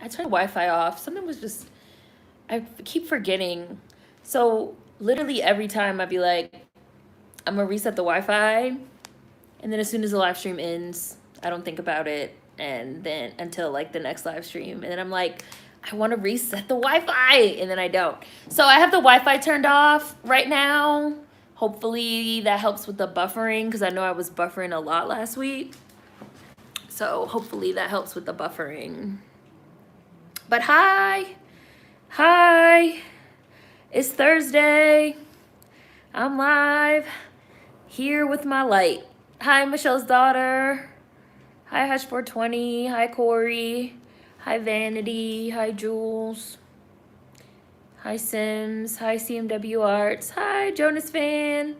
I turned Wi-Fi off. Something was just, I keep forgetting. So literally every time I'd be like, I'm gonna reset the Wi-Fi, and then as soon as the live stream ends, I don't think about it, and then until like the next live stream, and then I'm like, I want to reset the Wi-Fi, and then I don't. So I have the Wi-Fi turned off right now. Hopefully that helps with the buffering, because I know I was buffering a lot last week. So hopefully that helps with the buffering. But hi, it's Thursday. I'm live here with my light. Hi, Michelle's daughter. Hi, Hush420. Hi, Corey. Hi, Vanity. Hi, Jules. Hi, Sims. Hi, CMW Arts. Hi, Jonas Fan.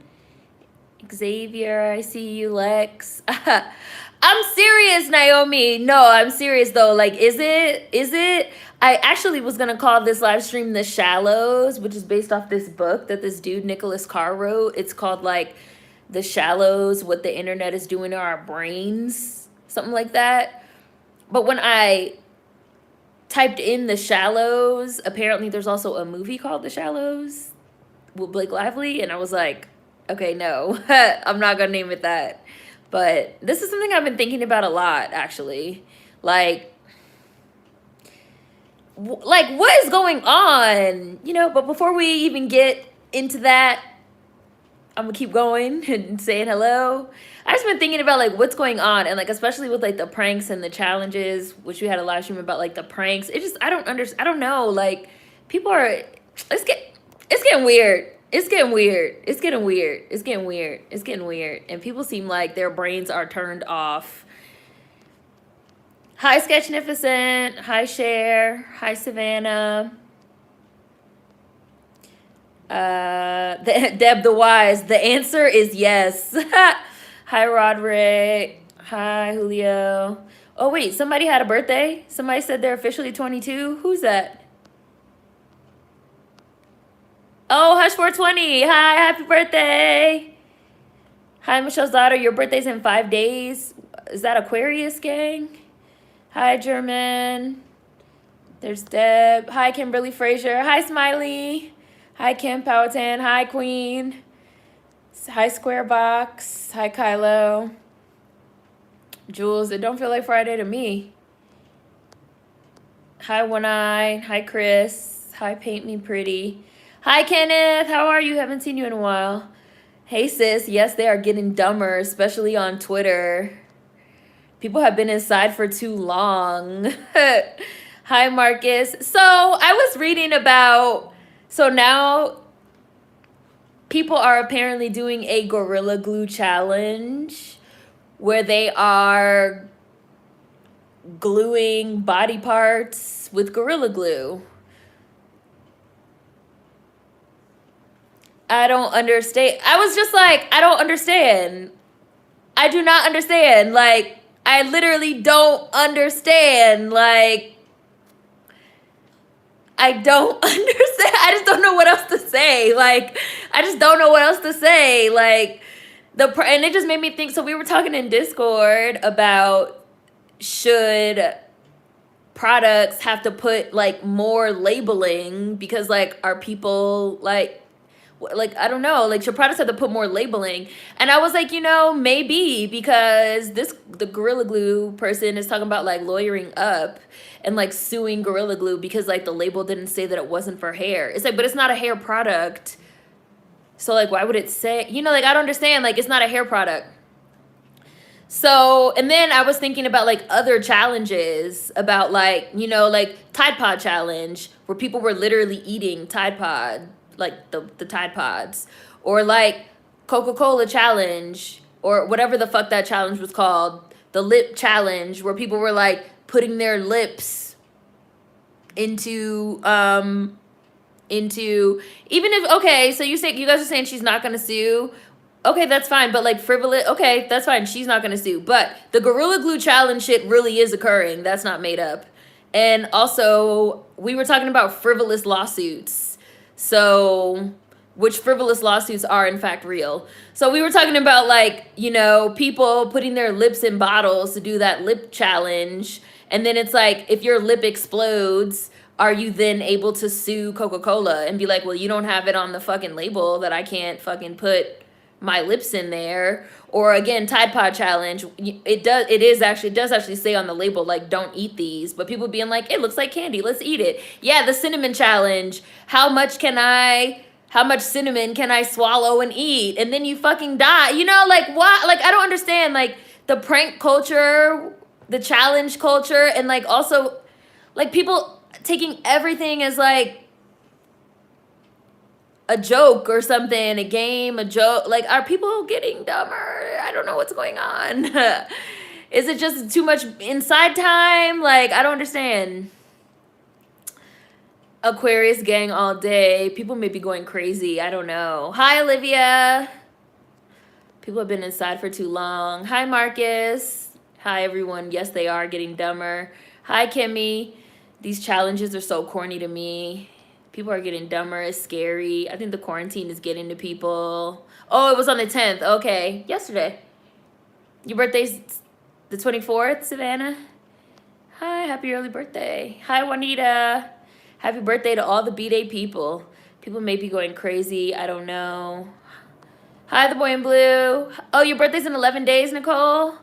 Xavier, I see you, Lex. I'm serious, Naomi. No, I'm serious though. Like, is it? I actually was gonna call this live stream The Shallows, which is based off this book that this dude Nicholas Carr wrote. It's called like The Shallows, What the Internet is Doing to Our Brains, something like that. But when I typed in The Shallows, apparently there's also a movie called The Shallows with Blake Lively, and I was like, okay, no, I'm not gonna name it that. But this is something I've been thinking about a lot, actually. Like what is going on? You know, but before we even get into that, I'm gonna keep going and saying hello. I've just been thinking about like what's going on, and like especially with like the pranks and the challenges, which we had a live stream about, like the pranks. It just I don't know. Like people are it's getting weird. It's getting weird. It's getting weird. It's getting weird. It's getting weird. And people seem like their brains are turned off. Hi, Sketchnificent. Hi, Cher. Hi, Savannah. Deb the Wise. The answer is yes. Hi, Roderick. Hi, Julio. Oh, wait. Somebody had a birthday? Somebody said they're officially 22? Who's that? Oh, Hush420. Hi, happy birthday. Hi, Michelle's daughter. Your birthday's in 5 days. Is that Aquarius, gang? Hi, German. There's Deb. Hi, Kimberly Frazier. Hi, Smiley. Hi, Kim Powhatan. Hi, Queen. Hi, Square Box. Hi, Kylo. Jules, it don't feel like Friday to me. Hi, One Eye. Hi, Chris. Hi, Paint Me Pretty. Hi, Kenneth. How are you? Haven't seen you in a while. Hey, sis. Yes, they are getting dumber, especially on Twitter. People have been inside for too long. Hi, Marcus. So I was reading about, so now people are apparently doing a Gorilla Glue challenge where they are gluing body parts with Gorilla Glue. I don't understand. I was just like, I don't understand. I do not understand. Like, I literally don't understand. Like, I don't understand. I just don't know what else to say. Like, I just don't know what else to say. Like, and it just made me think. So we were talking in Discord about should products have to put like more labeling, because like are people like I don't know, like should products have to put more labeling? And I was like, you know, maybe, because the Gorilla Glue person is talking about like lawyering up and like suing Gorilla Glue because like the label didn't say that it wasn't for hair. It's like, but it's not a hair product, so like why would it say, you know, like I don't understand, like it's not a hair product. So, and then I was thinking about like other challenges, about like, you know, like Tide Pod challenge, where people were literally eating Tide Pod, like the Tide Pods, or like Coca-Cola challenge, or whatever the fuck that challenge was called, the lip challenge, where people were like putting their lips into even if, okay, so you guys are saying she's not gonna sue. Okay, that's fine, but like frivolous, okay, that's fine, she's not gonna sue. But the Gorilla Glue challenge shit really is occurring. That's not made up. And also, we were talking about frivolous lawsuits. So, which frivolous lawsuits are in fact real. So we were talking about like, you know, people putting their lips in bottles to do that lip challenge. And then it's like, if your lip explodes, are you then able to sue Coca-Cola and be like, well, you don't have it on the fucking label that I can't fucking put my lips in there? Or again, Tide Pod challenge, it does actually say on the label, like, don't eat these, but people being like, it looks like candy, let's eat it. Yeah, the cinnamon challenge, how much cinnamon can I swallow and eat? And then you fucking die. You know, like, what? Like, I don't understand, like, the prank culture, the challenge culture, and like also like people taking everything as like a joke or something, a game, a joke. Like, are people getting dumber? I don't know what's going on. Is it just too much inside time? Like, I don't understand. Aquarius gang all day. People may be going crazy. I don't know. Hi, Olivia. People have been inside for too long. Hi, Marcus. Hi, everyone. Yes, they are getting dumber. Hi, Kimmy. These challenges are so corny to me. People are getting dumber. It's scary. I think the quarantine is getting to people. Oh, it was on the 10th. Okay. Yesterday. Your birthday's the 24th, Savannah? Hi, happy early birthday. Hi, Juanita. Happy birthday to all the B-Day people. People may be going crazy. I don't know. Hi, the boy in blue. Oh, your birthday's in 11 days, Nicole?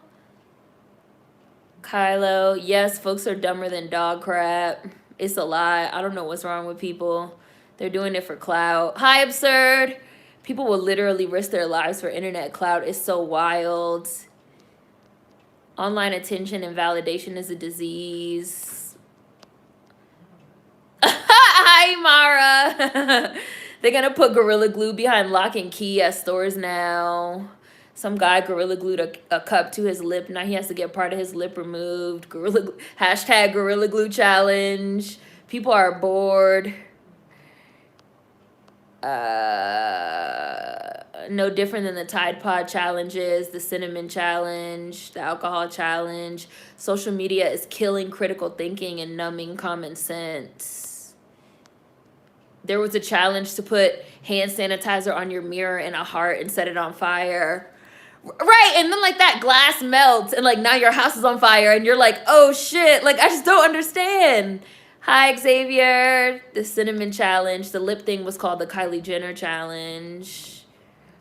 Kylo. Yes, folks are dumber than dog crap. It's a lie. I don't know what's wrong with people. They're doing it for clout. Hi, absurd. People will literally risk their lives for internet clout. It's so wild. Online attention and validation is a disease. Hi, Mara. They're going to put Gorilla Glue behind lock and key at stores now. Some guy Gorilla glued a cup to his lip. Now he has to get part of his lip removed. Hashtag Gorilla Glue challenge. People are bored. No different than the Tide Pod challenges, the cinnamon challenge, the alcohol challenge. Social media is killing critical thinking and numbing common sense. There was a challenge to put hand sanitizer on your mirror in a heart and set it on fire. Right, and then like that glass melts and like now your house is on fire and you're like, oh shit, like I just don't understand. Hi, Xavier. The cinnamon challenge. The lip thing was called the Kylie Jenner challenge.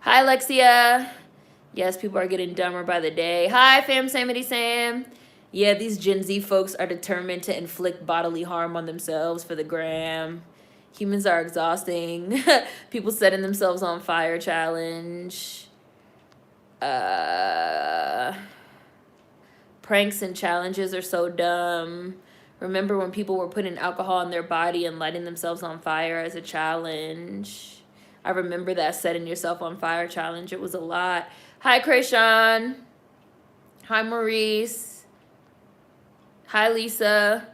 Hi, Alexia. Yes, people are getting dumber by the day. Hi, Fam Samity Sam. Yeah, these Gen Z folks are determined to inflict bodily harm on themselves for the gram. Humans are exhausting. People setting themselves on fire challenge. Pranks and challenges are so dumb. Remember when people were putting alcohol in their body and lighting themselves on fire as a challenge? I remember that setting yourself on fire challenge. It was a lot. Hi, Krayshawn. Hi, Maurice. Hi, Lisa.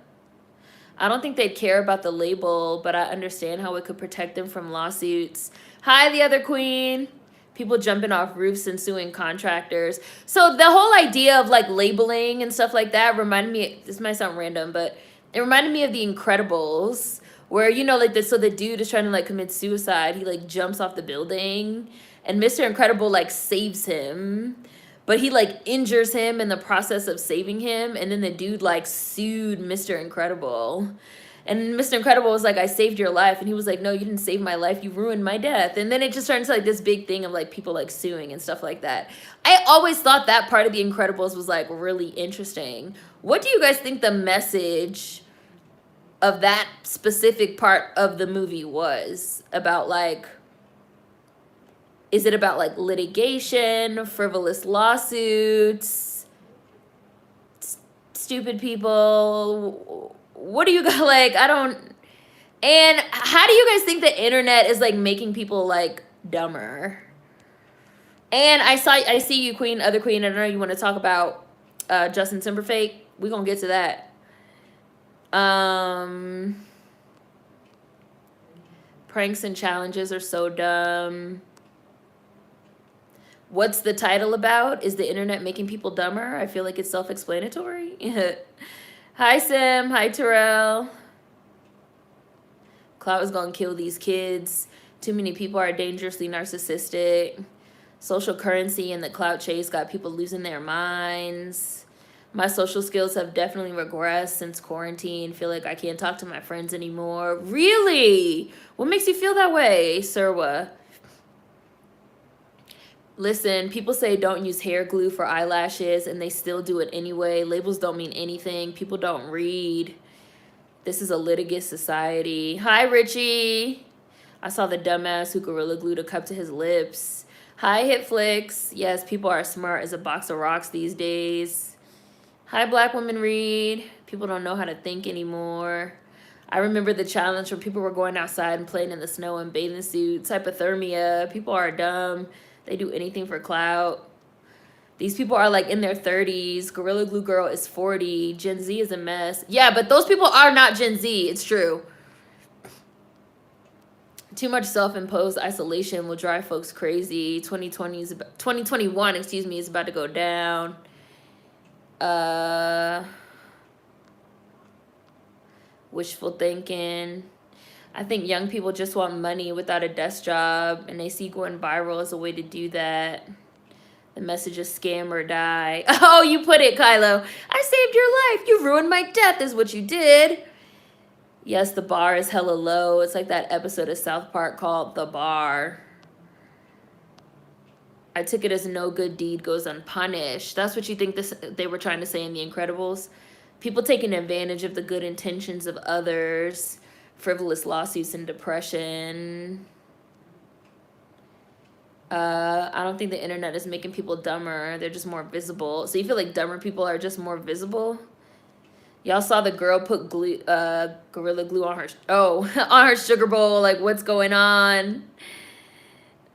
I don't think they'd care about the label, but I understand how it could protect them from lawsuits. Hi, the other queen. People jumping off roofs and suing contractors. So the whole idea of like labeling and stuff like that reminded me, this might sound random, but it reminded me of The Incredibles, where, you know, like so the dude is trying to like commit suicide. He like jumps off the building and Mr. Incredible like saves him, but he like injures him in the process of saving him. And then the dude like sued Mr. Incredible. And Mr. Incredible was like, I saved your life. And he was like, no, you didn't save my life. You ruined my death. And then it just turned into like this big thing of like people like suing and stuff like that. I always thought that part of The Incredibles was like really interesting. What do you guys think the message of that specific part of the movie was about? Like, is it about like litigation, frivolous lawsuits, stupid people? What do you guys like? I don't. And how do you guys think the internet is like making people like dumber? And I see you, Queen, other Queen. I don't know you want to talk about Justin Timberlake. We're gonna get to that. Pranks and challenges are so dumb. What's the title about? Is the internet making people dumber? I feel like it's self-explanatory. Hi, Sim. Hi, Terrell. Clout is going to kill these kids. Too many people are dangerously narcissistic. Social currency and the clout chase got people losing their minds. My social skills have definitely regressed since quarantine. Feel like I can't talk to my friends anymore. Really? What makes you feel that way, Sirwa? Listen, people say don't use hair glue for eyelashes, and they still do it anyway. Labels don't mean anything. People don't read. This is a litigious society. Hi, Richie. I saw the dumbass who Gorilla glued a cup to his lips. Hi, Hitflix. Yes, people are smart as a box of rocks these days. Hi, Black Women Read. People don't know how to think anymore. I remember the challenge when people were going outside and playing in the snow in bathing suits. Hypothermia. People are dumb. They do anything for clout. These people are like in their 30s. Gorilla Glue Girl is 40. Gen Z is a mess. Yeah, but those people are not Gen Z. It's true. Too much self-imposed isolation will drive folks crazy. 2021, is about to go down. Wishful thinking. I think young people just want money without a desk job, and they see going viral as a way to do that. The message is scam or die. Oh, you put it, Kylo. I saved your life. You ruined my death is what you did. Yes, the bar is hella low. It's like that episode of South Park called The Bar. I took it as no good deed goes unpunished. That's what you think they were trying to say in The Incredibles? People taking advantage of the good intentions of others. Frivolous lawsuits and depression. I don't think the internet is making people dumber. They're just more visible. So you feel like dumber people are just more visible? Y'all saw the girl put Gorilla Glue on her, on her sugar bowl. Like, what's going on?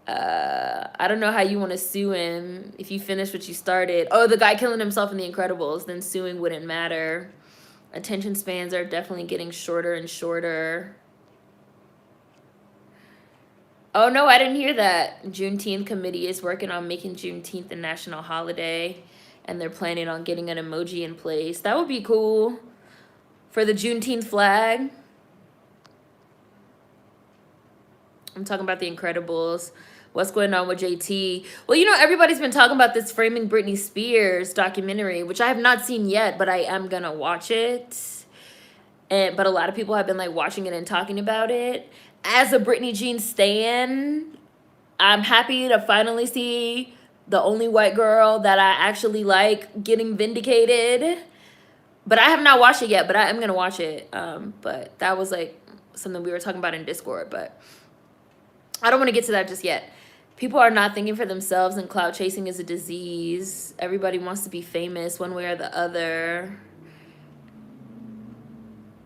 I don't know how you want to sue him if you finish what you started. Oh, the guy killing himself in The Incredibles. Then suing wouldn't matter. Attention spans are definitely getting shorter and shorter. Oh, no, I didn't hear that. Juneteenth committee is working on making Juneteenth a national holiday, and they're planning on getting an emoji in place. That would be cool for the Juneteenth flag. I'm talking about The Incredibles. What's going on with JT? Well, you know, everybody's been talking about this Framing Britney Spears documentary, which I have not seen yet, but I am going to watch it. But a lot of people have been like watching it and talking about it. As a Britney Jean stan, I'm happy to finally see the only white girl that I actually like getting vindicated. But I have not watched it yet, but I am going to watch it. But that was like something we were talking about in Discord, but I don't want to get to that just yet. People are not thinking for themselves, and clout chasing is a disease. Everybody wants to be famous one way or the other.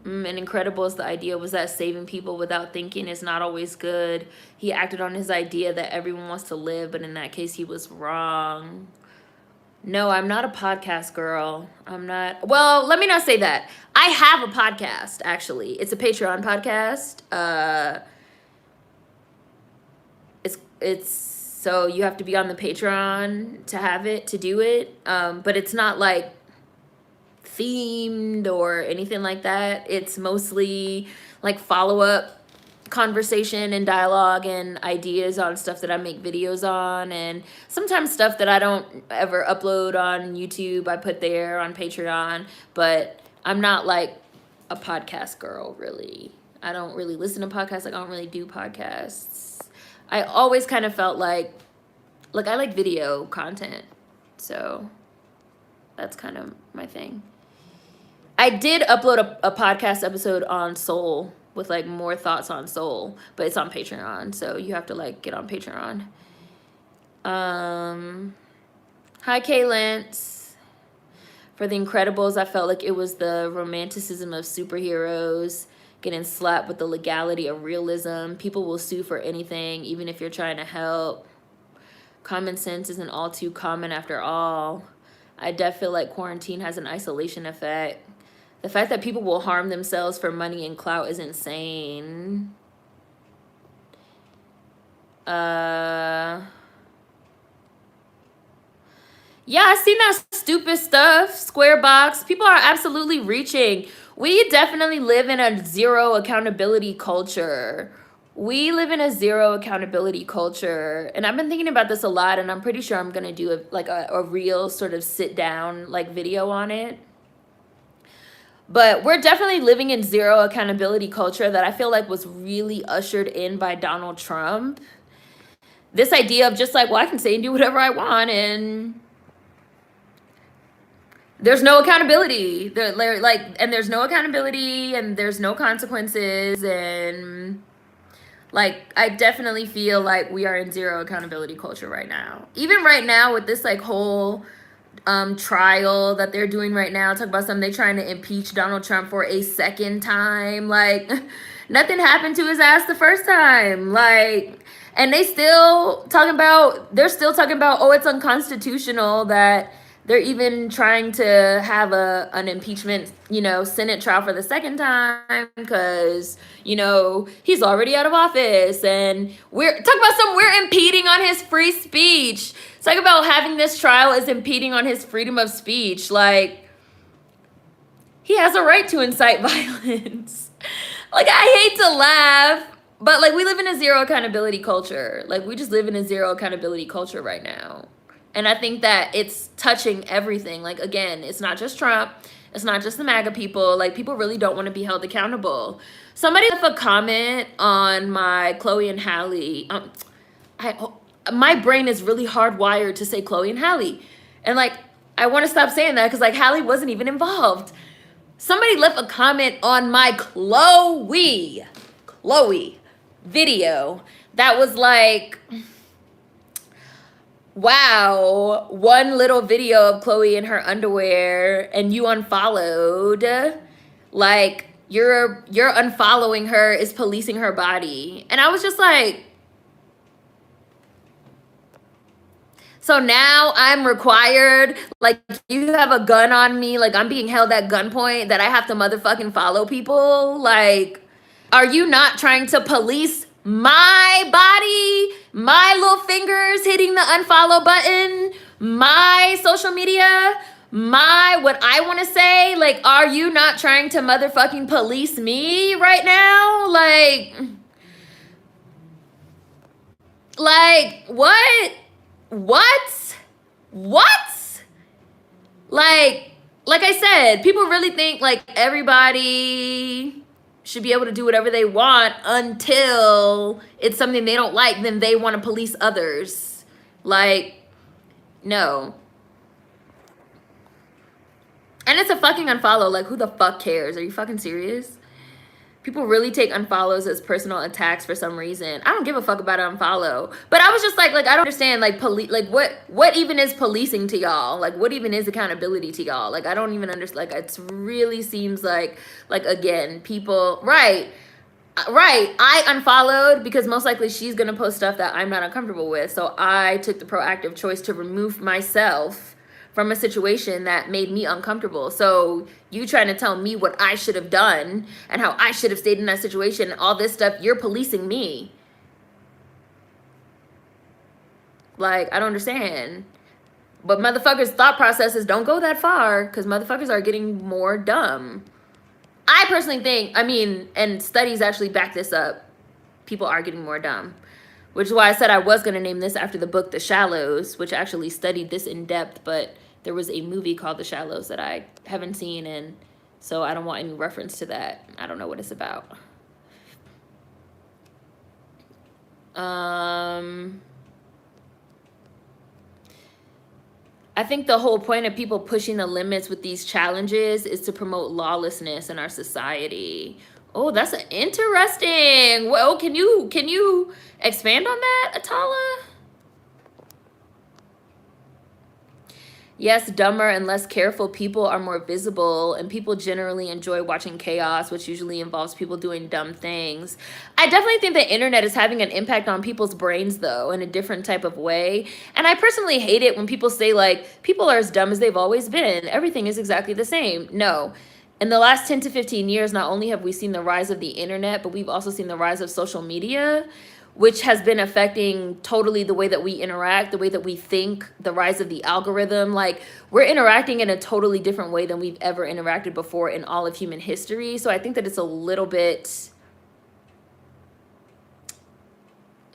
And Incredibles, the idea was that saving people without thinking is not always good. He acted on his idea that everyone wants to live, but in that case, he was wrong. No, I'm not a podcast girl. I'm not. Well, let me not say that. I have a podcast, actually. It's a Patreon podcast. It's so you have to be on the Patreon to have it, to do it. But it's not like themed or anything like that. It's mostly like follow-up conversation and dialogue and ideas on stuff that I make videos on, and sometimes stuff that I don't ever upload on YouTube I put there on Patreon. But I'm not like a podcast girl, really. I don't really listen to podcasts. Like, I don't really do podcasts. I always kind of felt like I like video content, so that's kind of my thing. I did upload a podcast episode on Soul with like more thoughts on Soul, but it's on Patreon, so you have to like get on Patreon. Hi, K-Lance. For The Incredibles, I felt like it was the romanticism of superheroes getting slapped with the legality of realism. People will sue for anything, even if you're trying to help. Common sense isn't all too common after all. I feel like quarantine has an isolation effect. The fact that people will harm themselves for money and clout is insane. Yeah, I seen that stupid stuff. Square box. People are absolutely reaching. We definitely live in a zero accountability culture. We live in a zero accountability culture, and I've been thinking about this a lot, and I'm pretty sure I'm gonna do a real sort of sit down like video on it. But we're definitely living in zero accountability culture that I feel like was really ushered in by Donald Trump. This idea of just like, well, I can say and do whatever I want, and there's no accountability. There's no accountability, and there's no consequences, and like, I definitely feel like we are in zero accountability culture right now. Even right now with this like whole trial that they're doing right now, talk about something, they trying to impeach Donald Trump for a second time. Like, nothing happened to his ass the first time. Like, and they're still talking about, oh, it's unconstitutional that they're even trying to have an impeachment, Senate trial for the second time because, he's already out of office. And we're impeding on his free speech. Talk about having this trial is impeding on his freedom of speech. Like, he has a right to incite violence. Like, I hate to laugh, but like, we live in a zero accountability culture. Like, we just live in a zero accountability culture right now. And I think that it's touching everything. Like, again, it's not just Trump. It's not just the MAGA people. Like, people really don't want to be held accountable. Somebody left a comment on my Chloe and Halle. My brain is really hardwired to say Chloe and Halle. And, like, I want to stop saying that because, like, Halle wasn't even involved. Somebody left a comment on my Chloe video that was like, wow, one little video of Chloe in her underwear and you unfollowed. Like, you're unfollowing her is policing her body. And I was just like, so now I'm required, like, you have a gun on me, like I'm being held at gunpoint, that I have to motherfucking follow people? Like, are you not trying to police my body, my little fingers hitting the unfollow button, my social media, my what I want to say? Like, are you not trying to motherfucking police me right now? Like what? Like I said, people really think like everybody should be able to do whatever they want until it's something they don't like, then they want to police others. Like, no. And it's a fucking unfollow. Like, who the fuck cares? Are you fucking serious? People really take unfollows as personal attacks for some reason. I don't give a fuck about an unfollow. But I was just like I don't understand, like, what even is policing to y'all? Like, what even is accountability to y'all? Like, I don't even understand. Like, it really seems like, again, people, right. I unfollowed because most likely she's going to post stuff that I'm not uncomfortable with. So I took the proactive choice to remove myself from a situation that made me uncomfortable. So you trying to tell me what I should have done and how I should have stayed in that situation and all this stuff, you're policing me. Like, I don't understand. But motherfuckers' thought processes don't go that far because motherfuckers are getting more dumb. I personally think, and studies actually back this up, people are getting more dumb. Which is why I said I was going to name this after the book The Shallows, which actually studied this in depth, but there was a movie called The Shallows that I haven't seen, and so I don't want any reference to that. I don't know what it's about. I think the whole point of people pushing the limits with these challenges is to promote lawlessness in our society. Oh, that's interesting. Well, can you expand on that, Atala? Yes, dumber and less careful people are more visible, and people generally enjoy watching chaos, which usually involves people doing dumb things. I definitely think the internet is having an impact on people's brains, though, in a different type of way. And I personally hate it when people say, like, people are as dumb as they've always been. Everything is exactly the same. No. In the last 10 to 15 years, not only have we seen the rise of the internet, but we've also seen the rise of social media, which has been affecting totally the way that we interact, the way that we think, the rise of the algorithm. Like, we're interacting in a totally different way than we've ever interacted before in all of human history. So I think that it's a little bit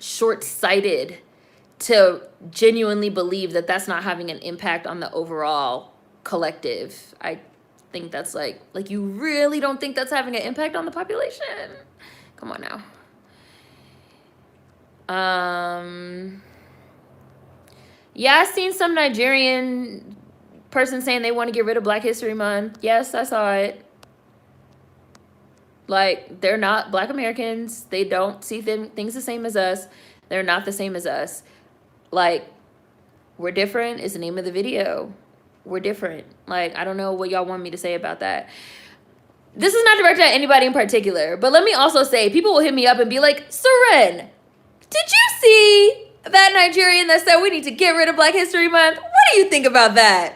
short-sighted to genuinely believe that that's not having an impact on the overall collective. I think that's like you really don't think that's having an impact on the population? Come on now. Yeah, I seen some Nigerian person saying they want to get rid of Black History Month. Yes, I saw it. Like, they're not Black Americans. They don't see things the same as us. They're not the same as us. Like, we're different is the name of the video. We're different. Like, I don't know what y'all want me to say about that. This is not directed at anybody in particular, but let me also say, people will hit me up and be like, Seren, did you see that Nigerian that said we need to get rid of Black History Month? What do you think about that?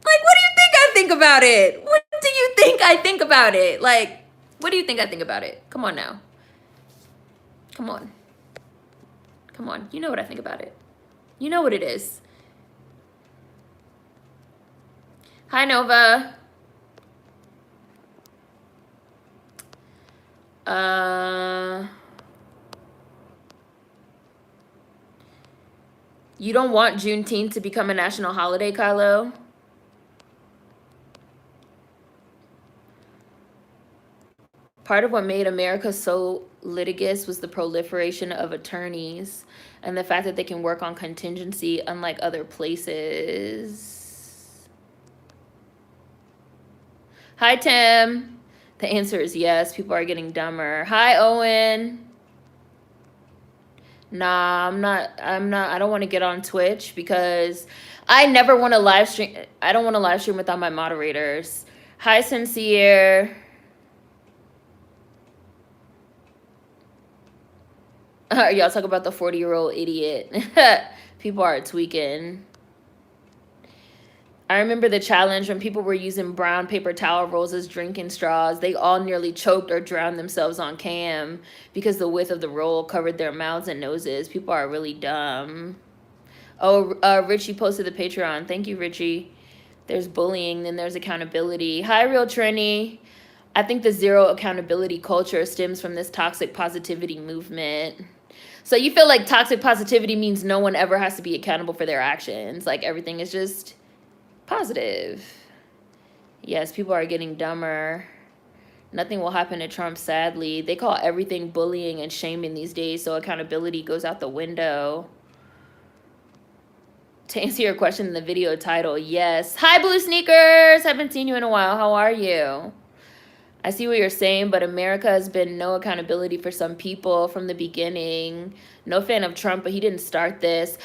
Like, what do you think I think about it? What do you think I think about it? Like, what do you think I think about it? Come on now. Come on. Come on. You know what I think about it. You know what it is. Hi, Nova. You don't want Juneteenth to become a national holiday, Kylo? Part of what made America so litigious was the proliferation of attorneys and the fact that they can work on contingency unlike other places. Hi, Tim. The answer is yes. People are getting dumber. Hi, Owen. Nah, I'm not. I don't want to get on Twitch because I never want to live stream. I don't want to live stream without my moderators. Hi, Sincere. Y'all talk about the 40-year-old idiot. People are tweaking. I remember the challenge when people were using brown paper towel rolls as drinking straws. They all nearly choked or drowned themselves on cam because the width of the roll covered their mouths and noses. People are really dumb. Oh, Richie posted the Patreon. Thank you, Richie. There's bullying, then there's accountability. Hi, Real Trini. I think the zero accountability culture stems from this toxic positivity movement. So you feel like toxic positivity means no one ever has to be accountable for their actions. Like everything is just positive. Yes, people are getting dumber. Nothing will happen to Trump, sadly. They call everything bullying and shaming these days, so accountability goes out the window. To answer your question in the video title, yes. Hi, Blue Sneakers. Haven't seen you in a while. How are you? I see what you're saying, but America has been no accountability for some people from the beginning. No fan of Trump, but he didn't start this.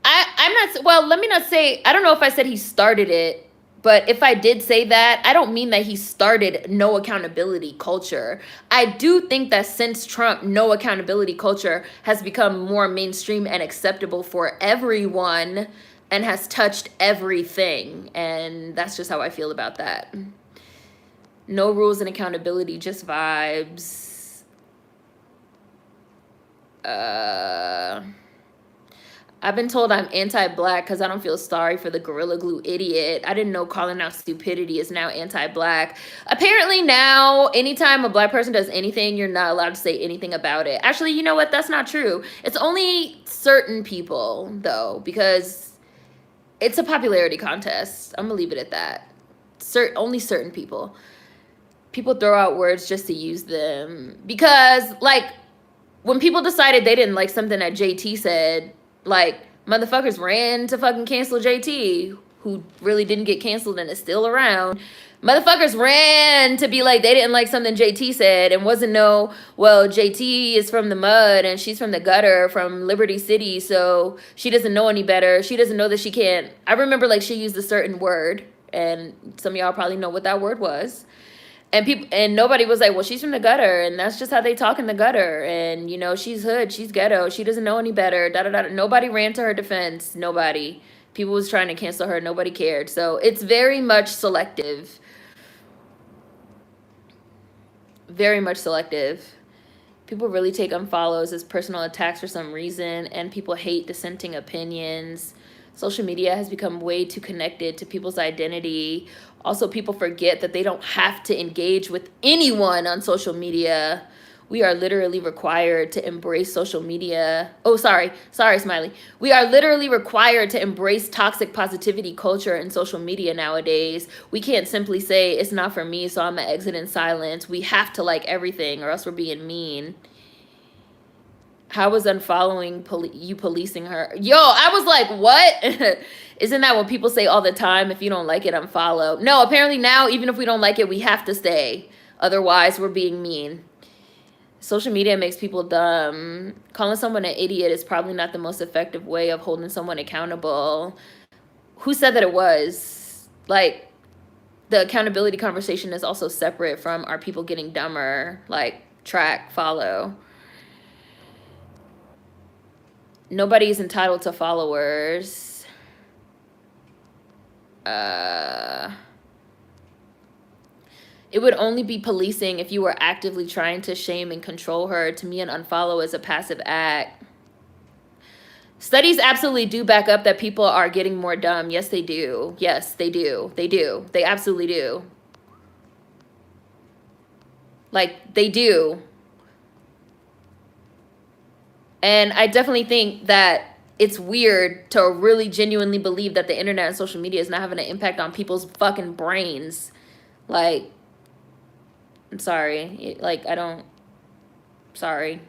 I'm not, well, let me not say, I don't know if I said he started it, but if I did say that, I don't mean that he started no accountability culture. I do think that since Trump, no accountability culture has become more mainstream and acceptable for everyone and has touched everything. And that's just how I feel about that. No rules and accountability, just vibes. I've been told I'm anti-black because I don't feel sorry for the Gorilla Glue idiot. I didn't know calling out stupidity is now anti-black. Apparently now, anytime a black person does anything, you're not allowed to say anything about it. Actually, you know what? That's not true. It's only certain people, though, because it's a popularity contest. I'm going to leave it at that. Only certain people. People throw out words just to use them. Because, like, when people decided they didn't like something that JT said, like, motherfuckers ran to fucking cancel JT, who really didn't get canceled and is still around. Motherfuckers ran to be like, they didn't like something JT said and wasn't well, JT is from the mud and she's from the gutter from Liberty City, so she doesn't know any better. She doesn't know that she can't. I remember, like, she used a certain word, and some of y'all probably know what that word was. And nobody was like, well, she's from the gutter, and that's just how they talk in the gutter. And, you know, she's hood, she's ghetto, she doesn't know any better, da-da-da. Nobody ran to her defense, nobody. People was trying to cancel her, nobody cared. So it's very much selective. Very much selective. People really take unfollows as personal attacks for some reason, and people hate dissenting opinions. Social media has become way too connected to people's identity. Also, people forget that they don't have to engage with anyone on social media We are literally required to embrace social media. Oh, sorry, Smiley. We are literally required to embrace toxic positivity culture in social media nowadays. We can't simply say it's not for me, so I'm gonna exit in silence. We have to like everything, or else we're being mean. How was unfollowing you policing her? Yo, I was like, what? Isn't that what people say all the time? If you don't like it, unfollow. No, apparently now, even if we don't like it, we have to stay. Otherwise, we're being mean. Social media makes people dumb. Calling someone an idiot is probably not the most effective way of holding someone accountable. Who said that it was? Like, the accountability conversation is also separate from are people getting dumber? Like, track, follow. Nobody is entitled to followers. It would only be policing if you were actively trying to shame and control her. To me, an unfollow is a passive act. Studies absolutely do back up that people are getting more dumb. Yes, they do. Yes, they do. They do. They absolutely do. Like, they do. And I definitely think that it's weird to really genuinely believe that the internet and social media is not having an impact on people's fucking brains. Like, I'm sorry. Like, I don't... Sorry.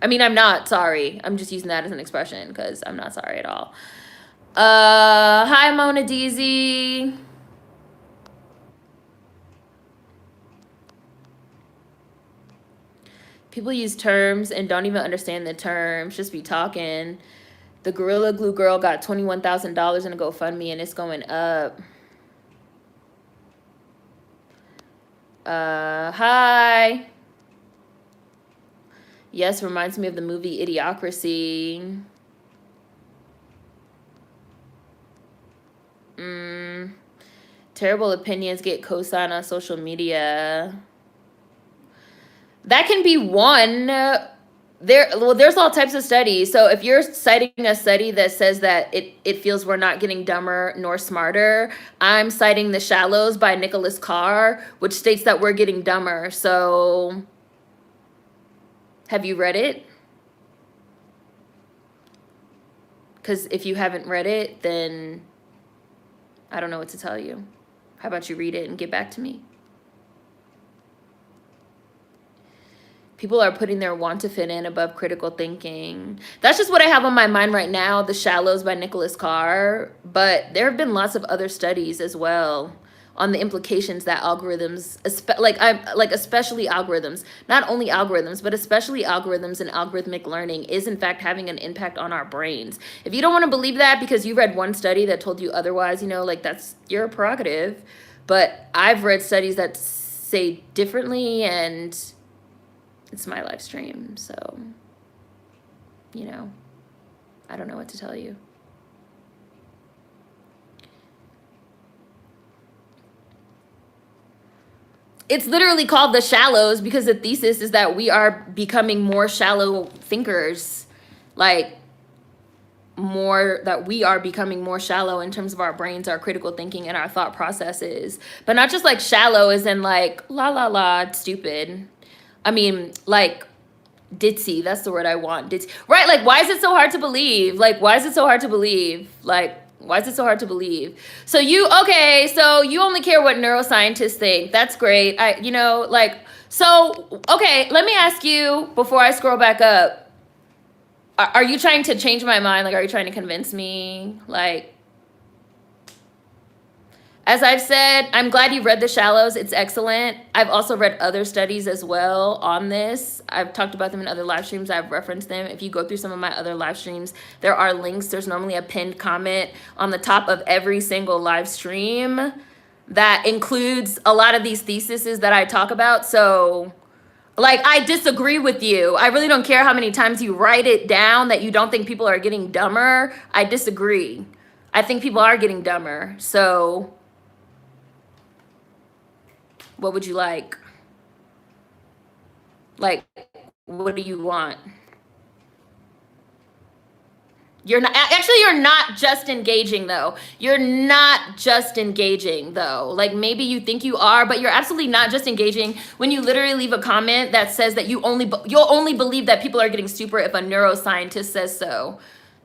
I mean, I'm not sorry. I'm just using that as an expression because I'm not sorry at all. Hi, Mona Deezy. People use terms and don't even understand the terms. Just be talking. The Gorilla Glue girl got $21,000 in a GoFundMe and it's going up. Hi. Yes, reminds me of the movie Idiocracy. Terrible opinions get co-signed on social media. That can be one. There's all types of studies. So if you're citing a study that says that it feels we're not getting dumber nor smarter, I'm citing The Shallows by Nicholas Carr, which states that we're getting dumber. So have you read it? Because if you haven't read it, then I don't know what to tell you. How about you read it and get back to me? People are putting their want to fit in above critical thinking. That's just what I have on my mind right now, The Shallows by Nicholas Carr. But there have been lots of other studies as well on the implications that algorithms, especially algorithms, not only algorithms, but especially algorithms and algorithmic learning is in fact having an impact on our brains. If you don't want to believe that because you read one study that told you otherwise, like that's your prerogative. But I've read studies that say differently, and it's my live stream, so, I don't know what to tell you. It's literally called The Shallows because the thesis is that we are becoming more shallow thinkers. Like, we are becoming more shallow in terms of our brains, our critical thinking, and our thought processes. But not just like shallow as in like, la, stupid. I mean, like, ditzy. That's the word I want. Ditzy. Right? Like, why is it so hard to believe? Like, why is it so hard to believe? Like, why is it so hard to believe? So you only care what neuroscientists think. That's great. Okay, let me ask you before I scroll back up. Are you trying to change my mind? Like, are you trying to convince me? Like, as I've said, I'm glad you read The Shallows. It's excellent. I've also read other studies as well on this. I've talked about them in other live streams. I've referenced them. If you go through some of my other live streams, there are links. There's normally a pinned comment on the top of every single live stream that includes a lot of these theses that I talk about. So, like, I disagree with you. I really don't care how many times you write it down that you don't think people are getting dumber. I disagree. I think people are getting dumber. So what would you like? Like, what do you want? You're not actually, you're not just engaging though. You're not just engaging though. Like maybe you think you are, but you're absolutely not just engaging when you literally leave a comment that says that you'll only believe that people are getting stupid if a neuroscientist says so.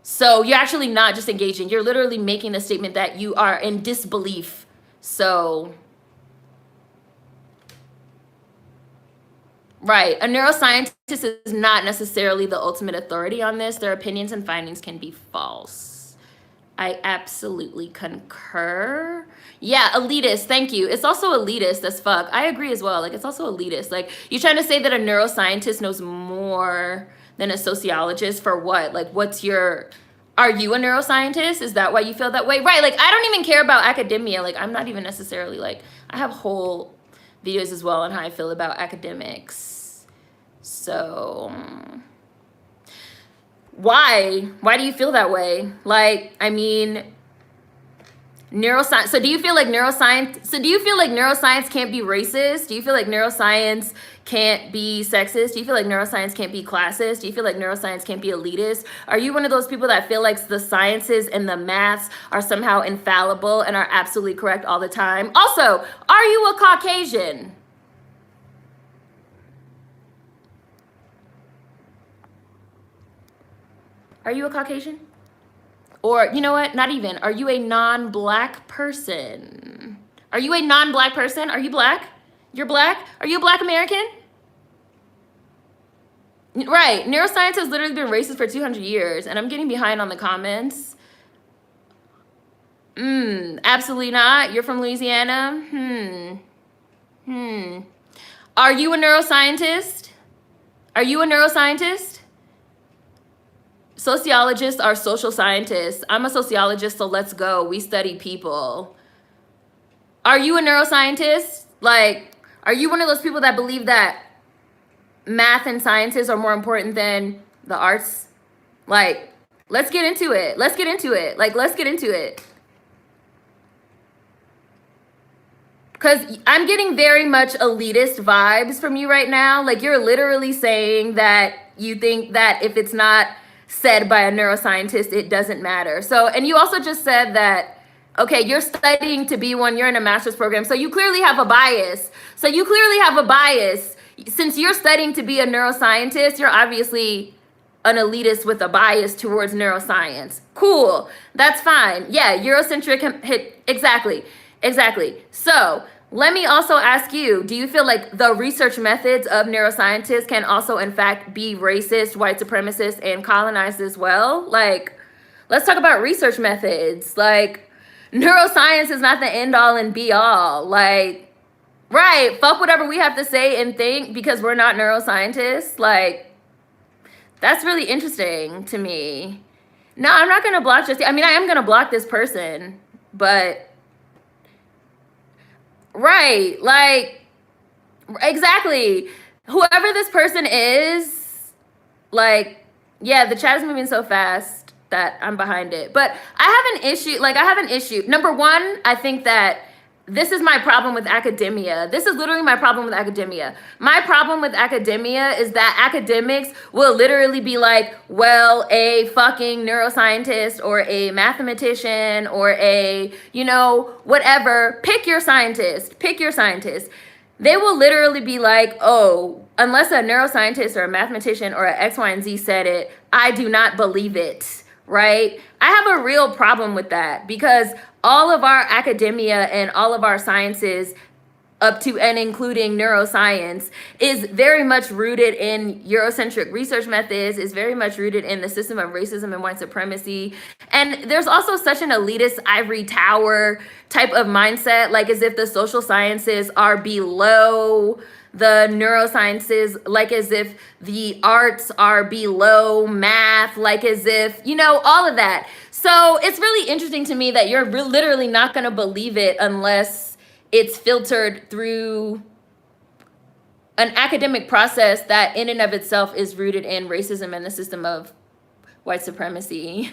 So you're actually not just engaging. You're literally making the statement that you are in disbelief. So right. A neuroscientist is not necessarily the ultimate authority on this. Their opinions and findings can be false. I absolutely concur. Yeah, elitist. Thank you. It's also elitist as fuck. I agree as well. Like, it's also elitist. Like, you're trying to say that a neuroscientist knows more than a sociologist for what? Like, are you a neuroscientist? Is that why you feel that way? Right. Like, I don't even care about academia. Like, I'm not even necessarily like, I have whole videos as well on how I feel about academics. So why do you feel that way? Like, I mean, neuroscience. So do you feel like neuroscience can't be racist? Do you feel like neuroscience can't be sexist? Do you feel like neuroscience can't be classist? Do you feel like neuroscience can't be elitist? Are you one of those people that feel like the sciences and the maths are somehow infallible and are absolutely correct all the time? Also, are you a Caucasian? Are you a Caucasian? Or, you know what? Not even. Are you a non-black person? Are you a non-black person? Are you black? You're black? Are you a black American? Right. Neuroscience has literally been racist for 200 years, and I'm getting behind on the comments. Absolutely not. You're from Louisiana? Are you a neuroscientist? Are you a neuroscientist? Sociologists are social scientists. I'm a sociologist, so let's go. We study people. Are you a neuroscientist? Like, are you one of those people that believe that math and sciences are more important than the arts? Like, let's get into it. Let's get into it. Like, let's get into it. Because I'm getting very much elitist vibes from you right now. Like, you're literally saying that you think that if it's not said by a neuroscientist, it doesn't matter. So, and you also just said that, okay, you're studying to be one, you're in a master's program, so you clearly have a bias. Since you're studying to be a neuroscientist, you're obviously an elitist with a bias towards neuroscience. Cool, that's fine. Yeah, Eurocentric hit, exactly. So, let me also ask you, do you feel like the research methods of neuroscientists can also, in fact, be racist, white supremacist, and colonized as well? Like, let's talk about research methods. Like, neuroscience is not the end all and be all. Like, right, fuck whatever we have to say and think because we're not neuroscientists. Like, that's really interesting to me. No, I'm not going to block I am going to block this person, but... Right, like, exactly. Whoever this person is, like, yeah, the chat is moving so fast that I'm behind it. But I have an issue. Number one, I think that this is my problem with academia. This is literally my problem with academia. My problem with academia is that academics will literally be like, well, a fucking neuroscientist or a mathematician or a, whatever. Pick your scientist. They will literally be like, oh, unless a neuroscientist or a mathematician or an X, Y, and Z said it, I do not believe it. Right? I have a real problem with that because all of our academia and all of our sciences up to and including neuroscience is very much rooted in Eurocentric research methods, is very much rooted in the system of racism and white supremacy. And there's also such an elitist ivory tower type of mindset, like as if the social sciences are below the neurosciences, like as if the arts are below math, like as if, all of that. So it's really interesting to me that you're literally not going to believe it unless it's filtered through an academic process that in and of itself is rooted in racism and the system of white supremacy.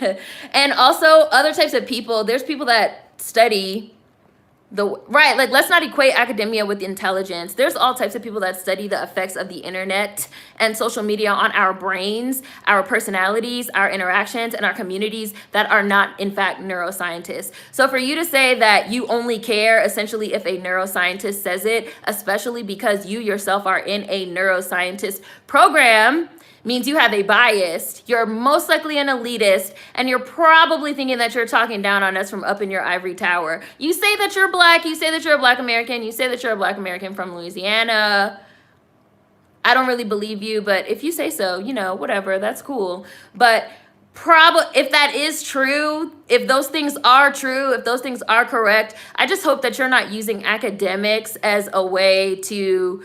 And also other types of people. There's people that study Right, like let's not equate academia with intelligence. There's all types of people that study the effects of the internet and social media on our brains, our personalities, our interactions, and our communities that are not in fact neuroscientists. So for you to say that you only care essentially if a neuroscientist says it, especially because you yourself are in a neuroscientist program, means you have a bias. You're most likely an elitist, and you're probably thinking that you're talking down on us from up in your ivory tower. You say that you're black, you say that you're a black American, you say that you're a black American from Louisiana. I don't really believe you, but if you say so, you know, whatever, that's cool. But if that is true, if those things are true, if those things are correct, I just hope that you're not using academics as a way to,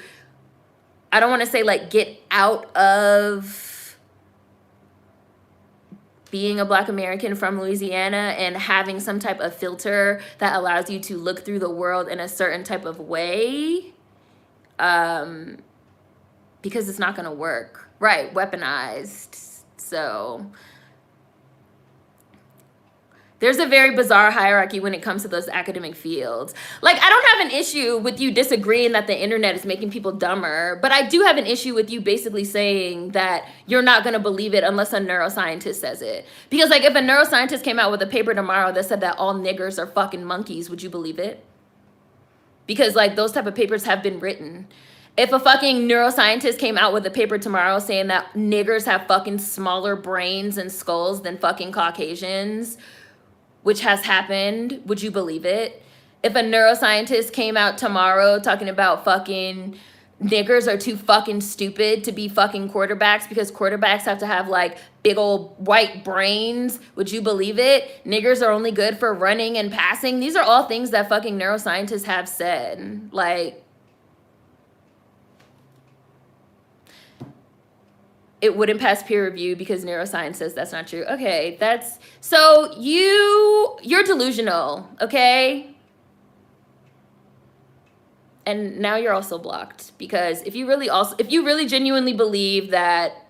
I don't want to say like get out of being a black American from Louisiana and having some type of filter that allows you to look through the world in a certain type of way, because it's not going to work. Right, weaponized. So there's a very bizarre hierarchy when it comes to those academic fields. Like, I don't have an issue with you disagreeing that the internet is making people dumber, but I do have an issue with you basically saying that you're not going to believe it unless a neuroscientist says it. Because, like, if a neuroscientist came out with a paper tomorrow that said that all niggers are fucking monkeys, would you believe it? Because, like, those type of papers have been written. If a fucking neuroscientist came out with a paper tomorrow saying that niggers have fucking smaller brains and skulls than fucking Caucasians, which has happened, would you believe it? If a neuroscientist came out tomorrow talking about fucking niggers are too fucking stupid to be fucking quarterbacks because quarterbacks have to have like big old white brains, would you believe it? Niggers are only good for running and passing. These are all things that fucking neuroscientists have said. Like, it wouldn't pass peer review because neuroscience says that's not true. Okay, that's, so you're delusional, okay? And now you're also blocked, because if you really genuinely believe that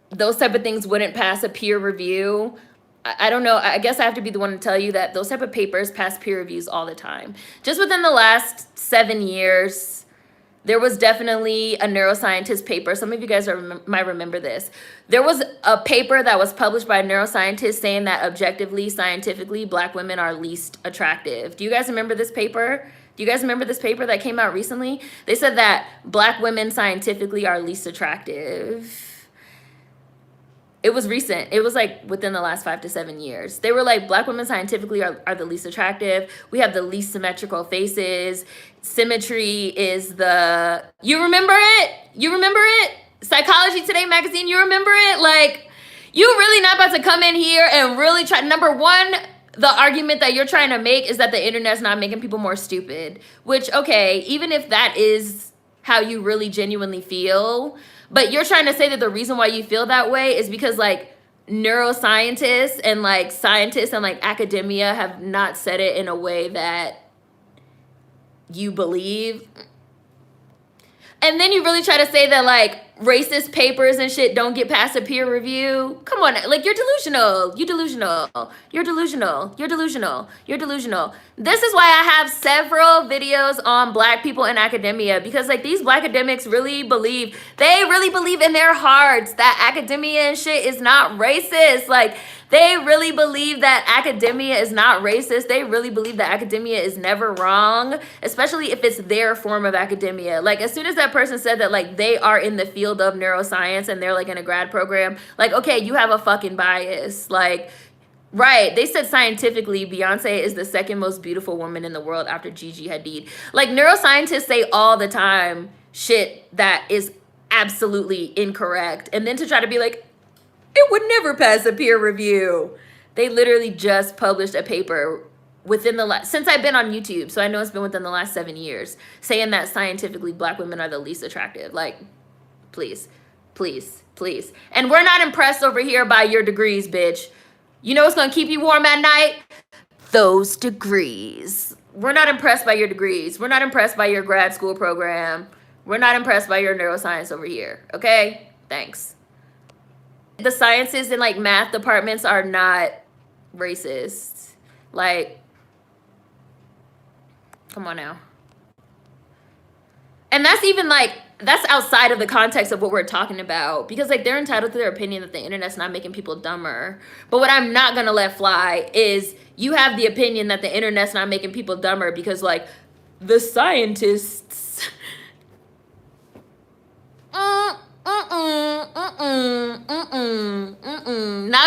those type of things wouldn't pass a peer review, I don't know, I guess I have to be the one to tell you that those type of papers pass peer reviews all the time. Just within the last 7 years, there was definitely a neuroscientist paper. Some of you guys might remember this. There was a paper that was published by a neuroscientist saying that objectively, scientifically, black women are least attractive. Do you guys remember this paper? Do you guys remember this paper that came out recently? They said that black women scientifically are least attractive. It was recent. It was like within the last 5 to 7 years. They were like, black women scientifically are the least attractive. We have the least symmetrical faces. Symmetry is the, you remember it? You remember it? Psychology Today magazine, you remember it? Like, you really not about to come in here and really try, number one, the argument that you're trying to make is that the internet's not making people more stupid, which, okay, even if that is how you really genuinely feel, but you're trying to say that the reason why you feel that way is because like neuroscientists and like scientists and like academia have not said it in a way that you believe. And then you really try to say that like racist papers and shit don't get past a peer review. Come on, like you're delusional. You're delusional. You're delusional. You're delusional. You're delusional. This is why I have several videos on black people in academia, because like these black academics really believe, they really believe in their hearts that academia and shit is not racist. Like they really believe that academia is not racist. They really believe that academia is never wrong, especially if it's their form of academia. Like as soon as that person said that like they are in the field of neuroscience and they're like in a grad program, like, okay, you have a fucking bias. Like, right, they said scientifically Beyonce is the second most beautiful woman in the world after Gigi Hadid. Like neuroscientists say all the time shit that is absolutely incorrect, and then to try to be like, it would never pass a peer review. They literally just published a paper within the last, since I've been on YouTube, so I know it's been within the last 7 years, saying that scientifically black women are the least attractive. Like, please, please, please. And we're not impressed over here by your degrees, bitch. You know what's gonna keep you warm at night? Those degrees. We're not impressed by your degrees. We're not impressed by your grad school program. We're not impressed by your neuroscience over here, okay? Thanks. The sciences and like math departments are not racist. Like, Come on now. And that's even like, that's outside of the context of what we're talking about, because like they're entitled to their opinion that the internet's not making people dumber. But what I'm not gonna let fly is you have the opinion that the internet's not making people dumber because like the scientists not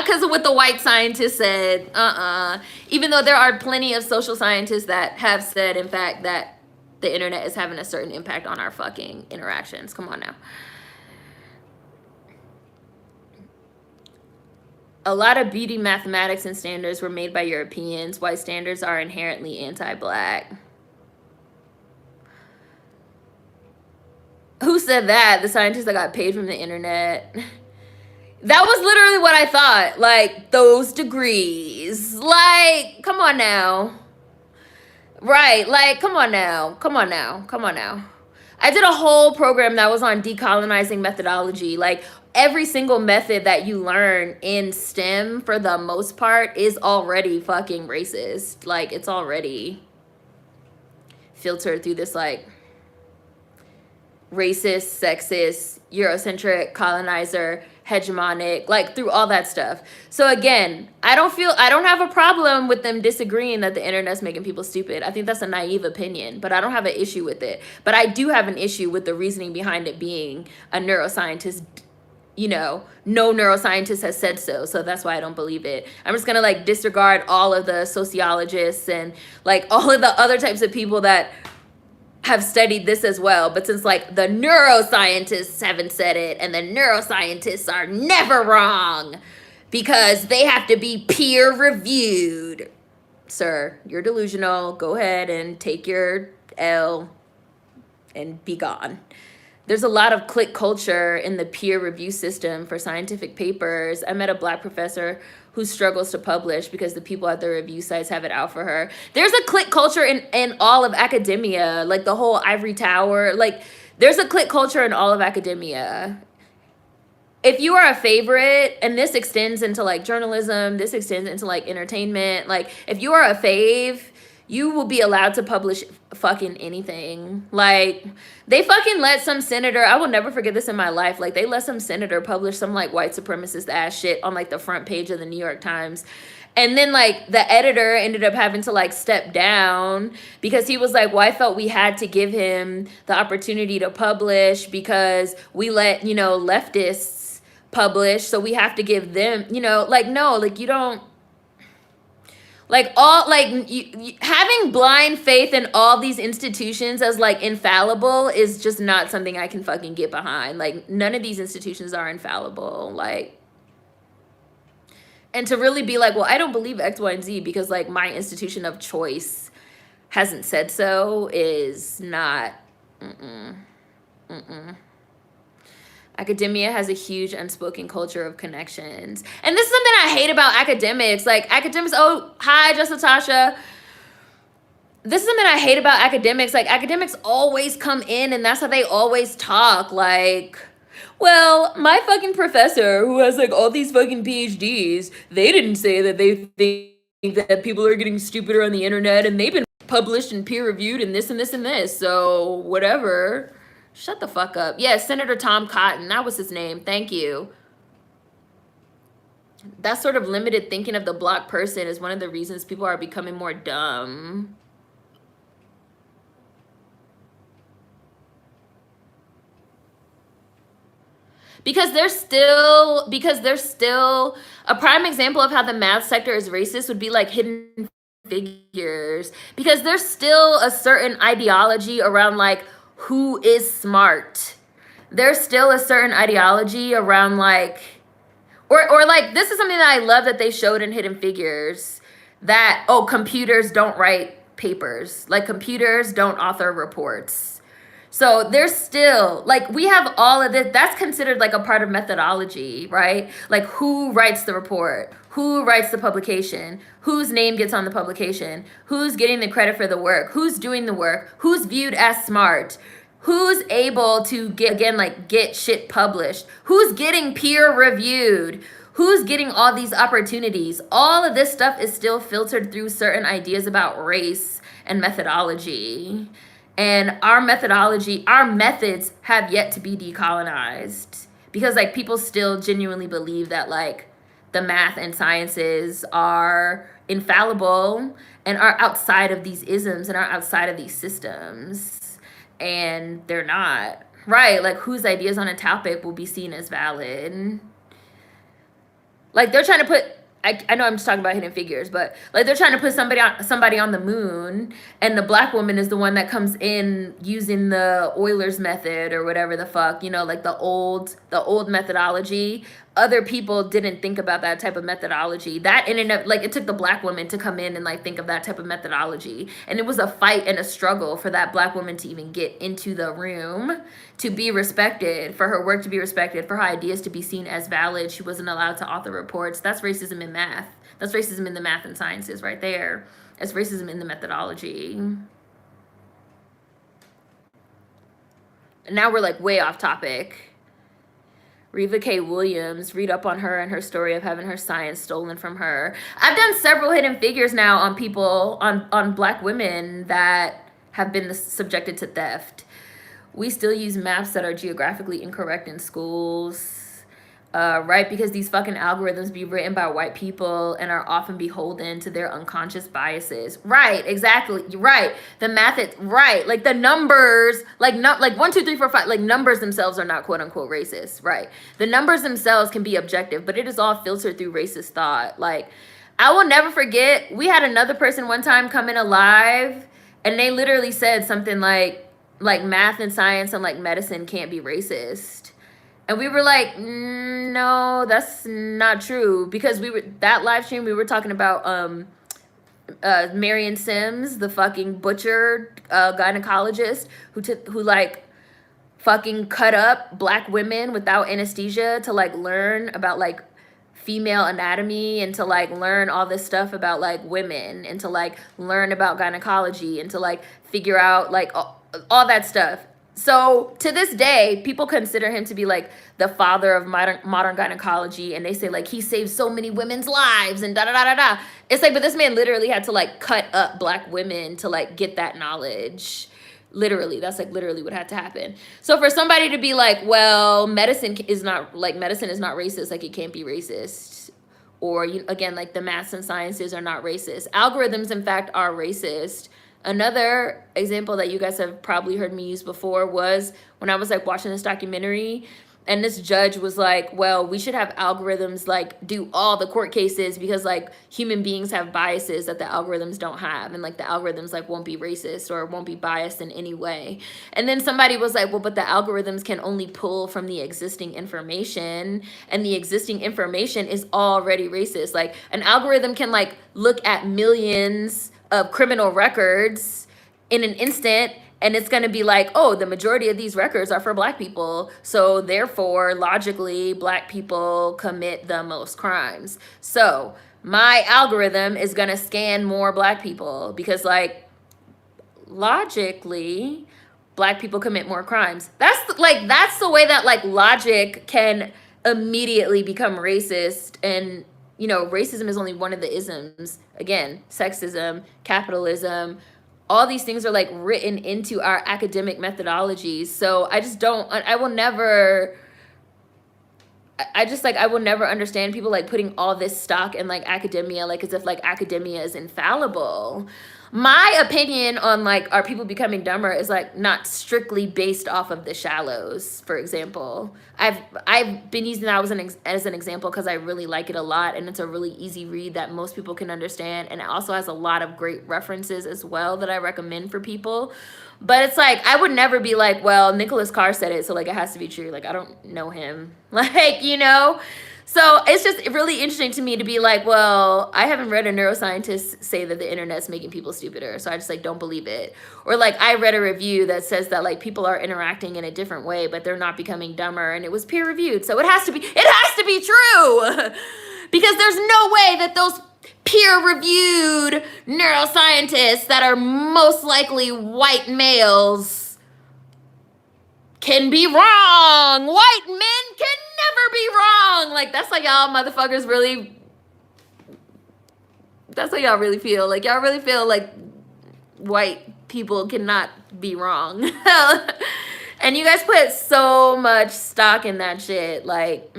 because of what the white scientists said. Even though there are plenty of social scientists that have said, in fact, that the internet is having a certain impact on our fucking interactions. Come on now. A lot of beauty mathematics and standards were made by Europeans. White standards are inherently anti-black. Who said that? The scientists that got paid from the internet. That was literally what I thought. Like, those degrees. Like, come on now. Right, like, come on now. Come on now. Come on now. I did a whole program that was on decolonizing methodology. Like, every single method that you learn in STEM, for the most part, is already fucking racist. Like, it's already filtered through this, like, racist, sexist, Eurocentric, colonizer, hegemonic, like through all that stuff. So again, I don't have a problem with them disagreeing that the internet's making people stupid. I think that's a naive opinion, but I don't have an issue with it. But I do have an issue with the reasoning behind it being a neuroscientist. You know, no neuroscientist has said so, so that's why I don't believe it. I'm just gonna like disregard all of the sociologists and like all of the other types of people that have studied this as well. But since like the neuroscientists haven't said it, and the neuroscientists are never wrong because they have to be peer reviewed. Sir, you're delusional. Go ahead and take your L and be gone. There's a lot of clique culture in the peer review system for scientific papers. I met a black professor who struggles to publish because the people at the review sites have it out for her. There's a clique culture in all of academia, like the whole ivory tower. Like, there's a clique culture in all of academia. If you are a favorite, and this extends into like journalism, this extends into like entertainment, like if you are a fave, you will be allowed to publish fucking anything. Like, they fucking let some senator, I will never forget this in my life, like they let some senator publish some like white supremacist ass shit on like the front page of the New York Times. And then like the editor ended up having to like step down because he was like, well, I felt we had to give him the opportunity to publish because we let, you know, leftists publish, so we have to give them, you know, like, no, like you don't. Like all, like you, having blind faith in all these institutions as like infallible is just not something I can fucking get behind. Like, none of these institutions are infallible. Like, and to really be like, well, I don't believe X, Y, and Z because like my institution of choice hasn't said so is not, Academia has a huge unspoken culture of connections. And this is something I hate about academics. Like, academics, oh, hi, just Natasha. This is something I hate about academics. Like, academics always come in and that's how they always talk. Like, well, my fucking professor who has like all these fucking PhDs, they didn't say that they think that people are getting stupider on the internet and they've been published and peer reviewed and this and this and this. So whatever. Shut the fuck up. Yeah, Senator Tom Cotton. That was his name. Thank you. That sort of limited thinking of the black person is one of the reasons people are becoming more dumb. Because there's still a prime example of how the math sector is racist would be like Hidden Figures. Because there's still a certain ideology around like who is smart. There's still a certain ideology around like, or like, this is something that I love that they showed in Hidden Figures, that, oh, computers don't write papers. Like, computers don't author reports. So there's still, like, we have all of this. That's considered like a part of methodology, right? Like, who writes the report? Who writes the publication? Whose name gets on the publication? Who's getting the credit for the work? Who's doing the work? Who's viewed as smart? Who's able to get shit published? Who's getting peer reviewed? Who's getting all these opportunities? All of this stuff is still filtered through certain ideas about race and methodology. And our methods have yet to be decolonized, because like people still genuinely believe that like the math and sciences are infallible and are outside of these isms and are outside of these systems, and they're not, right? Like, whose ideas on a topic will be seen as valid? Like, they're trying to put, I know I'm just talking about Hidden Figures, but like they're trying to put somebody on the moon, and the black woman is the one that comes in using the Euler's method or whatever the fuck, you know, like the old methodology. Other people didn't think about that type of methodology. That in and of, like, it took the black woman to come in and like think of that type of methodology, and it was a fight and a struggle for that black woman to even get into the room, to be respected, for her work to be respected, for her ideas to be seen as valid. She wasn't allowed to author reports. That's racism in math. That's racism in the math and sciences right there. That's racism in the methodology. And now we're like way off topic. Reva K. Williams, read up on her and her story of having her science stolen from her. I've done several Hidden Figures now on people, on black women that have been subjected to theft. We still use maps that are geographically incorrect in schools, right? Because these fucking algorithms be written by white people and are often beholden to their unconscious biases. Right, exactly, right. The math, right. Like the numbers, like 1, 2, 3, 4, 5, like numbers themselves are not quote unquote racist, right? The numbers themselves can be objective, but it is all filtered through racist thought. Like, I will never forget, we had another person one time come in alive, and they literally said something like math and science and like medicine can't be racist. And we were like, no, that's not true. Because that live stream, we were talking about Marion Sims, the fucking butcher gynecologist who like fucking cut up black women without anesthesia to like learn about like female anatomy, and to like learn all this stuff about like women, and to like learn about gynecology, and to like figure out like all that stuff. So to this day, people consider him to be like the father of modern gynecology, and they say like he saved so many women's lives and da da da da da. It's like, but this man literally had to like cut up black women to like get that knowledge. Literally, that's like literally what had to happen. So for somebody to be like, well, medicine is not racist, like it can't be racist, or again, like the maths and sciences are not racist. Algorithms, in fact, are racist. Another example that you guys have probably heard me use before was when I was like watching this documentary, and this judge was like, well, we should have algorithms like do all the court cases, because like human beings have biases that the algorithms don't have, and like the algorithms like won't be racist or won't be biased in any way. And then somebody was like, well, but the algorithms can only pull from the existing information, and the existing information is already racist. Like an algorithm can like look at millions of criminal records in an instant, and it's going to be like, oh, the majority of these records are for black people, so therefore logically black people commit the most crimes. So my algorithm is going to scan more black people, because like logically black people commit more crimes. That's the way that like logic can immediately become racist. And racism is only one of the isms. Again, sexism, capitalism, all these things are like written into our academic methodologies. So I will never understand people like putting all this stock in like academia, like as if like academia is infallible. My opinion on like are people becoming dumber is like not strictly based off of The Shallows, for example. I've been using that as an example because I really like it a lot, and it's a really easy read that most people can understand, and it also has a lot of great references as well that I recommend for people. But it's like, I would never be like, well, Nicholas Carr said it, so like it has to be true. Like, I don't know him. Like, So it's just really interesting to me to be like, well, I haven't read a neuroscientist say that the internet's making people stupider, so I just like don't believe it. Or like I read a review that says that like people are interacting in a different way, but they're not becoming dumber, and it was peer reviewed. So it has to be true. Because there's no way that those peer-reviewed neuroscientists that are most likely white males can be wrong. White men can never be wrong. Like, that's like y'all motherfuckers really, that's how y'all really feel. Like, y'all really feel like white people cannot be wrong. And you guys put so much stock in that shit. Like,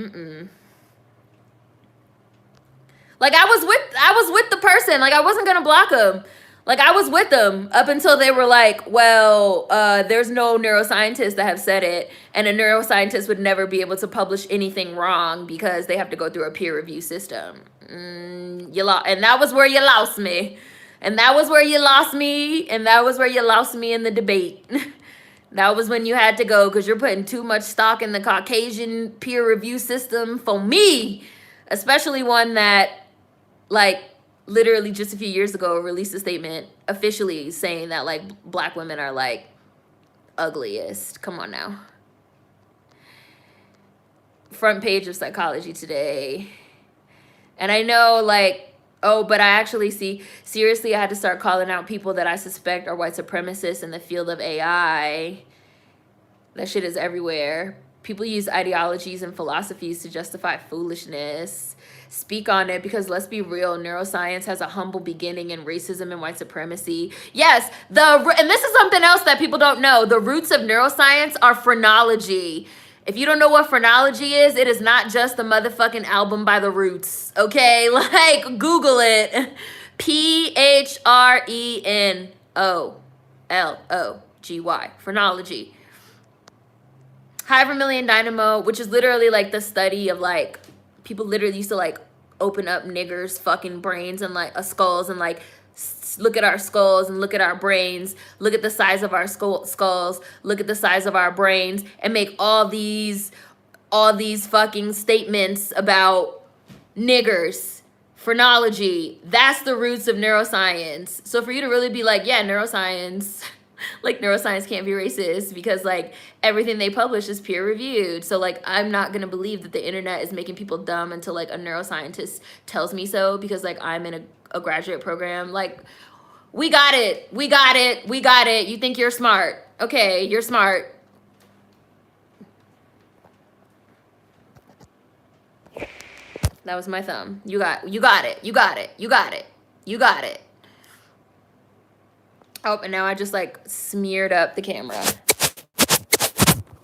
Like I was with the person. Like I wasn't gonna block them. Like I was with them up until they were like, well, there's no neuroscientists that have said it, and a neuroscientist would never be able to publish anything wrong because they have to go through a peer review system. And that was where you lost me. And that was where you lost me. And that was where you lost me in the debate. That was when you had to go because you're putting too much stock in the Caucasian peer review system for me, especially one that, like, literally just a few years ago released a statement officially saying that, like, black women are, like, ugliest. Come on now. Front page of Psychology Today. And I know, like, oh, but I actually see, seriously, I had to start calling out people that I suspect are white supremacists in the field of AI. That shit is everywhere. People use ideologies and philosophies to justify foolishness. Speak on it, because let's be real, neuroscience has a humble beginning in racism and white supremacy. Yes, and this is something else that people don't know. The roots of neuroscience are phrenology. If you don't know what phrenology is, it is not just the motherfucking album by The Roots, okay? Like, Google it. Phrenology. Phrenology. High Vermilion Dynamo, which is literally like the study of like, people literally used to like open up niggers' fucking brains and like skulls and like look at our skulls and look at our brains, look at the size of our skulls, look at the size of our brains, and make all these fucking statements about niggers. Phrenology. That's the roots of neuroscience. So for you to really be like, yeah, neuroscience, like neuroscience can't be racist because like everything they publish is peer reviewed. So like I'm not gonna believe that the internet is making people dumb until like a neuroscientist tells me so, because like I'm in a graduate program. Like we got it. You think you're smart. Okay, you're smart. That was my thumb. You got it. Oh, and now I just like smeared up the camera.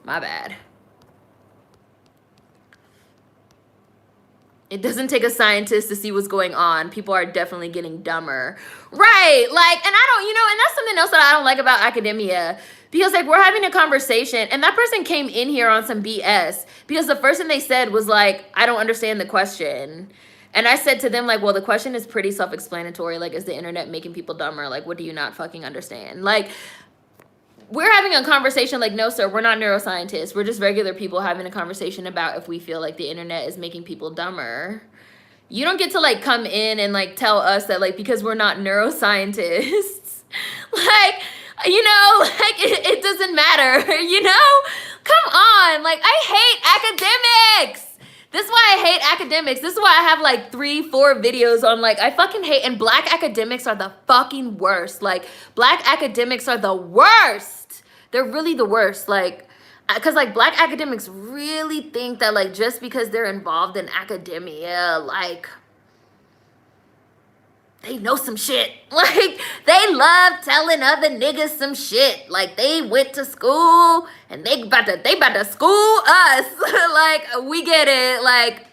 My bad. It doesn't take a scientist to see what's going on. People are definitely getting dumber. Right. Like, and I don't, and that's something else that I don't like about academia. Because like we're having a conversation and that person came in here on some BS. Because the first thing they said was like, I don't understand the question. And I said to them, like, well, the question is pretty self-explanatory. Like, is the internet making people dumber? Like, what do you not fucking understand? Like, we're having a conversation like, no, sir, we're not neuroscientists. We're just regular people having a conversation about if we feel like the internet is making people dumber. You don't get to, like, come in and, like, tell us that, like, because we're not neuroscientists, like, like, it doesn't matter, Come on. Like, I hate academics. This is why I hate academics. This is why I have like 3-4 videos on like, I fucking hate, and black academics are the fucking worst. Like, black academics are the worst. They're really the worst. Like, because like black academics really think that like just because they're involved in academia, like, they know some shit. Like, they love telling other niggas some shit. Like, they went to school and they about to school us. Like, we get it. Like,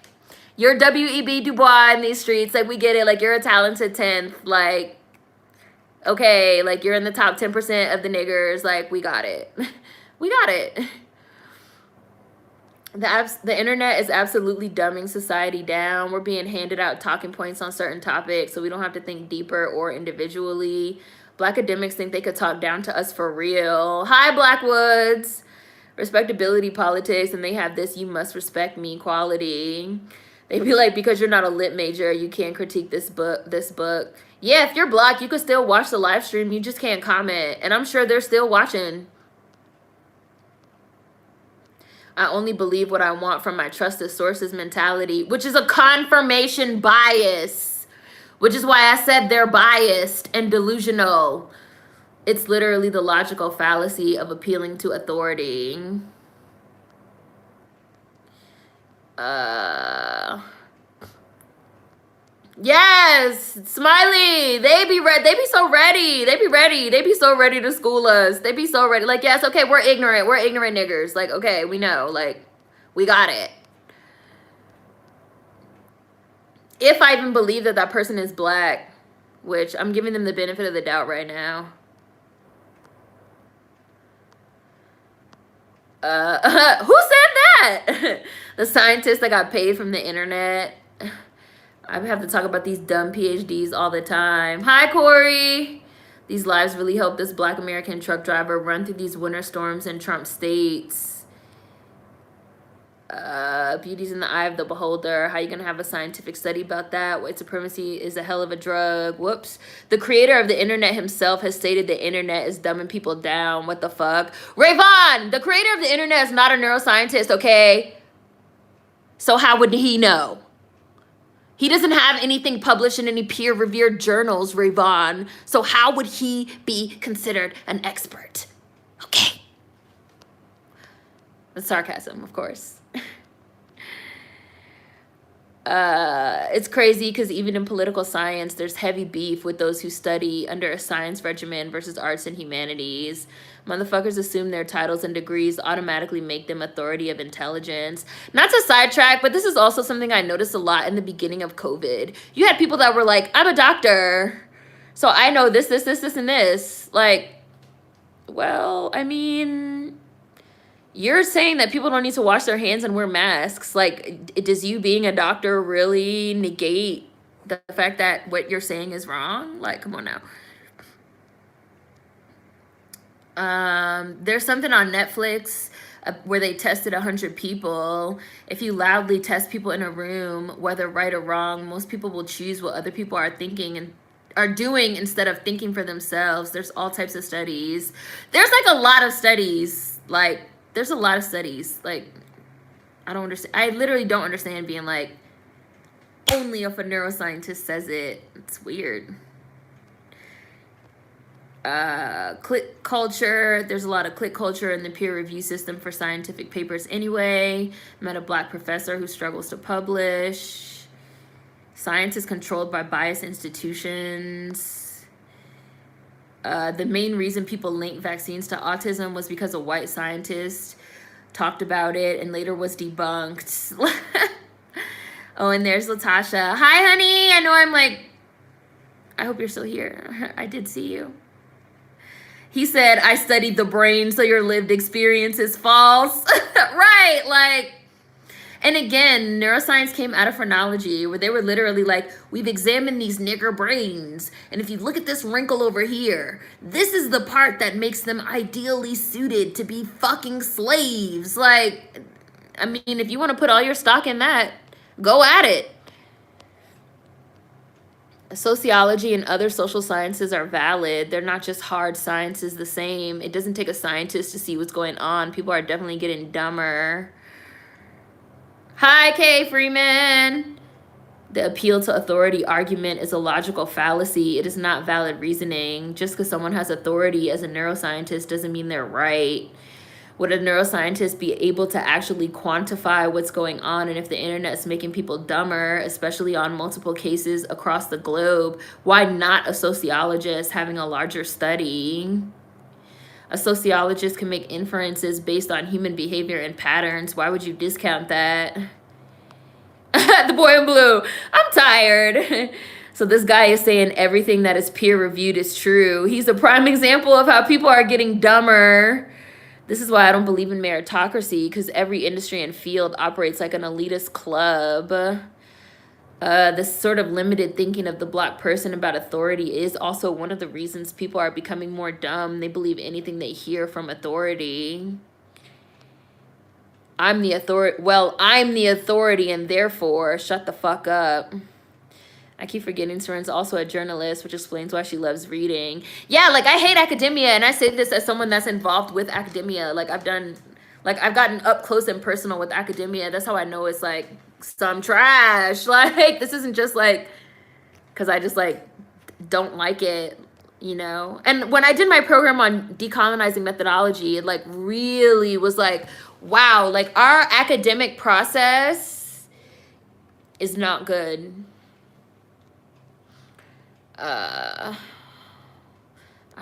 you're W.E.B. Du Bois in these streets. Like, we get it. Like, you're a talented 10th. Like, okay. Like, you're in the top 10% of the niggers. Like, we got it. We got it. The internet is absolutely dumbing society down. We're being handed out talking points on certain topics so we don't have to think deeper or individually. Black academics think they could talk down to us for real. Hi, Blackwoods. Respectability politics, and they have this you must respect me quality. They be like, because you're not a lit major, you can't critique this book. Yeah, if you're black, you could still watch the live stream. You just can't comment. And I'm sure they're still watching. I only believe what I want from my trusted sources mentality, which is a confirmation bias, which is why I said they're biased and delusional. It's literally the logical fallacy of appealing to authority. Yes, Smiley. They be They be so ready. They be ready. They be so ready to school us. They be so ready. Like, yes, okay, we're ignorant. We're ignorant niggers. Like, okay, we know. Like, we got it. If I even believe that that person is black, which I'm giving them the benefit of the doubt right now. Who said that? The scientist that got paid from the internet. I have to talk about these dumb PhDs all the time. Hi, Corey. These lives really helped this black American truck driver run through these winter storms in Trump states. Beauty's in the eye of the beholder. How you gonna have a scientific study about that? White supremacy is a hell of a drug. Whoops. The creator of the internet himself has stated the internet is dumbing people down. What the fuck? Rayvon, the creator of the internet is not a neuroscientist, okay? So how would he know? He doesn't have anything published in any peer-reviewed journals, Rayvon. So how would he be considered an expert? Okay. That's sarcasm, of course. It's crazy because even in political science, there's heavy beef with those who study under a science regimen versus arts and humanities. Motherfuckers assume their titles and degrees automatically make them authority of intelligence. Not to sidetrack, but this is also something I noticed a lot in the beginning of COVID. You had people that were like, I'm a doctor, so I know this, and this. Like, well, I mean, you're saying that people don't need to wash their hands and wear masks. Like, does you being a doctor really negate the fact that what you're saying is wrong? Like, come on now. There's something on Netflix where they tested 100 people. If you loudly test people in a room, whether right or wrong, most people will choose what other people are thinking and are doing instead of thinking for themselves. There's all types of studies. There's like a lot of studies. Like, there's a lot of studies. Like, I don't understand. I literally don't understand being like, only if a neuroscientist says it. It's weird. Click culture. There's a lot of click culture in the peer review system for scientific papers anyway. Met a black professor who struggles to publish. Science is controlled by biased institutions. The main reason people link vaccines to autism was because a white scientist talked about it and later was debunked. Oh, and there's Latasha. Hi, honey. I know I'm like, I hope you're still here. I did see you. He said, I studied the brain, so your lived experience is false. Right, like, and again, neuroscience came out of phrenology, where they were literally like, we've examined these nigger brains, and if you look at this wrinkle over here, this is the part that makes them ideally suited to be fucking slaves. Like, I mean, if you want to put all your stock in that, go at it. Sociology and other social sciences are valid. They're not just hard sciences the same. It doesn't take a scientist to see what's going on. People are definitely getting dumber. Hi, Kay Freeman. The appeal to authority argument is a logical fallacy. It is not valid reasoning. Just because someone has authority as a neuroscientist doesn't mean they're right. Would a neuroscientist be able to actually quantify what's going on? And if the internet is making people dumber, especially on multiple cases across the globe, why not a sociologist having a larger study? A sociologist can make inferences based on human behavior and patterns. Why would you discount that? The boy in blue. I'm tired. So this guy is saying everything that is peer-reviewed is true. He's a prime example of how people are getting dumber. This is why I don't believe in meritocracy, because every industry and field operates like an elitist club. This sort of limited thinking of the black person about authority is also one of the reasons people are becoming more dumb. They believe anything they hear from authority. I'm the authority. Well, I'm the authority, and therefore, shut the fuck up. I keep forgetting Seren's also a journalist, which explains why she loves reading. Yeah, like, I hate academia, and I say this as someone that's involved with academia. Like, I've gotten up close and personal with academia. That's how I know it's, like, some trash. Like, this isn't just, like, because I just, like, don't like it, you know? And when I did my program on decolonizing methodology, it, like, really was, like, wow, like, our academic process is not good. I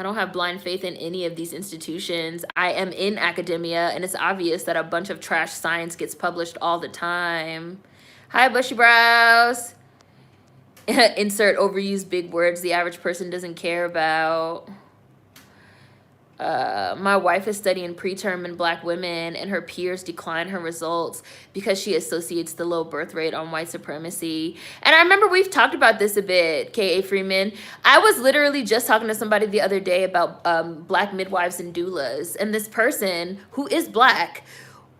don't have blind faith in any of these institutions. I am in academia, and it's obvious that a bunch of trash science gets published all the time. Hi, bushy brows. Insert overused big words the average person doesn't care about. My wife is studying preterm in Black women, and her peers decline her results because she associates the low birth rate on white supremacy. And I remember we've talked about this a bit, K.A. Freeman. I was literally just talking to somebody the other day about Black midwives and doulas, and this person who is Black,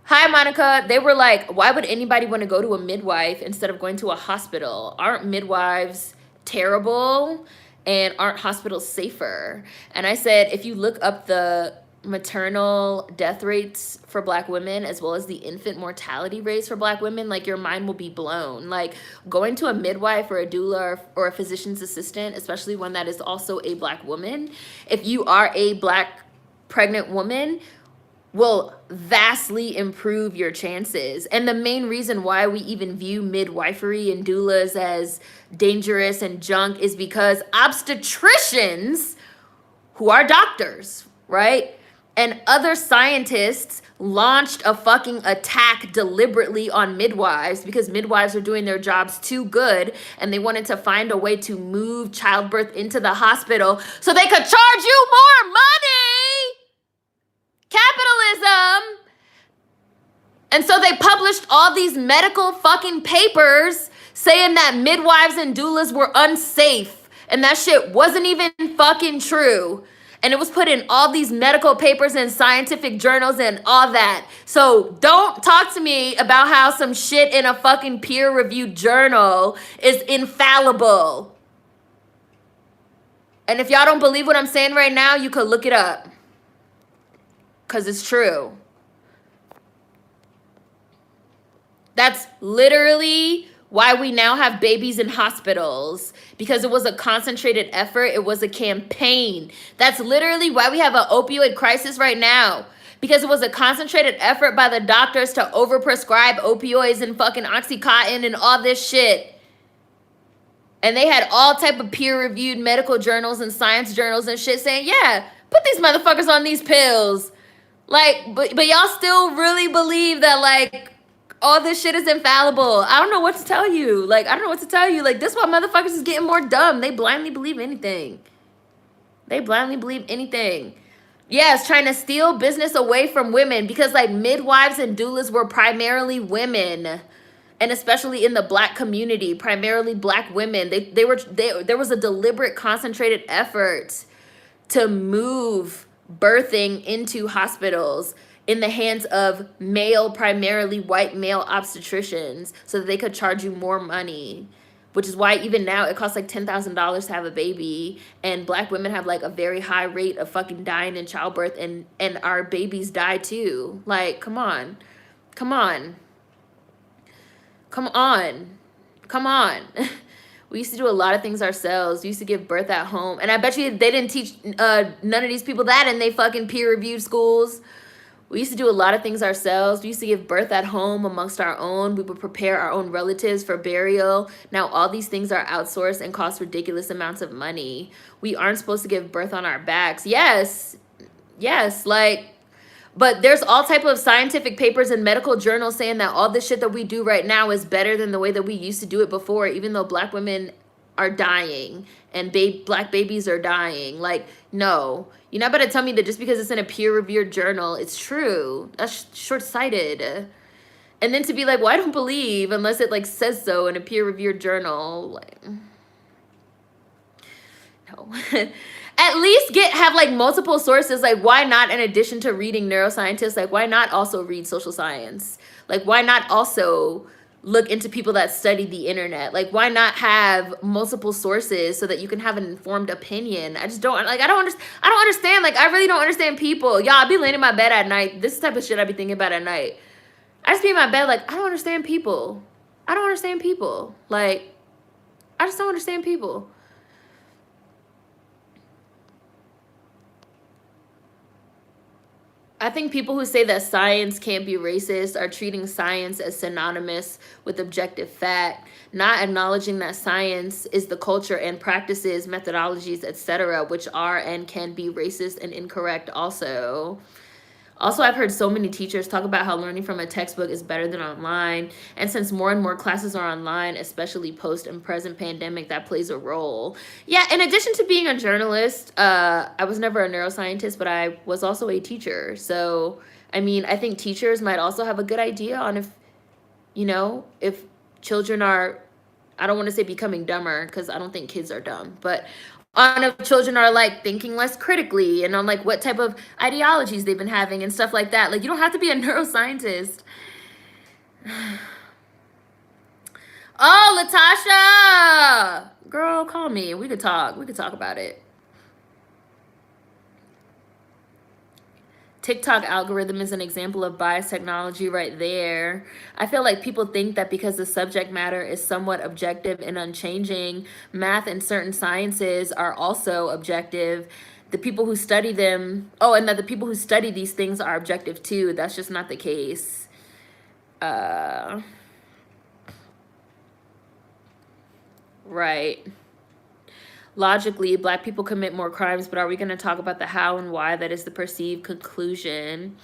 hi, Monica, they were like, why would anybody want to go to a midwife instead of going to a hospital? Aren't midwives terrible? And aren't hospitals safer? And I said, if you look up the maternal death rates for Black women as well as the infant mortality rates for Black women, like, your mind will be blown. Like, going to a midwife or a doula or a physician's assistant, especially one that is also a Black woman, if you are a Black pregnant woman, will vastly improve your chances. And the main reason why we even view midwifery and doulas as dangerous and junk is because obstetricians, who are doctors, right, and other scientists launched a fucking attack deliberately on midwives because midwives are doing their jobs too good, and they wanted to find a way to move childbirth into the hospital so they could charge you more money. Capitalism. And so they published all these medical fucking papers saying that midwives and doulas were unsafe, and that shit wasn't even fucking true. And it was put in all these medical papers and scientific journals and all that. So don't talk to me about how some shit in a fucking peer-reviewed journal is infallible. And if y'all don't believe what I'm saying right now, you could look it up. Because it's true. That's literally why we now have babies in hospitals. Because it was a concentrated effort. It was a campaign. That's literally why we have an opioid crisis right now. Because it was a concentrated effort by the doctors to overprescribe opioids and fucking Oxycontin and all this shit. And they had all type of peer-reviewed medical journals and science journals and shit saying, yeah, put these motherfuckers on these pills. Like, but y'all still really believe that, like, all this shit is infallible. I don't know what to tell you. Like, I don't know what to tell you. Like, this is why motherfuckers is getting more dumb. They blindly believe anything. They blindly believe anything. Yes, trying to steal business away from women because, like, midwives and doulas were primarily women. And especially in the Black community, primarily Black women. There was a deliberate, concentrated effort to move birthing into hospitals in the hands of male, primarily white male obstetricians so that they could charge you more money, which is why even now it costs like $10,000 to have a baby, and Black women have like a very high rate of fucking dying in childbirth, and our babies die too. Like, come on. We used to do a lot of things ourselves. We used to give birth at home. And I bet you they didn't teach none of these people that in they fucking peer-reviewed schools. We used to do a lot of things ourselves. We used to give birth at home amongst our own. We would prepare our own relatives for burial. Now all these things are outsourced and cost ridiculous amounts of money. We aren't supposed to give birth on our backs. Yes, like... But there's all type of scientific papers and medical journals saying that all this shit that we do right now is better than the way that we used to do it before, even though Black women are dying and Black babies are dying. Like, no. You're not about to tell me that just because it's in a peer-reviewed journal, it's true. That's short-sighted. And then to be like, well, I don't believe unless it, like, says so in a peer-reviewed journal. Like, no. At least have like multiple sources. Like, why not, in addition to reading neuroscientists, like, why not also read social science? Like, why not also look into people that study the internet? Like, why not have multiple sources so that you can have an informed opinion? I just don't, like, I don't understand. Like, I really don't understand people. Y'all, I be laying in my bed at night. This is the type of shit I be thinking about at night. I just be in my bed like, I don't understand people. Like, I just don't understand people. I think people who say that science can't be racist are treating science as synonymous with objective fact, not acknowledging that science is the culture and practices, methodologies, etc., which are and can be racist and incorrect also. Also, I've heard so many teachers talk about how learning from a textbook is better than online. And since more and more classes are online, especially post and present pandemic, that plays a role. Yeah, in addition to being a journalist, I was never a neuroscientist, but I was also a teacher. So, I mean, I think teachers might also have a good idea on if children are, I don't want to say becoming dumber because I don't think kids are dumb, but on if children are like thinking less critically and on like what type of ideologies they've been having and stuff like that. Like, you don't have to be a neuroscientist. Oh, Latasha, girl, call me. We could talk about it. TikTok algorithm is an example of bias technology right there. I feel like people think that because the subject matter is somewhat objective and unchanging, math and certain sciences are also objective. The people who study them, and that the people who study these things are objective too. That's just not the case. Right. Logically, Black people commit more crimes, but are we going to talk about the how and why? That is the perceived conclusion.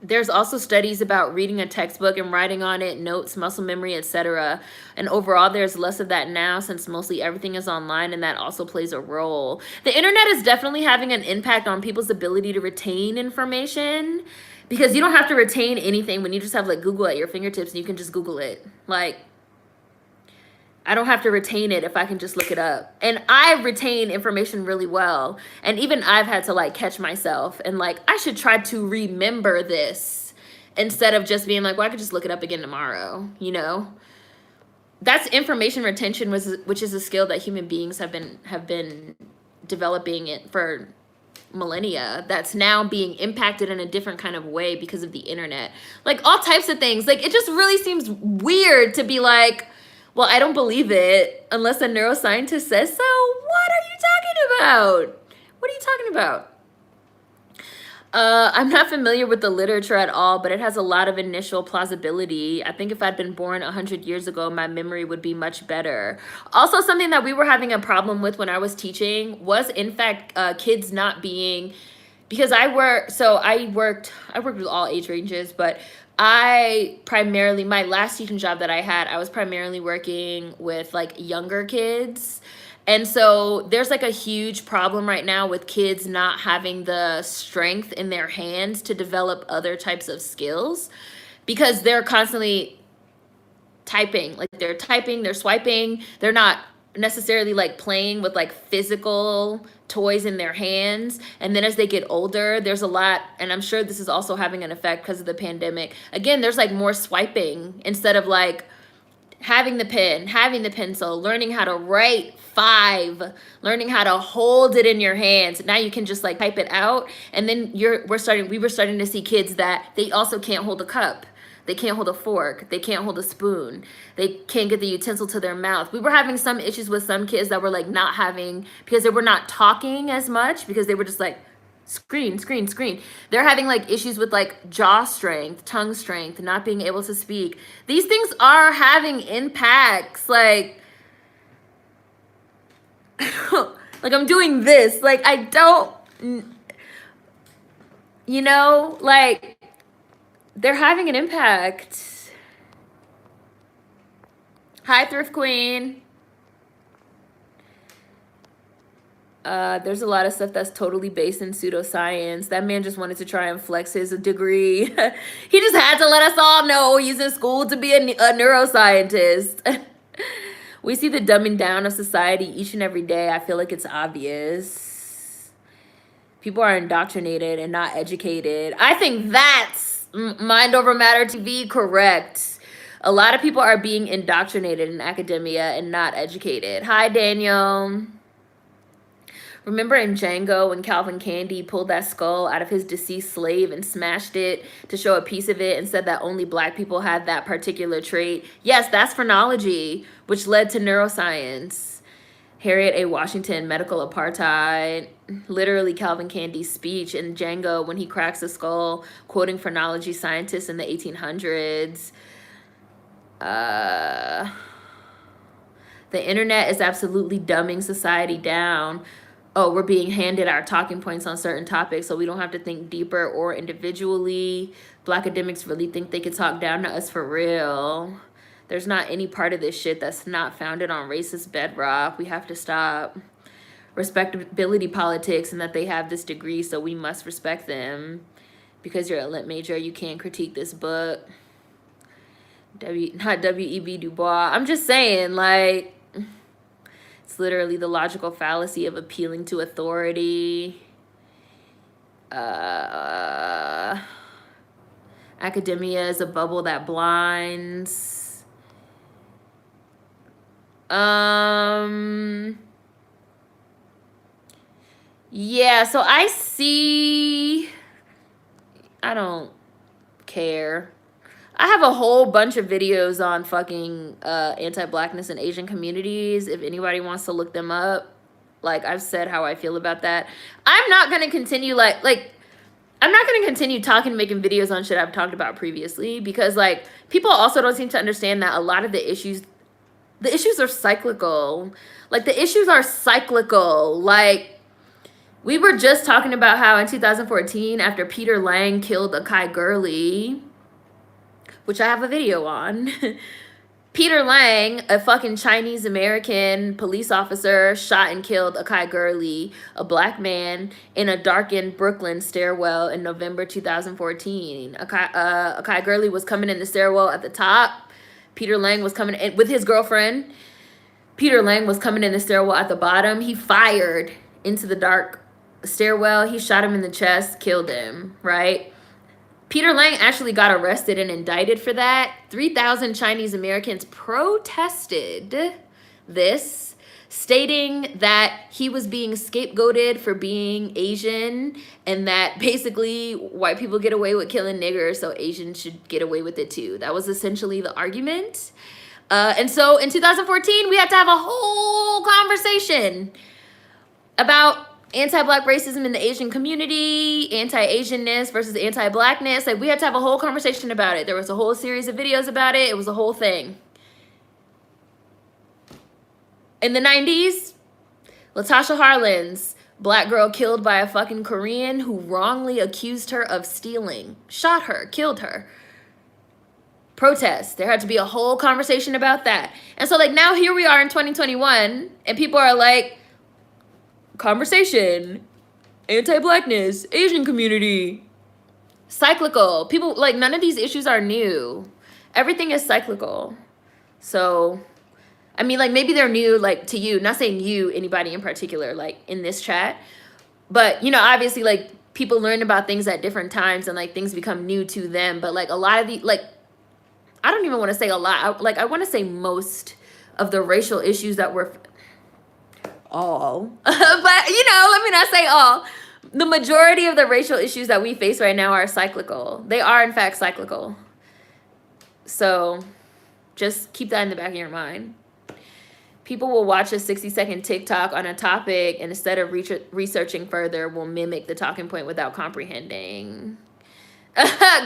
There's also studies about reading a textbook and writing on it, notes, muscle memory, etc. And overall, there's less of that now since mostly everything is online, and that also plays a role. The internet is definitely having an impact on people's ability to retain information, because you don't have to retain anything when you just have like Google at your fingertips and you can just Google it. Like, I don't have to retain it if I can just look it up. And I retain information really well. And even I've had to like catch myself and like, I should try to remember this instead of just being like, well, I could just look it up again tomorrow, you know? That's information retention, which is a skill that human beings have been developing it for millennia, that's now being impacted in a different kind of way because of the internet. Like all types of things. Like, it just really seems weird to be like, well, I don't believe it unless a neuroscientist says so. What are you talking about? What are you talking about? I'm not familiar with the literature at all, but it has a lot of initial plausibility. I think if I'd been born 100 years ago, my memory would be much better. Also, something that we were having a problem with when I was teaching was, in fact, kids not being, because I worked with all age ranges, but I primarily, my last teaching job that I had, I was primarily working with like younger kids. And so there's like a huge problem right now with kids not having the strength in their hands to develop other types of skills because they're constantly typing. Like they're typing, they're swiping, they're not necessarily like playing with like physical toys in their hands. And then as they get older, there's a lot, and I'm sure this is also having an effect because of the pandemic. Again, there's like more swiping instead of like having the pen, having the pencil, learning how to write 5, learning how to hold it in your hands. Now you can just like type it out. And then we were starting to see kids that they also can't hold a cup. They can't hold a fork. They can't hold a spoon. They can't get the utensil to their mouth. We were having some issues with some kids that were like not having, because they were not talking as much, because they were just like screen, screen, screen. They're having like issues with like jaw strength, tongue strength, not being able to speak. These things are having impacts. Like, like I'm doing this. Like I don't, like they're having an impact. Hi, Thrift Queen. There's a lot of stuff that's totally based in pseudoscience. That man just wanted to try and flex his degree. He just had to let us all know he's in school to be a neuroscientist. We see the dumbing down of society each and every day. I feel like it's obvious. People are indoctrinated and not educated. I think that's Mind Over Matter TV correct. A lot of people are being indoctrinated in academia and not educated. Hi, Daniel. Remember in Django when Calvin Candy pulled that skull out of his deceased slave and smashed it to show a piece of it and said that only Black people had that particular trait? Yes, that's phrenology, which led to neuroscience. Harriet A. Washington, medical apartheid. literally Calvin Candy's speech in Django when he cracks the skull, quoting phrenology scientists in the 1800s. The internet is absolutely dumbing society down. Oh, we're being handed our talking points on certain topics so we don't have to think deeper or individually. Black academics really think they can talk down to us for real. There's not any part of this shit that's not founded on racist bedrock. We have to stop. Respectability politics and that they have this degree, so we must respect them. Because you're a lit major, you can't critique this book. Not W.E.B. Du Bois. I'm just saying, like, it's literally the logical fallacy of appealing to authority. Academia is a bubble that blinds. Yeah, so I see... I don't care. I have a whole bunch of videos on fucking anti-blackness and Asian communities. If anybody wants to look them up, like I've said how I feel about that. I'm not gonna continue I'm not gonna continue talking, making videos on shit I've talked about previously, because like people also don't seem to understand that a lot of the issues are cyclical. Like the issues are cyclical. Like we were just talking about how in 2014, after Peter Lang killed Akai Gurley, which I have a video on. Peter Lang, a fucking Chinese American police officer, shot and killed Akai Gurley, a black man, in a darkened Brooklyn stairwell in November 2014. Akai Gurley was coming in the stairwell at the top. Peter Lang was coming in with his girlfriend. Peter Lang was coming in the stairwell at the bottom. He fired into the dark stairwell. He shot him in the chest, killed him, right? Peter Lang actually got arrested and indicted for that. 3,000 Chinese Americans protested this, stating that he was being scapegoated for being Asian and that basically white people get away with killing niggers, so Asians should get away with it too. That was essentially the argument. And so in 2014, we had to have a whole conversation about anti-black racism in the Asian community, anti-Asianness versus anti-blackness. Like we had to have a whole conversation about it. There was a whole series of videos about it. It was a whole thing. In the 90s, Latasha Harlins, black girl killed by a fucking Korean who wrongly accused her of stealing, shot her, killed her. Protest. There had to be a whole conversation about that. And so like now here we are in 2021 and people are like, conversation, anti-blackness, Asian community, cyclical. People, like, none of these issues are new. Everything is cyclical. So, I mean, like, maybe they're new, like, to you. Not saying you, anybody in particular, like, in this chat. But, you know, obviously, like, people learn about things at different times and, like, things become new to them. But, like, a lot of the, like, I don't even want to say a lot. I want to say most of the racial issues that we're... all. But, you know, let me not say all. The majority of the racial issues that we face right now are cyclical. They are, in fact, cyclical. So just keep that in the back of your mind. People will watch a 60-second TikTok on a topic and instead of researching further, will mimic the talking point without comprehending.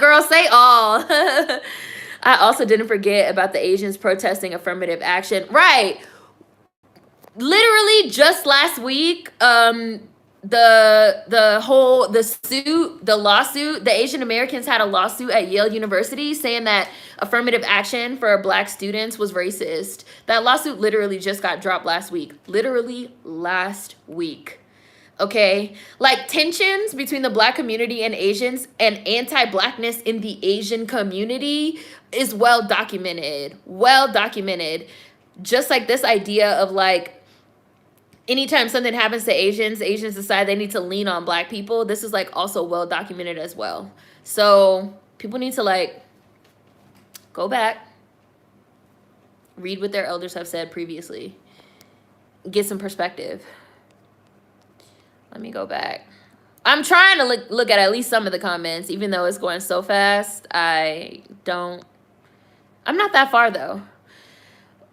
Girl, say all. I also didn't forget about the Asians protesting affirmative action. Right. Literally just last week, the lawsuit, the Asian Americans had a lawsuit at Yale University saying that affirmative action for black students was racist. That lawsuit literally just got dropped last week. Literally last week. Okay? Like tensions between the black community and Asians and anti-blackness in the Asian community is well documented. Well documented. Just like this idea of like, anytime something happens to Asians decide they need to lean on black people. This is like also well documented as well. So people need to like go back, read what their elders have said previously, get some perspective. Let me go back. I'm trying to look at least some of the comments, even though it's going so fast. I'm not that far though.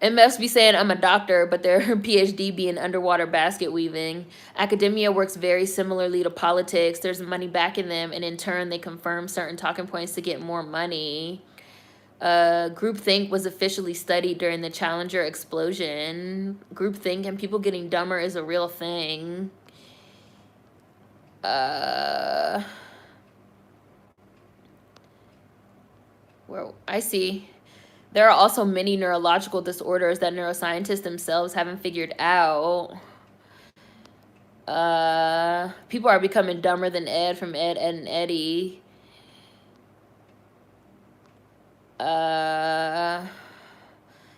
It must be saying I'm a doctor, but their PhD be in underwater basket weaving. Academia works very similarly to politics. There's money backing them, and in turn, they confirm certain talking points to get more money. Groupthink was officially studied during the Challenger explosion. Groupthink and people getting dumber is a real thing. Well, I see. There are also many neurological disorders that neuroscientists themselves haven't figured out. People are becoming dumber than Ed from Ed, Ed, and Eddie.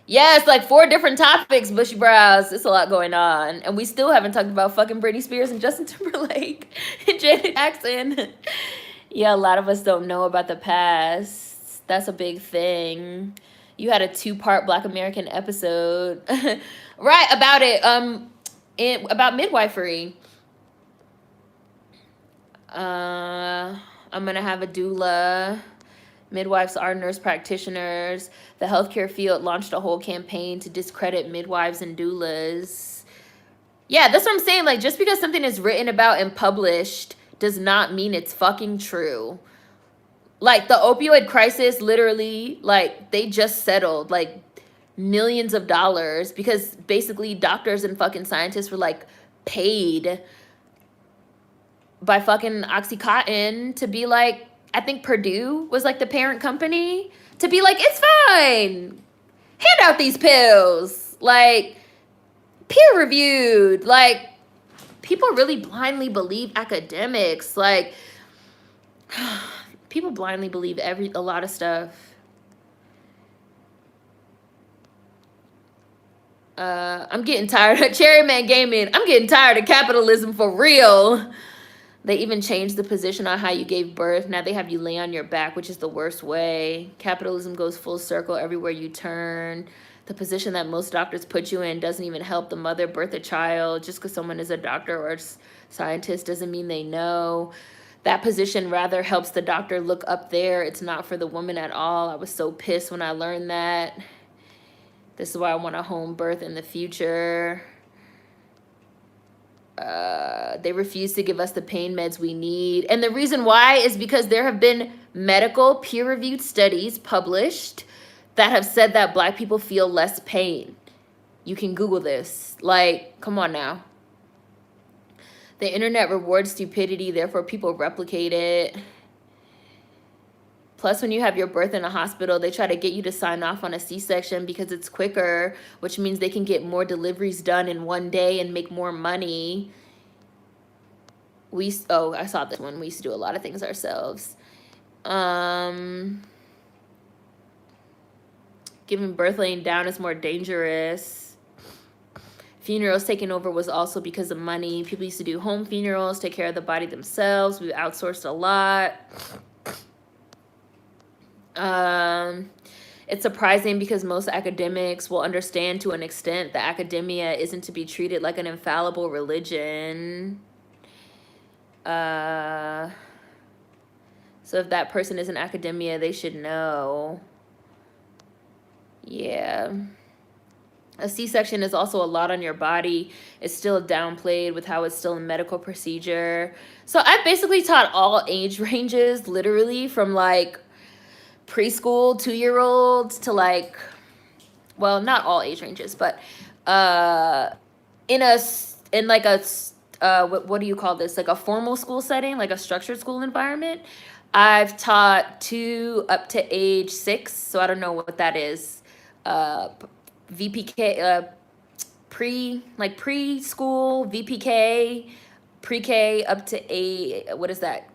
Yes, like 4 different topics, Bushy Brows. It's a lot going on. And we still haven't talked about fucking Britney Spears and Justin Timberlake and Janet Jackson. Yeah, a lot of us don't know about the past. That's a big thing. You had a 2-part Black American episode. Right, about it. About midwifery. I'm gonna have a doula. Midwives are nurse practitioners. The healthcare field launched a whole campaign to discredit midwives and doulas. Yeah, that's what I'm saying. Like, just because something is written about and published does not mean it's fucking true. Like, the opioid crisis, literally, like, they just settled, like, millions of dollars because basically doctors and fucking scientists were, like, paid by fucking Oxycontin to be like, I think Purdue was, like, the parent company, to be like, it's fine. Hand out these pills. Like, peer-reviewed. Like, people really blindly believe academics. Like, people blindly believe a lot of stuff. I'm getting tired of Cherryman Gaming. I'm getting tired of capitalism for real. They even changed the position on how you gave birth. Now they have you lay on your back, which is the worst way. Capitalism goes full circle everywhere you turn. The position that most doctors put you in doesn't even help the mother birth a child. Just because someone is a doctor or a scientist doesn't mean they know. That position rather helps the doctor look up there. It's not for the woman at all. I was so pissed when I learned that. This is why I want a home birth in the future. They refuse to give us the pain meds we need. And the reason why is because there have been medical peer-reviewed studies published that have said that Black people feel less pain. You can Google this. Like, come on now. The internet rewards stupidity, therefore people replicate it. Plus, when you have your birth in a hospital, they try to get you to sign off on a C-section because it's quicker, which means they can get more deliveries done in one day and make more money. I saw this one. We used to do a lot of things ourselves. Giving birth laying down is more dangerous. Funerals taking over was also because of money. People used to do home funerals, take care of the body themselves. We outsourced a lot. It's surprising because most academics will understand to an extent that academia isn't to be treated like an infallible religion. So if that person is in academia, they should know. Yeah. A C-section is also a lot on your body. It's still downplayed with how it's still a medical procedure. So I've basically taught all age ranges, literally from like preschool 2-year-olds to like, well, not all age ranges, but in like a what do you call this, like a formal school setting, like a structured school environment, I've taught 2 up to age 6. So I don't know what that is. VPK, preschool, VPK, pre-K up to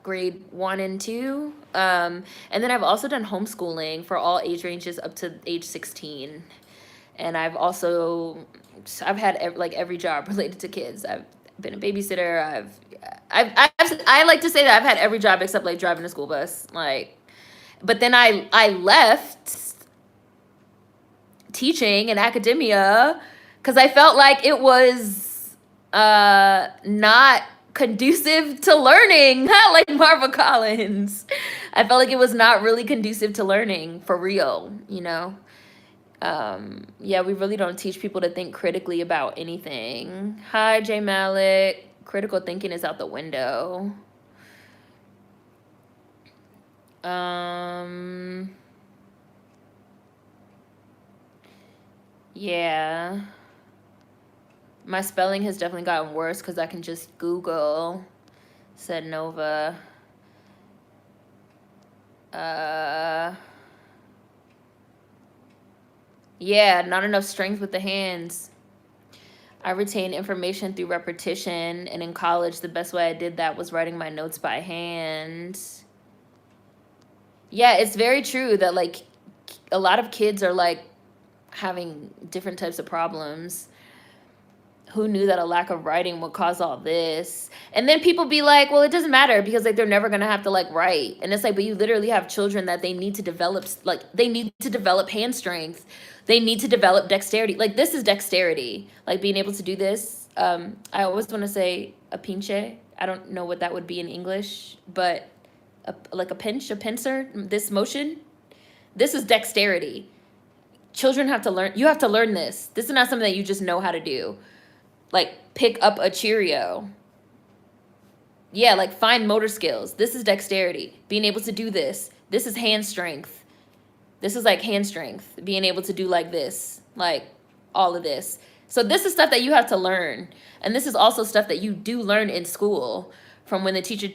grade 1 and 2. And then I've also done homeschooling for all age ranges up to age 16. And I've had every job related to kids. I've been a babysitter. I like to say that I've had every job except like driving a school bus. But then I left teaching in academia because I felt like it was not conducive to learning. Not like Marva Collins. I felt like it was not really conducive to learning for real, you know. Yeah, we really don't teach people to think critically about anything. Hi, J Malik. Critical thinking is out the window. Yeah. My spelling has definitely gotten worse because I can just Google, said Nova. Yeah, not enough strength with the hands. I retain information through repetition, and in college, the best way I did that was writing my notes by hand. Yeah, it's very true that, like, a lot of kids are, like, having different types of problems. Who knew that a lack of writing would cause all this? And then people be like, well, it doesn't matter because, like, they're never going to have to, like, write. And it's like, but you literally have children that they need to develop, like, they need to develop hand strength. They need to develop dexterity. Like, this is dexterity. Like, being able to do this. I always want to say a pinche. I don't know what that would be in English, but like a pinch, a pincer, this motion. This is dexterity. Children have to learn. You have to learn this. This is not something that you just know how to do. Like, pick up a Cheerio. Yeah, like, fine motor skills. This is dexterity. Being able to do this. This is hand strength. This is, like, hand strength. Being able to do, like, this. Like, all of this. So this is stuff that you have to learn. And this is also stuff that you do learn in school. From when the teacher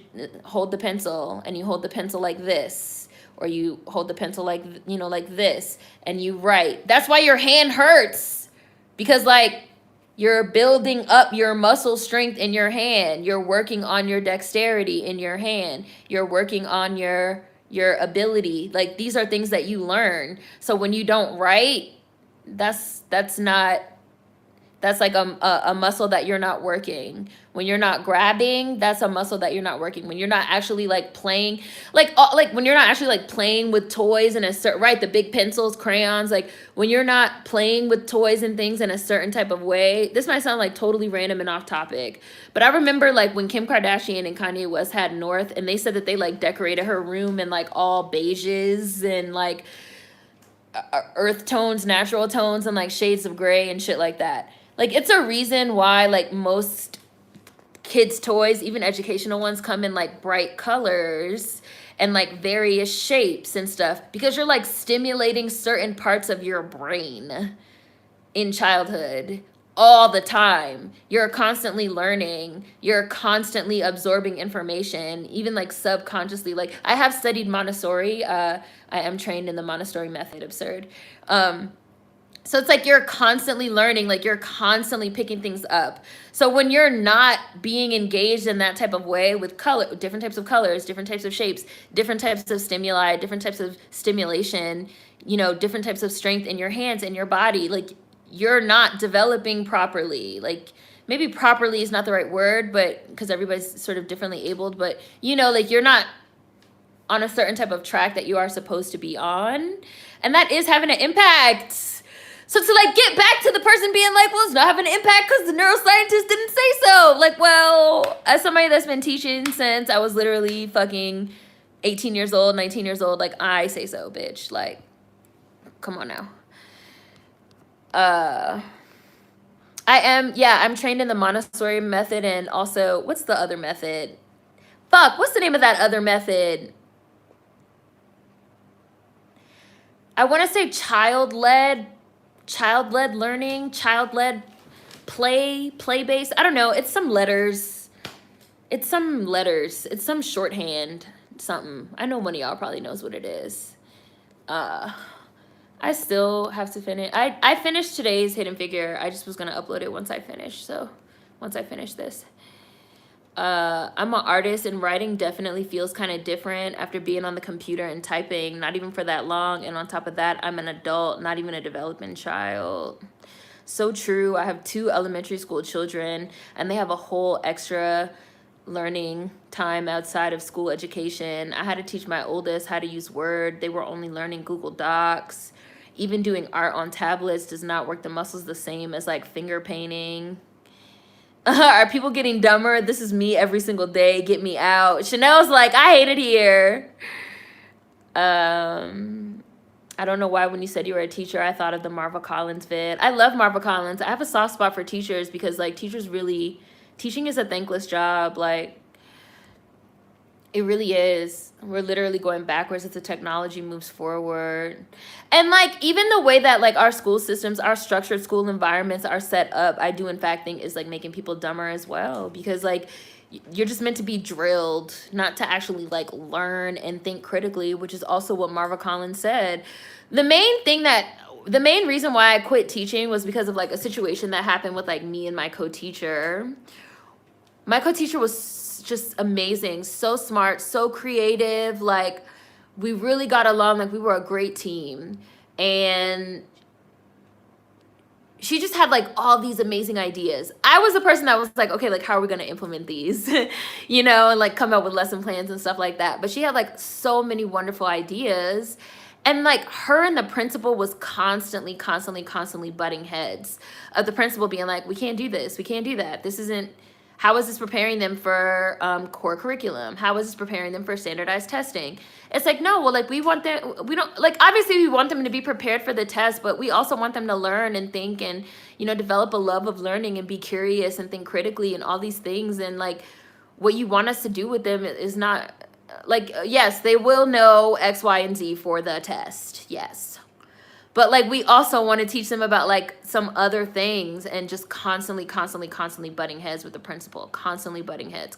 hold the pencil, and you hold the pencil like this. Or you hold the pencil like, you know, like this. And you write. That's why your hand hurts. Because, like, you're building up your muscle strength in your hand. You're working on your dexterity in your hand. You're working on your ability. Like, these are things that you learn. So when you don't write, that's like a muscle that you're not working. When you're not grabbing, that's a muscle that you're not working. When you're not actually, like, playing, like when you're not actually, like, playing with toys in a certain, right, the big pencils, crayons, like, when you're not playing with toys and things in a certain type of way. This might sound, like, totally random and off topic, but I remember, like, when Kim Kardashian and Kanye West had North, and they said that they, like, decorated her room in, like, all beiges and, like, earth tones, natural tones, and, like, shades of gray and shit like that. Like, it's a reason why, like, most kids' toys, even educational ones, come in, like, bright colors and, like, various shapes and stuff. Because you're, like, stimulating certain parts of your brain in childhood all the time. You're constantly learning. You're constantly absorbing information, even, like, subconsciously. Like, I have studied Montessori. I am trained in the Montessori method. Absurd. So it's like you're constantly learning, like you're constantly picking things up. So when you're not being engaged in that type of way with color, different types of colors, different types of shapes, different types of stimuli, different types of stimulation, you know, different types of strength in your hands and your body, like you're not developing properly. Like maybe properly is not the right word, but because everybody's sort of differently abled, but you know, like you're not on a certain type of track that you are supposed to be on. And that is having an impact. So to like get back to the person being like, well, it's not having an impact because the neuroscientist didn't say so. Like, well, as somebody that's been teaching since I was literally fucking 18 years old, 19 years old, like I say so, bitch. Like, come on now. I'm trained in the Montessori method and also, what's the other method? Fuck, what's the name of that other method? I want to say child-led learning, child-led play-based. I don't know. It's some letters. It's some shorthand, something. I know one of y'all probably knows what it is. I still have to finish. I finished today's Hidden Figure. I just was going to upload it once I finish. So once I finish this. I'm an artist and writing definitely feels kind of different after being on the computer and typing, not even for that long. And on top of that, I'm an adult, not even a developing child. So true. I have 2 elementary school children and they have a whole extra learning time outside of school education. I had to teach my oldest how to use Word. They were only learning Google Docs. Even doing art on tablets does not work the muscles the same as like finger painting. Are people getting dumber? This is me every single day. Get me out. Chanel's like, I hate it here. I don't know why when you said you were a teacher, I thought of the Marva Collins vid. I love Marva Collins. I have a soft spot for teachers because, like, teachers really, teaching is a thankless job. Like, it really is. We're literally going backwards as the technology moves forward. And, like, even the way that, like, our school systems, our structured school environments are set up, I do, in fact, think is, like, making people dumber as well. Because, like, you're just meant to be drilled, not to actually, like, learn and think critically, which is also what Marva Collins said. The main reason why I quit teaching was because of, like, a situation that happened with, like, me and my co-teacher. My co-teacher was just amazing, so smart, so creative. Like, we really got along. Like, we were a great team. And she just had, like, all these amazing ideas. I was the person that was like, okay, like, how are we going to implement these? You know, and, like, come up with lesson plans and stuff like that. But she had, like, so many wonderful ideas. And, like, her and the principal was constantly butting heads. Of the principal being like, we can't do this. We can't do that. This isn't, how is this preparing them for core curriculum? How is this preparing them for standardized testing? It's like, no, well, like, we want them, we don't, like, obviously we want them to be prepared for the test, but we also want them to learn and think and, you know, develop a love of learning and be curious and think critically and all these things. And, like, what you want us to do with them is not, like, yes, they will know X, Y, and Z for the test. Yes. But, like, we also want to teach them about, like, some other things, and just constantly butting heads with the principal. Constantly butting heads.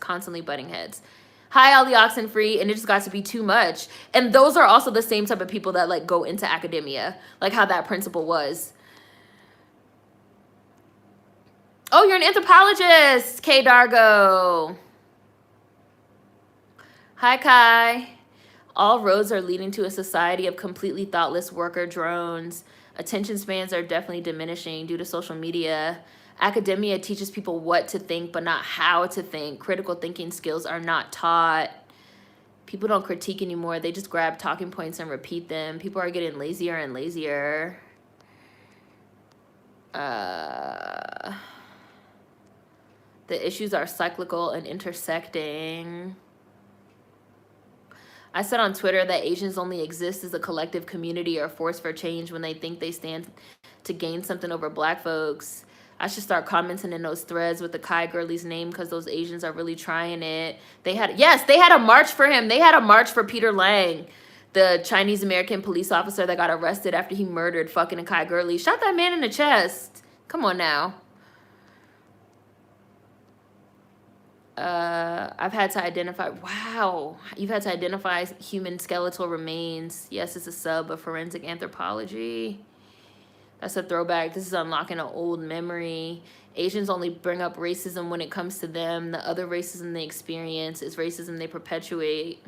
Hi, all the Oxenfree, and it just got to be too much. And those are also the same type of people that, like, go into academia. Like how that principal was. Oh, you're an anthropologist, K. Dargo. Hi, Kai. All roads are leading to a society of completely thoughtless worker drones. Attention spans are definitely diminishing due to social media. Academia teaches people what to think, but not how to think. Critical thinking skills are not taught. People don't critique anymore. They just grab talking points and repeat them. People are getting lazier and lazier. The issues are cyclical and intersecting. I said on Twitter that Asians only exist as a collective community or force for change when they think they stand to gain something over black folks. I should start commenting in those threads with the Kai Girlie's name because those Asians are really trying it. They had a march for him. They had a march for Peter Lang, the Chinese American police officer that got arrested after he murdered fucking Kai Girlie. Shot that man in the chest. Come on now. I've had to identify, wow, you've had to identify human skeletal remains. Yes, it's a sub of forensic anthropology. That's a throwback. This is unlocking an old memory. Asians only bring up racism when it comes to them. The other racism they experience is racism they perpetuate.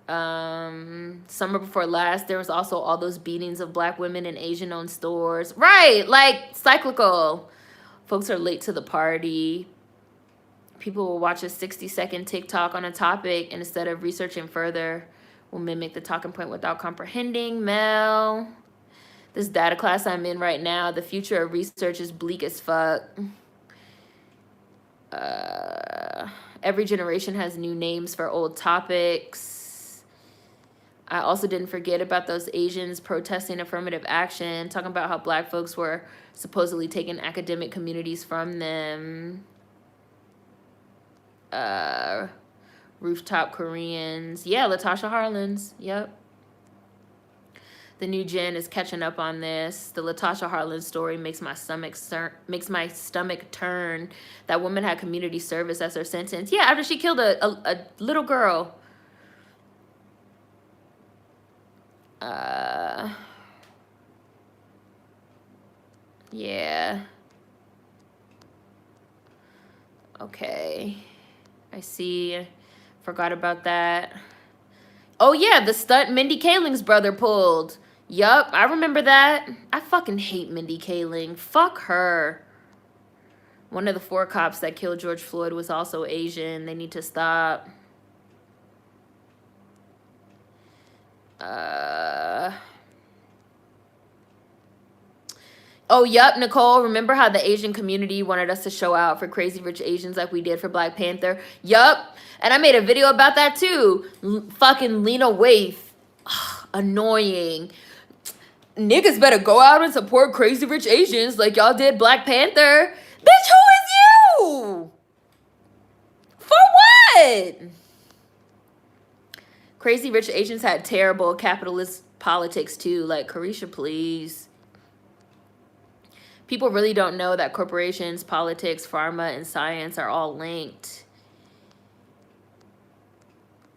Summer before last, there was also all those beatings of black women in Asian-owned stores. Right, like, cyclical. Folks are late to the party. People will watch a 60-second TikTok on a topic, and instead of researching further, will mimic the talking point without comprehending. Mel, this data class I'm in right now, the future of research is bleak as fuck. Every generation has new names for old topics. I also didn't forget about those Asians protesting affirmative action, talking about how black folks were supposedly taking academic communities from them. Rooftop Koreans. Yeah, Latasha Harlins. Yep. The new gen is catching up on this. The Latasha Harlins story makes my stomach turn. That woman had community service as her sentence. Yeah, after she killed a little girl. Yeah. Okay. I see. Forgot about that. Oh, yeah, the stunt Mindy Kaling's brother pulled. Yup, I remember that. I fucking hate Mindy Kaling. Fuck her. One of the 4 cops that killed George Floyd was also Asian. They need to stop. Oh, yup, Nicole. Remember how the Asian community wanted us to show out for Crazy Rich Asians like we did for Black Panther? Yup. And I made a video about that too. Fucking Lena Waithe. annoying. Niggas better go out and support Crazy Rich Asians like y'all did Black Panther. Bitch, who is you? For what? Crazy Rich Asians had terrible capitalist politics too. Like, Carisha, please. People really don't know that corporations, politics, pharma, and science are all linked.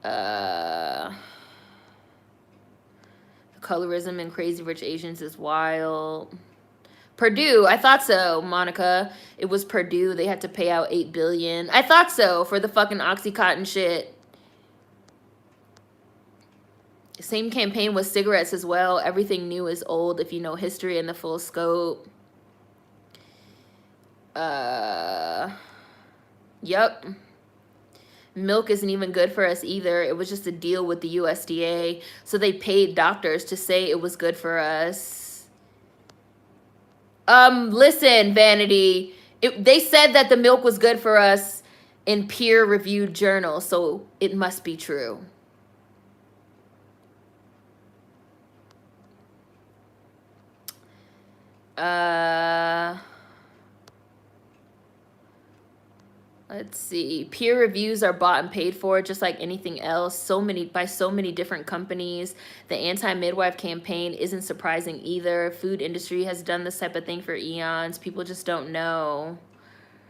The colorism in Crazy Rich Asians is wild. Purdue, I thought so, Monica. It was Purdue. They had to pay out $8 billion. I thought so, for the fucking Oxycontin shit. Same campaign with cigarettes as well. Everything new is old if you know history and the full scope. Yep. Milk isn't even good for us either. It was just a deal with the USDA. So they paid doctors to say it was good for us. Listen, Vanity. They said that the milk was good for us in peer-reviewed journals, so it must be true. Let's see. Peer reviews are bought and paid for just like anything else. By so many different companies. The anti-midwife campaign isn't surprising either. Food industry has done this type of thing for eons. People just don't know.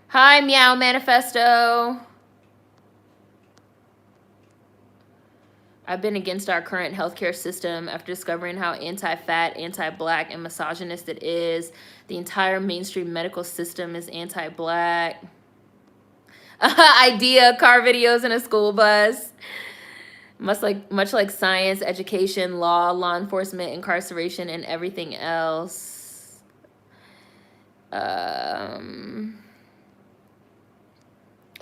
Hi, Meow Manifesto. I've been against our current healthcare system after discovering how anti-fat, anti-black, and misogynist it is. The entire mainstream medical system is anti-black. Idea, car videos in a school bus. Much like science, education, law enforcement, incarceration, and everything else.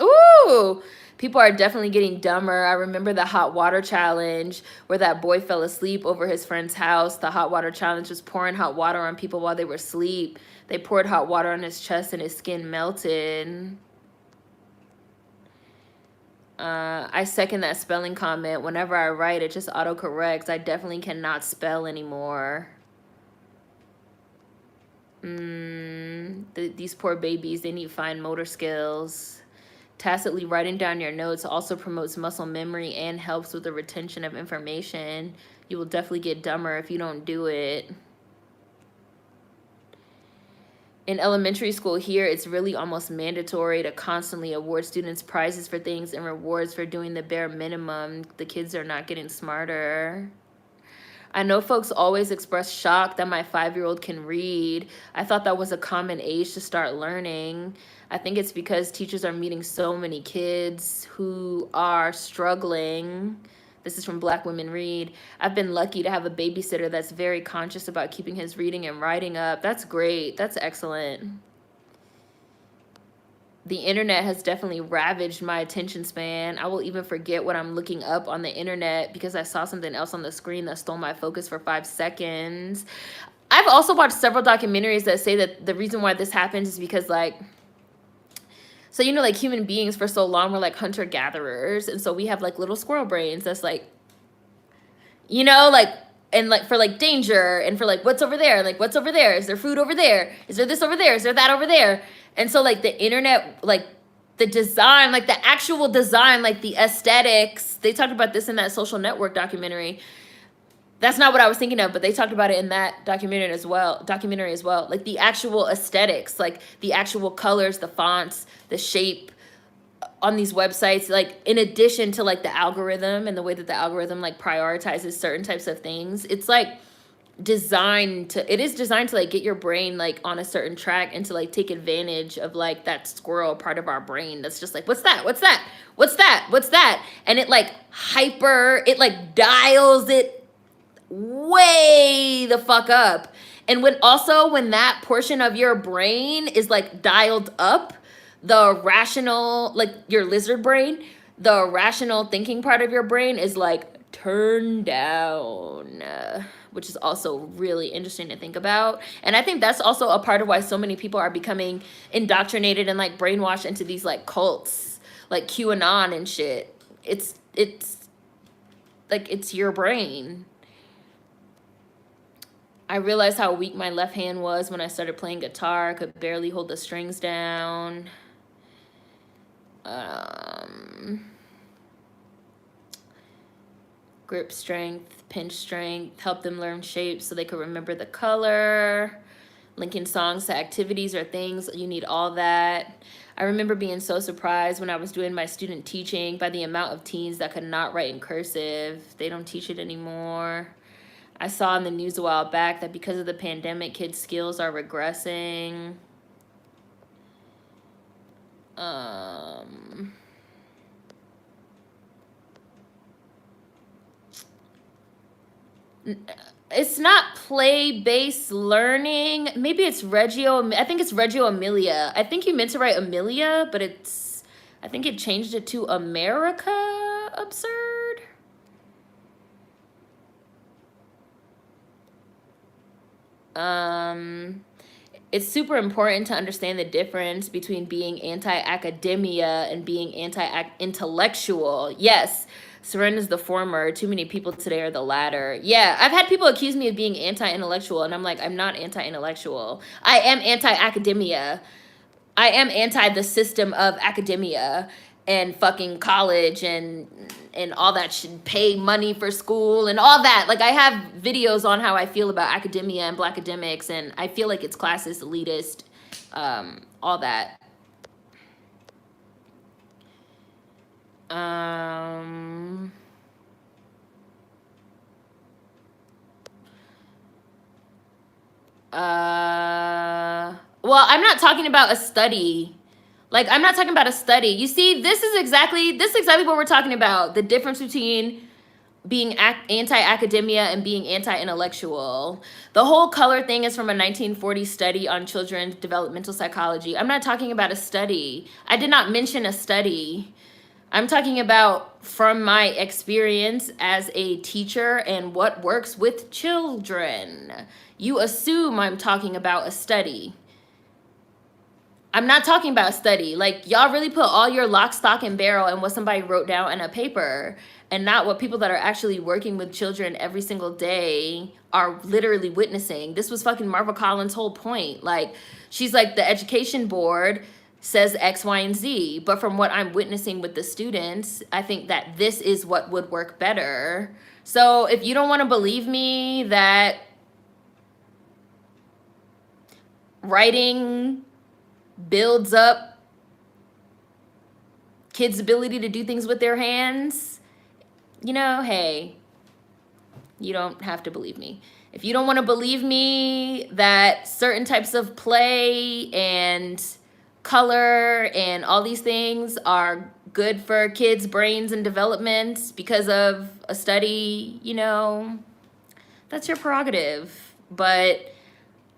Ooh! People are definitely getting dumber. I remember the hot water challenge where that boy fell asleep over his friend's house. The hot water challenge was pouring hot water on people while they were asleep. They poured hot water on his chest and his skin melted. I second that spelling comment. Whenever I write, it just autocorrects. I definitely cannot spell anymore. These poor babies, they need fine motor skills. Tacitly writing down your notes also promotes muscle memory and helps with the retention of information. You will definitely get dumber if you don't do it. In elementary school here, it's really almost mandatory to constantly award students prizes for things and rewards for doing the bare minimum. The kids are not getting smarter. I know folks always express shock that my 5-year-old can read. I thought that was a common age to start learning. I think it's because teachers are meeting so many kids who are struggling. This is from Black Women Read. I've been lucky to have a babysitter that's very conscious about keeping his reading and writing up. That's great. That's excellent. The internet has definitely ravaged my attention span. I will even forget what I'm looking up on the internet because I saw something else on the screen that stole my focus for 5 seconds. I've also watched several documentaries that say that the reason why this happens is because, like, so, you know, like, human beings for so long were, like, hunter-gatherers. And so we have, like, little squirrel brains that's, like, you know, like, and, like, for, like, danger and for, like, what's over there? Like, what's over there? Is there food over there? Is there this over there? Is there that over there? And so, like, the internet, like, the design, like, the actual design, like, the aesthetics. They talked about this in that Social Network documentary. That's not what I was thinking of, but they talked about it in that documentary as well. Like, the actual aesthetics, like, the actual colors, the fonts, the shape on these websites, like, in addition to, like, the algorithm and the way that the algorithm, like, prioritizes certain types of things. It's, like, designed to like get your brain, like, on a certain track and to, like, take advantage of, like, that squirrel part of our brain that's just like, what's that, and it, like, it, like, dials it way the fuck up. And when that portion of your brain is, like, dialed up, the rational, like, your lizard brain, the rational thinking part of your brain is, like, turned down, which is also really interesting to think about. And I think that's also a part of why so many people are becoming indoctrinated and, like, brainwashed into these, like, cults, like QAnon and shit. It's like, it's your brain. I realized how weak my left hand was when I started playing guitar. I could barely hold the strings down. Grip strength, pinch strength, help them learn shapes so they could remember the color. Linking songs to activities or things, you need all that. I remember being so surprised when I was doing my student teaching by the amount of teens that could not write in cursive. They don't teach it anymore. I saw in the news a while back that because of the pandemic, kids' skills are regressing. It's not play-based learning. Maybe it's Reggio. I think it's Reggio Emilia. I think you meant to write Amelia, but it's, I think it changed it to America. Absurd. It's super important to understand the difference between being anti-academia and being anti-intellectual. Yes, Serena's the former. Too many people today are the latter. Yeah, I've had people accuse me of being anti-intellectual, and I'm like, I'm not anti-intellectual. I am anti-academia. I am anti the system of academia and fucking college and all that should pay money for school and all that. Like, I have videos on how I feel about academia and black academics, and I feel like it's classist, elitist, all that. Well, I'm not talking about a study. Like, I'm not talking about a study. You see, this is exactly what we're talking about. The difference between being anti-academia and being anti-intellectual. The whole color thing is from a 1940 study on children's developmental psychology. I'm not talking about a study. I did not mention a study. I'm talking about from my experience as a teacher and what works with children. You assume I'm talking about a study. I'm not talking about a study. Like, y'all really put all your lock, stock, and barrel in what somebody wrote down in a paper and not what people that are actually working with children every single day are literally witnessing. This was fucking Marva Collins' whole point. Like, she's like, the education board says X, Y, and Z. But from what I'm witnessing with the students, I think that this is what would work better. So if you don't want to believe me that writing builds up kids' ability to do things with their hands, you know, hey, you don't have to believe me. If you don't want to believe me that certain types of play and color and all these things are good for kids' brains and development because of a study, you know, that's your prerogative. But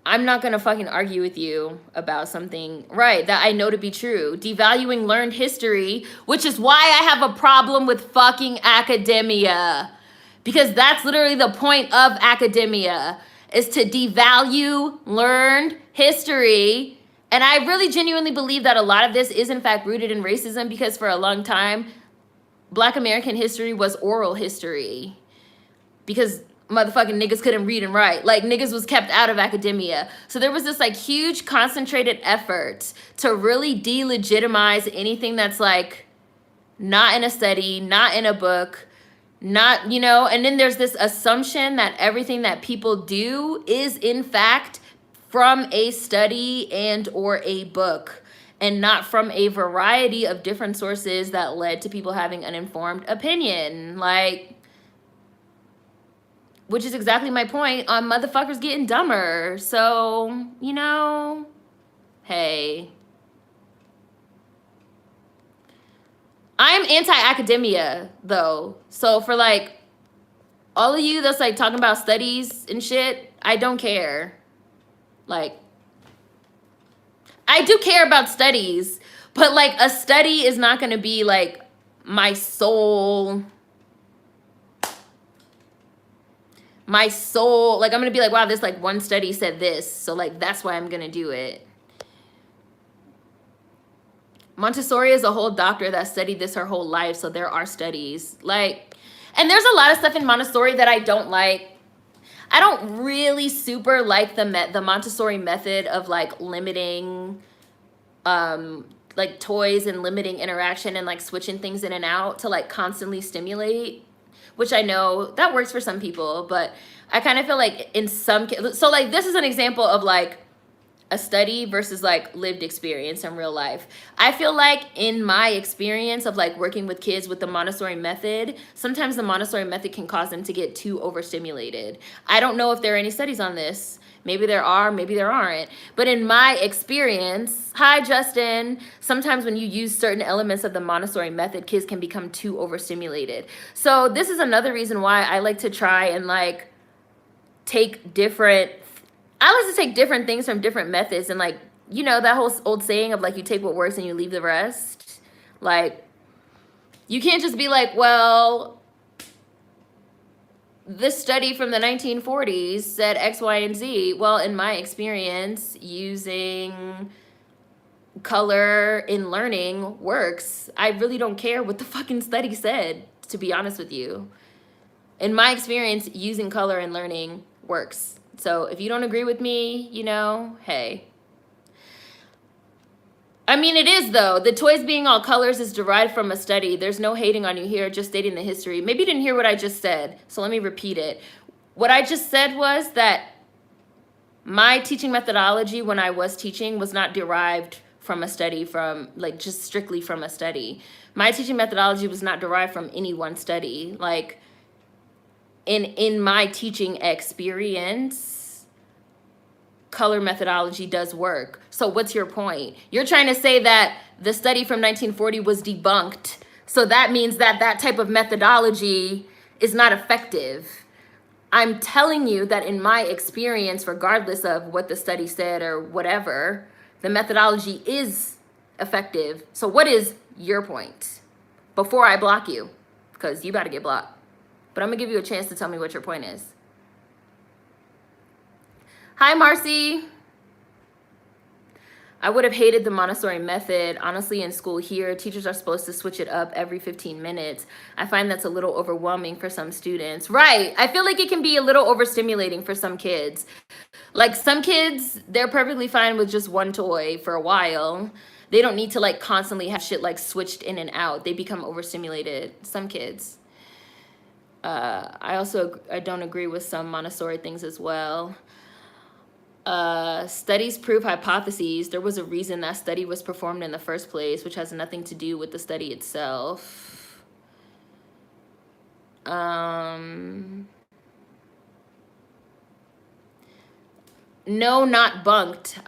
I'm not going to fucking argue with you about something, right, that I know to be true. Devaluing learned history, which is why I have a problem with fucking academia. Because that's literally the point of academia, is to devalue learned history. And I really genuinely believe that a lot of this is in fact rooted in racism, because for a long time, Black American history was oral history. Because motherfucking niggas couldn't read and write. Like, niggas was kept out of academia. So there was this like huge concentrated effort to really delegitimize anything that's like not in a study, not in a book, not, you know, and then there's this assumption that everything that people do is in fact from a study and or a book, and not from a variety of different sources that led to people having an informed opinion. Like, which is exactly my point on motherfuckers getting dumber. So, you know, hey. I'm anti-academia, though. So for, like, all of you that's, like, talking about studies and shit, I don't care. Like, I do care about studies, but, like, a study is not going to be, like, my sole... like, I'm gonna be like, wow, this like one study said this, so like that's why I'm gonna do it. Montessori is a whole doctor that studied this her whole life, so there are studies. Like, and there's a lot of stuff in Montessori that I don't like. I don't really super like the Montessori method of like limiting like toys and limiting interaction and like switching things in and out to like constantly stimulate, which I know that works for some people, but I kind of feel like in some so like this is an example of like a study versus like lived experience in real life. I feel like in my experience of like working with kids with the Montessori method, sometimes the Montessori method can cause them to get too overstimulated. I don't know if there are any studies on this. Maybe there are, maybe there aren't. But in my experience, hi Justin, sometimes when you use certain elements of the Montessori method, kids can become too overstimulated. So this is another reason why I like to try and like take different things from different methods, and like, you know, that whole old saying of like you take what works and you leave the rest. Like, you can't just be like, well, this study from the 1940s said X, Y, and Z. Well, in my experience, using color in learning works. I really don't care what the fucking study said, to be honest with you. In my experience, using color in learning works. So if you don't agree with me, you know, hey. I mean, it is though. The toys being all colors is derived from a study. There's no hating on you here, just stating the history. Maybe you didn't hear what I just said, so let me repeat it. What I just said was that my teaching methodology when I was teaching was not derived from a study, from like just strictly from a study. My teaching methodology was not derived from any one study. Like, in my teaching experience, color methodology does work. So what's your point? You're trying to say that the study from 1940 was debunked, so that means that that type of methodology is not effective. I'm telling you that in my experience, regardless of what the study said or whatever, the methodology is effective. So what is your point? Before I block you, because you about to get blocked. But I'm going to give you a chance to tell me what your point is. Hi, Marcy. I would have hated the Montessori method. Honestly, in school here, teachers are supposed to switch it up every 15 minutes. I find that's a little overwhelming for some students. Right. I feel like it can be a little overstimulating for some kids. Like some kids, they're perfectly fine with just one toy for a while. They don't need to like constantly have shit like switched in and out. They become overstimulated. Some kids. I don't agree with some Montessori things as well. Studies prove hypotheses. There was a reason that study was performed in the first place, which has nothing to do with the study itself. No, not bunked.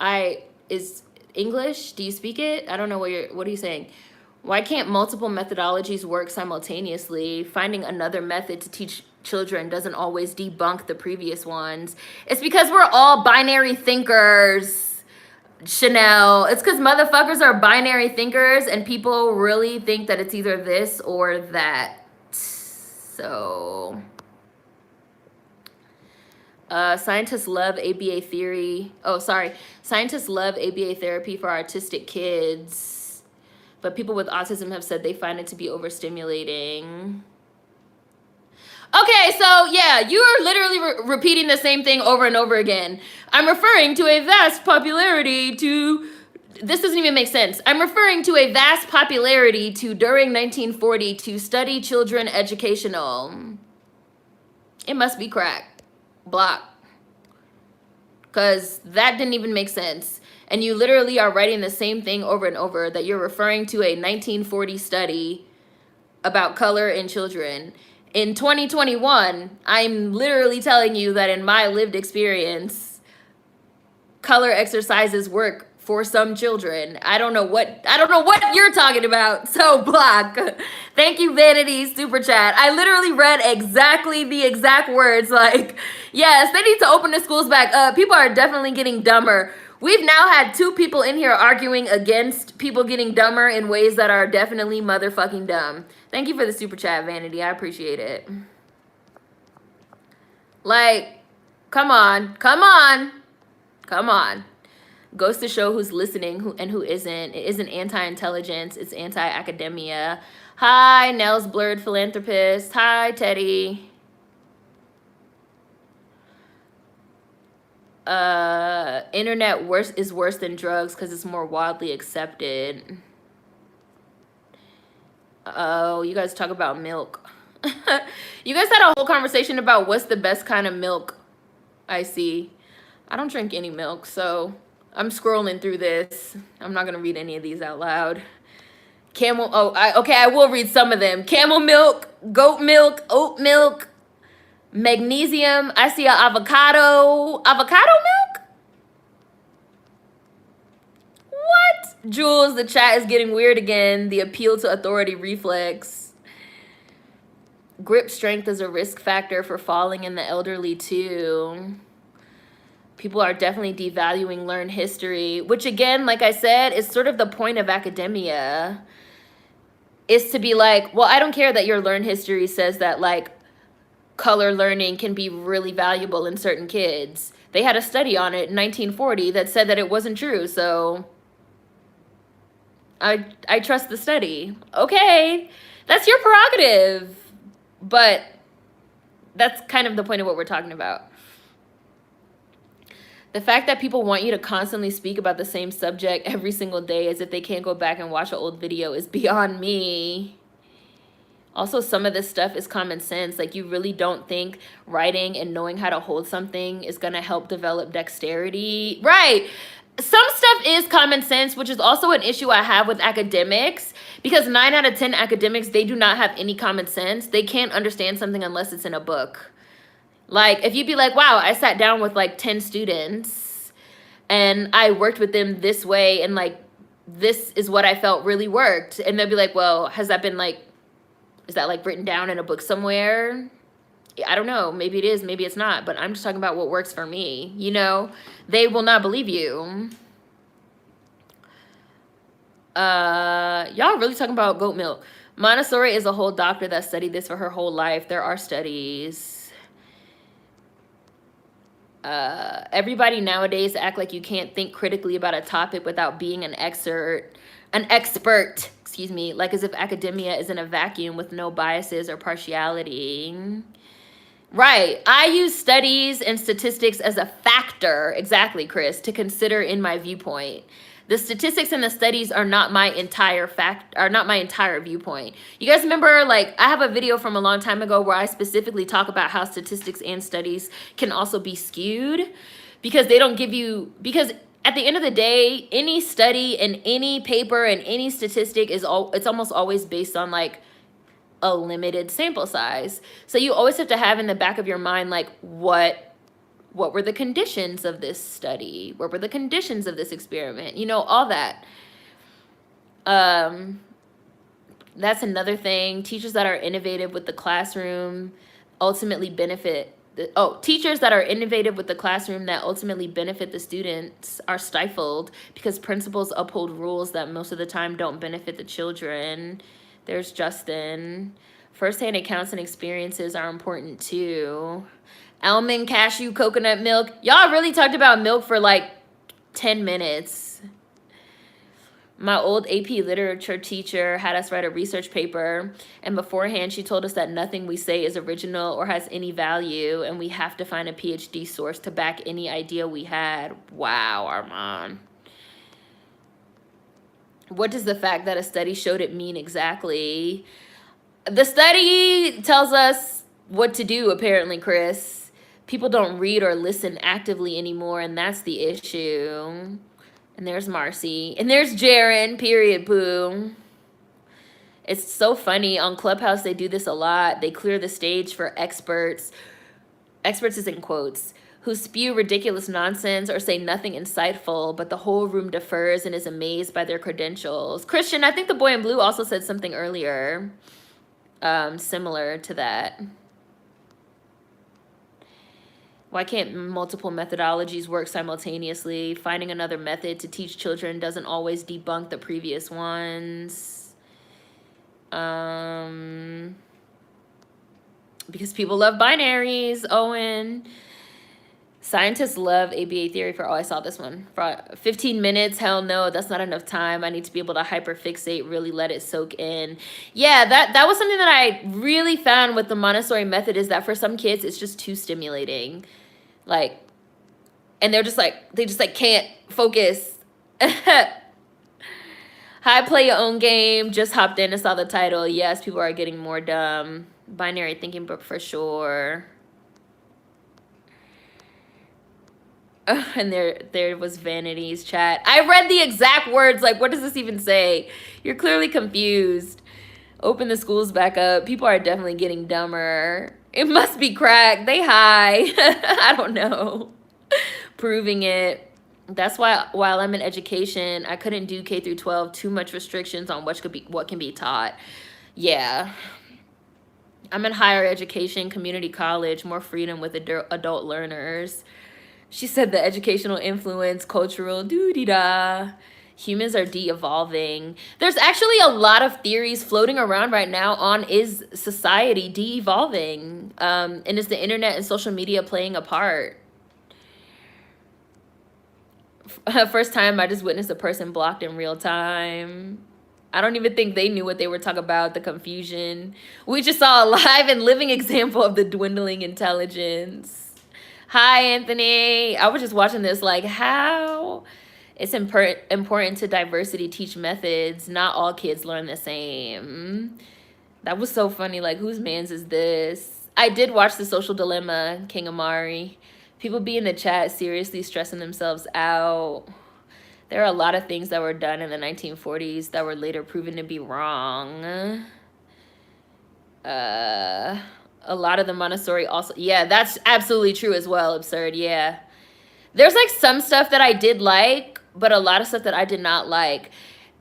Is English? Do you speak it? I don't know what are you saying? Why can't multiple methodologies work simultaneously? Finding another method to teach children doesn't always debunk the previous ones. It's because we're all binary thinkers, Chanel. It's because motherfuckers are binary thinkers and people really think that it's either this or that. So, scientists love ABA theory. Oh, sorry. Scientists love ABA therapy for autistic kids. But people with autism have said they find it to be overstimulating. Okay, so yeah, you are literally repeating the same thing over and over again. I'm referring to a vast popularity to... This doesn't even make sense. I'm referring to a vast popularity to during 1940 to study children educational. It must be cracked. Block. Because that didn't even make sense. And you literally are writing the same thing over and over, that you're referring to a 1940 study about color in children. In 2021, I'm literally telling you that in my lived experience, color exercises work for some children. I don't know what you're talking about. So block. Thank you, Vanity Super Chat. I literally read exactly the exact words. Like, yes, they need to open the schools back up. People are definitely getting dumber. We've now had 2 people in here arguing against people getting dumber in ways that are definitely motherfucking dumb. Thank you for the super chat, Vanity. I appreciate it. Like, come on. Come on. Come on. Goes to show who's listening and who isn't. It isn't anti-intelligence. It's anti-academia. Hi, Nels Blurred Philanthropist. Hi, Teddy. Internet is worse than drugs because it's more widely accepted. Oh, you guys talk about milk. You guys had a whole conversation about what's the best kind of milk. I see. I don't drink any milk, so I'm scrolling through this. I'm not gonna read any of these out loud. Camel, okay, I will read some of them. Camel milk, goat milk, oat milk, magnesium. I see an avocado milk. What? Jules, the chat is getting weird again. The appeal to authority reflex. Grip strength is a risk factor for falling in the elderly too. People are definitely devaluing learned history, which again, like I said, is sort of the point of academia, is to be like, well, I don't care that your learned history says that like color learning can be really valuable in certain kids. They had a study on it in 1940 that said that it wasn't true, so I trust the study. Okay, that's your prerogative, but that's kind of the point of what we're talking about. The fact that people want you to constantly speak about the same subject every single day as if they can't go back and watch an old video is beyond me. Also, some of this stuff is common sense. Like, you really don't think writing and knowing how to hold something is going to help develop dexterity? Right. Some stuff is common sense, which is also an issue I have with academics, because 9 out of 10 academics, they do not have any common sense. They can't understand something unless it's in a book. Like, if you'd be like, wow, I sat down with like 10 students and I worked with them this way, and like, this is what I felt really worked. And they'll be like, well, has that been like, is that like written down in a book somewhere? I don't know. Maybe it is, maybe it's not, but I'm just talking about what works for me. You know, they will not believe you. Y'all really talking about goat milk. Montessori is a whole doctor that studied this for her whole life. There are studies. Everybody nowadays act like you can't think critically about a topic without being an expert, excuse me, like as if academia is in a vacuum with no biases or partiality. Right. I use studies and statistics as a factor, exactly, Chris, to consider in my viewpoint. The statistics and the studies are not my entire viewpoint. You guys remember, like, I have a video from a long time ago where I specifically talk about how statistics and studies can also be skewed, because they don't give you, because at the end of the day, any study and any paper and any statistic it's almost always based on like a limited sample size. So you always have to have in the back of your mind, like, what were the conditions of this study? What were the conditions of this experiment? You know, all that. That's another thing. Teachers that are innovative with the classroom ultimately benefit. Teachers that are innovative with the classroom that ultimately benefit the students are stifled because principals uphold rules that most of the time don't benefit the children. There's Justin. Firsthand accounts and experiences are important too. Almond, cashew, coconut milk. Y'all really talked about milk for like 10 minutes. My old AP literature teacher had us write a research paper, and beforehand she told us that nothing we say is original or has any value, and we have to find a PhD source to back any idea we had. Wow, Armand. What does the fact that a study showed it mean exactly? The study tells us what to do, apparently, Chris. People don't read or listen actively anymore, and that's the issue. And there's Marcy. And there's Jaren, period, boo. It's so funny. On Clubhouse, they do this a lot. They clear the stage for experts. Experts is in quotes. Who spew ridiculous nonsense or say nothing insightful, but the whole room defers and is amazed by their credentials. Christian, I think the boy in blue also said something earlier similar to that. Why can't multiple methodologies work simultaneously? Finding another method to teach children doesn't always debunk the previous ones. Because people love binaries, Owen. Scientists love ABA theory for, I saw this one. For 15 minutes, hell no, that's not enough time. I need to be able to hyperfixate, really let it soak in. Yeah, that was something that I really found with the Montessori method, is that for some kids, it's just too stimulating. Like, and they just like can't focus. Hi, play your own game. Just hopped in and saw the title. Yes, people are getting more dumb. Binary thinking book for sure. And there was Vanity's chat. I read the exact words. Like, what does this even say? You're clearly confused. Open the schools back up. People are definitely getting dumber. It must be crack. They high. I don't know. Proving it. That's why while I'm in education, I couldn't do K through 12. Too much restrictions on what can be taught. Yeah. I'm in higher education, community college, more freedom with adult learners. She said the educational influence, cultural, doo-dee-da. Humans are de-evolving. There's actually a lot of theories floating around right now on is society de-evolving? And is the internet and social media playing a part? First time I just witnessed a person blocked in real time. I don't even think they knew what they were talking about, the confusion. We just saw a live and living example of the dwindling intelligence. Hi, Anthony. I was just watching this like how it's important to diversity teach methods. Not all kids learn the same. That was so funny. Like, whose man's is this? I did watch The Social Dilemma, King Amari. People be in the chat seriously stressing themselves out. There are a lot of things that were done in the 1940s that were later proven to be wrong. A lot of the Montessori also, yeah, that's absolutely true as well. Absurd, yeah. There's like some stuff that I did like, but a lot of stuff that I did not like.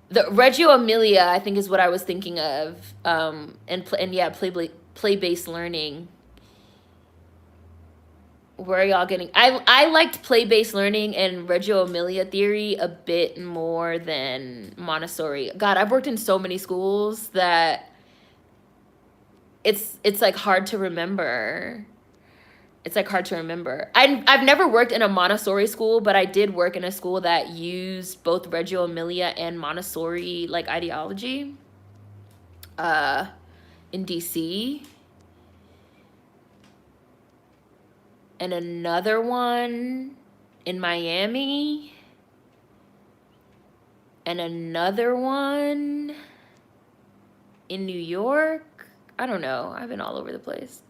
The Reggio Emilia, I think, is what I was thinking of. And yeah, play-based learning. Where are y'all getting? I liked play-based learning and Reggio Emilia theory a bit more than Montessori. God, I've worked in so many schools that it's like hard to remember. It's like hard to remember. I've never worked in a Montessori school, but I did work in a school that used both Reggio Emilia and Montessori like ideology. In DC. And another one in Miami. And another one in New York. I don't know. I've been all over the place.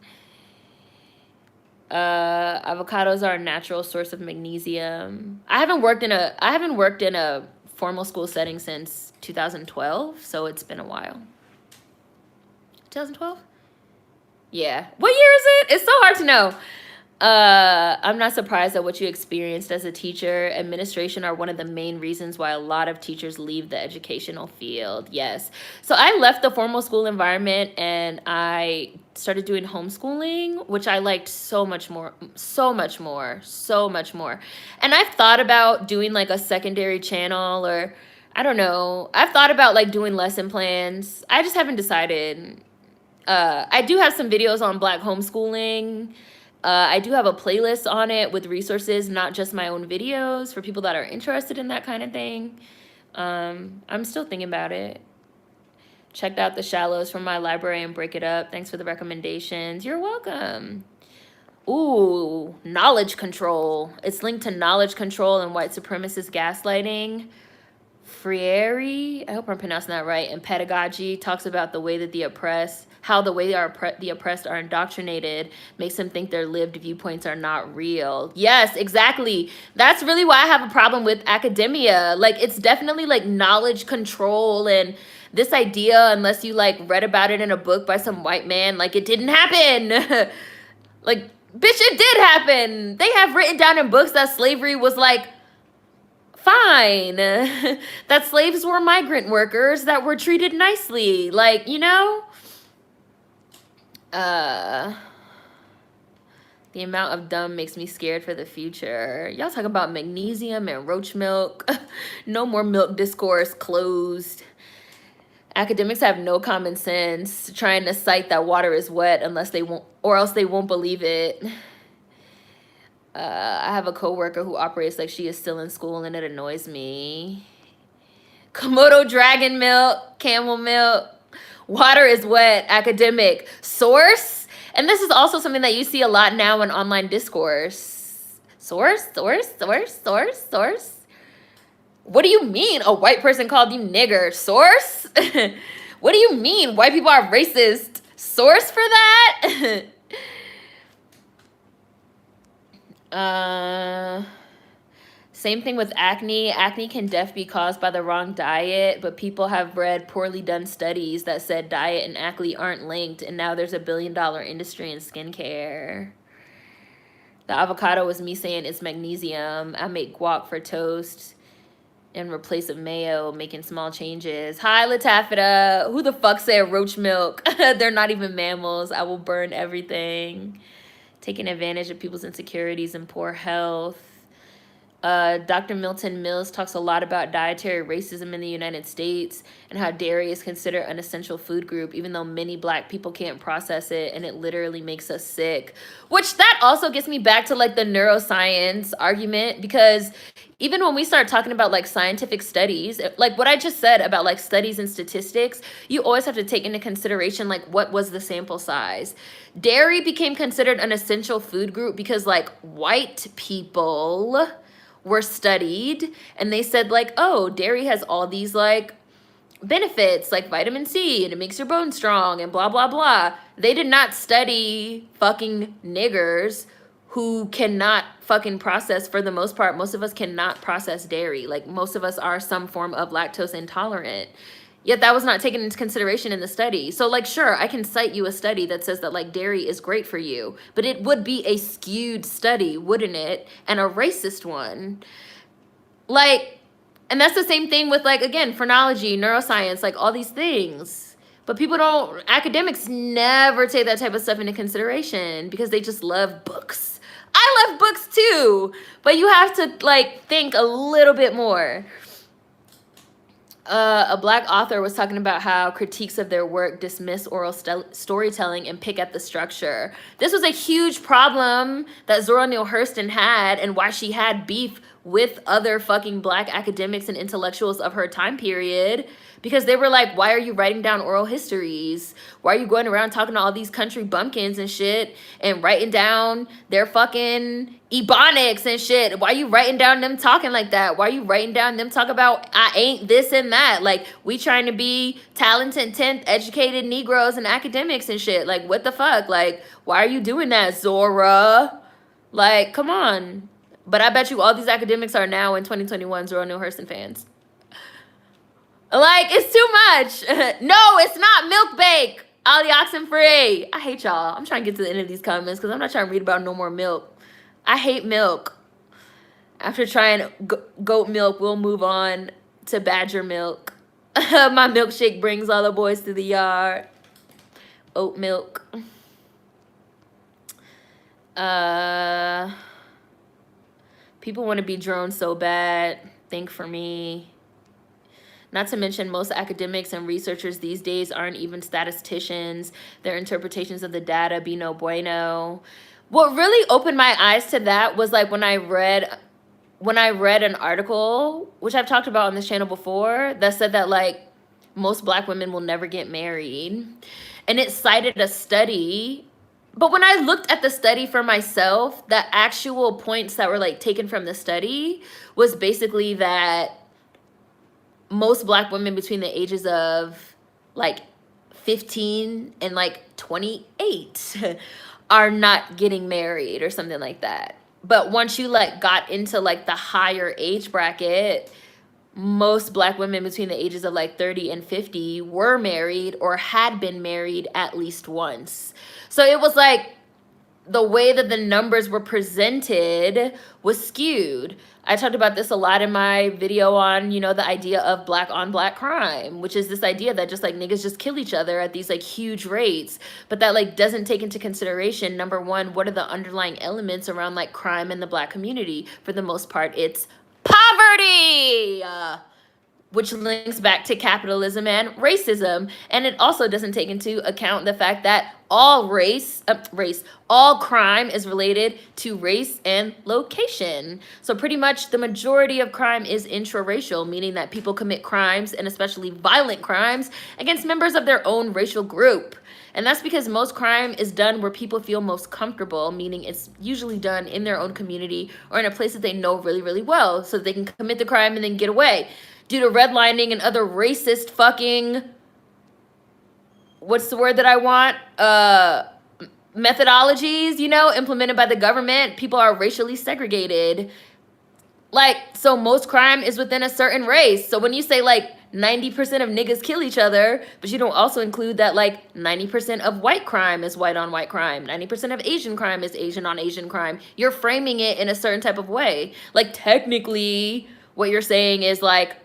Avocados are a natural source of magnesium. I haven't worked in a formal school setting since 2012, so it's been a while. 2012? Yeah. What year is it? It's so hard to know. I'm not surprised at what you experienced as a teacher. Administration are one of the main reasons why a lot of teachers leave the educational field. Yes. So I left the formal school environment and I started doing homeschooling, which I liked so much more. And I've thought about doing like a secondary channel, or I don't know. I've thought about like doing lesson plans. I just haven't decided. I do have some videos on Black homeschooling. I do have a playlist on it with resources, not just my own videos, for people that are interested in that kind of thing. I'm still thinking about it. Checked out The Shallows from my library and Break It Up. Thanks for the recommendations. You're welcome. Ooh, knowledge control. It's linked to knowledge control and white supremacist gaslighting. Freire, I hope I'm pronouncing that right, and pedagogy talks about the way that the oppressed are indoctrinated makes them think their lived viewpoints are not real. Yes, exactly. That's really why I have a problem with academia. Like, it's definitely like knowledge control, and this idea, unless you like read about it in a book by some white man, like it didn't happen. Like, bitch, it did happen. They have written down in books that slavery was like fine. That slaves were migrant workers that were treated nicely. Like, you know? The amount of dumb makes me scared for the future. Y'all talk about magnesium and roach milk. No more milk discourse, closed. Academics have no common sense, trying to cite that water is wet unless they won't, or else they won't believe it. I have a coworker who operates like she is still in school, and it annoys me. Komodo dragon milk, camel milk. Water is wet, academic. Source? And this is also something that you see a lot now in online discourse. Source. What do you mean a white person called you nigger? Source? What do you mean white people are racist? Source for that? Same thing with acne. Acne can definitely be caused by the wrong diet, but people have read poorly done studies that said diet and acne aren't linked, and now there's $1 billion industry in skincare. The avocado was me saying it's magnesium. I make guac for toast in replace of mayo, making small changes. Hi, Latafita. Who the fuck said roach milk? They're not even mammals. I will burn everything. Taking advantage of people's insecurities and poor health. Dr. Milton Mills talks a lot about dietary racism in the United States and how dairy is considered an essential food group, even though many black people can't process it, and it literally makes us sick. Which that also gets me back to like the neuroscience argument, because even when we start talking about like scientific studies, like what I just said about like studies and statistics, you always have to take into consideration like what was the sample size. Dairy became considered an essential food group because like white people were studied and they said like, oh, dairy has all these like benefits like vitamin C and it makes your bones strong and blah, blah, blah. They did not study fucking niggers who cannot fucking process, for the most part. Most of us cannot process dairy. Like most of us are some form of lactose intolerant. Yet that was not taken into consideration in the study. So like, sure, I can cite you a study that says that like dairy is great for you, but it would be a skewed study, wouldn't it? And a racist one. Like, and that's the same thing with like, again, phrenology, neuroscience, like all these things. But people don't, academics never take that type of stuff into consideration because they just love books. I love books too, but you have to like think a little bit more. A black author was talking about how critiques of their work dismiss oral storytelling and pick at the structure. This was a huge problem that Zora Neale Hurston had, and why she had beef with other fucking black academics and intellectuals of her time period, because they were like, why are you writing down oral histories? Why are you going around talking to all these country bumpkins and shit and writing down their fucking ebonics and shit? Why are you writing down them talking like that? Why are you writing down them talk about I ain't this and that? Like, we trying to be talented, 10th educated Negroes and academics and shit. Like, what the fuck? Like, why are you doing that, Zora? Like, come on. But I bet you all these academics are now in 2021 Zora Neale Hurston fans. Like, it's too much. No, it's not milk bake. All the oxen free. I hate y'all. I'm trying to get to the end of these comments because I'm not trying to read about no more milk. I hate milk. After trying goat milk, we'll move on to badger milk. My milkshake brings all the boys to the yard. Oat milk. People want to be drones so bad. Think for me. Not to mention, most academics and researchers these days aren't even statisticians. Their interpretations of the data be no bueno. What really opened my eyes to that was like when I read an article, which I've talked about on this channel before, that said that like most black women will never get married. And it cited a study. But when I looked at the study for myself, the actual points that were like taken from the study was basically that most black women between the ages of like 15 and like 28 are not getting married or something like that. But once you like got into like the higher age bracket, most black women between the ages of like 30 and 50 were married or had been married at least once. So it was like the way that the numbers were presented was skewed. I talked about this a lot in my video on, you know, the idea of black on black crime, which is this idea that just like niggas just kill each other at these like huge rates, but that like doesn't take into consideration, number one, what are the underlying elements around like crime in the black community? For the most part, it's poverty, which links back to capitalism and racism. And it also doesn't take into account the fact that all all crime is related to race and location. So pretty much the majority of crime is intraracial, meaning that people commit crimes, and especially violent crimes, against members of their own racial group. And that's because most crime is done where people feel most comfortable, meaning it's usually done in their own community or in a place that they know really, really well, so they can commit the crime and then get away. Due to redlining and other racist fucking, what's the word that I want? Methodologies, you know, implemented by the government, people are racially segregated. Like, so most crime is within a certain race. So when you say like 90% of niggas kill each other, but you don't also include that like 90% of white crime is white on white crime, 90% of Asian crime is Asian on Asian crime, you're framing it in a certain type of way. Like, technically, what you're saying is like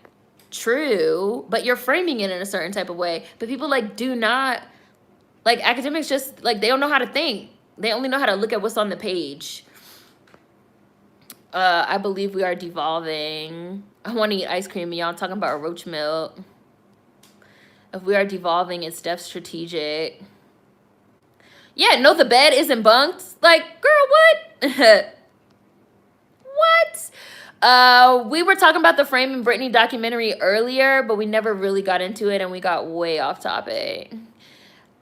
true, but you're framing it in a certain type of way. But people like do not, like, academics just like, they don't know how to think. They only know how to look at what's on the page. I believe we are devolving. I want to eat ice cream, and y'all talking about roach milk. If we are devolving, it's def strategic. Yeah, no, the bed isn't bunked. Like, girl, what? What? We were talking about the Frame and Britney documentary earlier, but we never really got into it, and we got way off topic.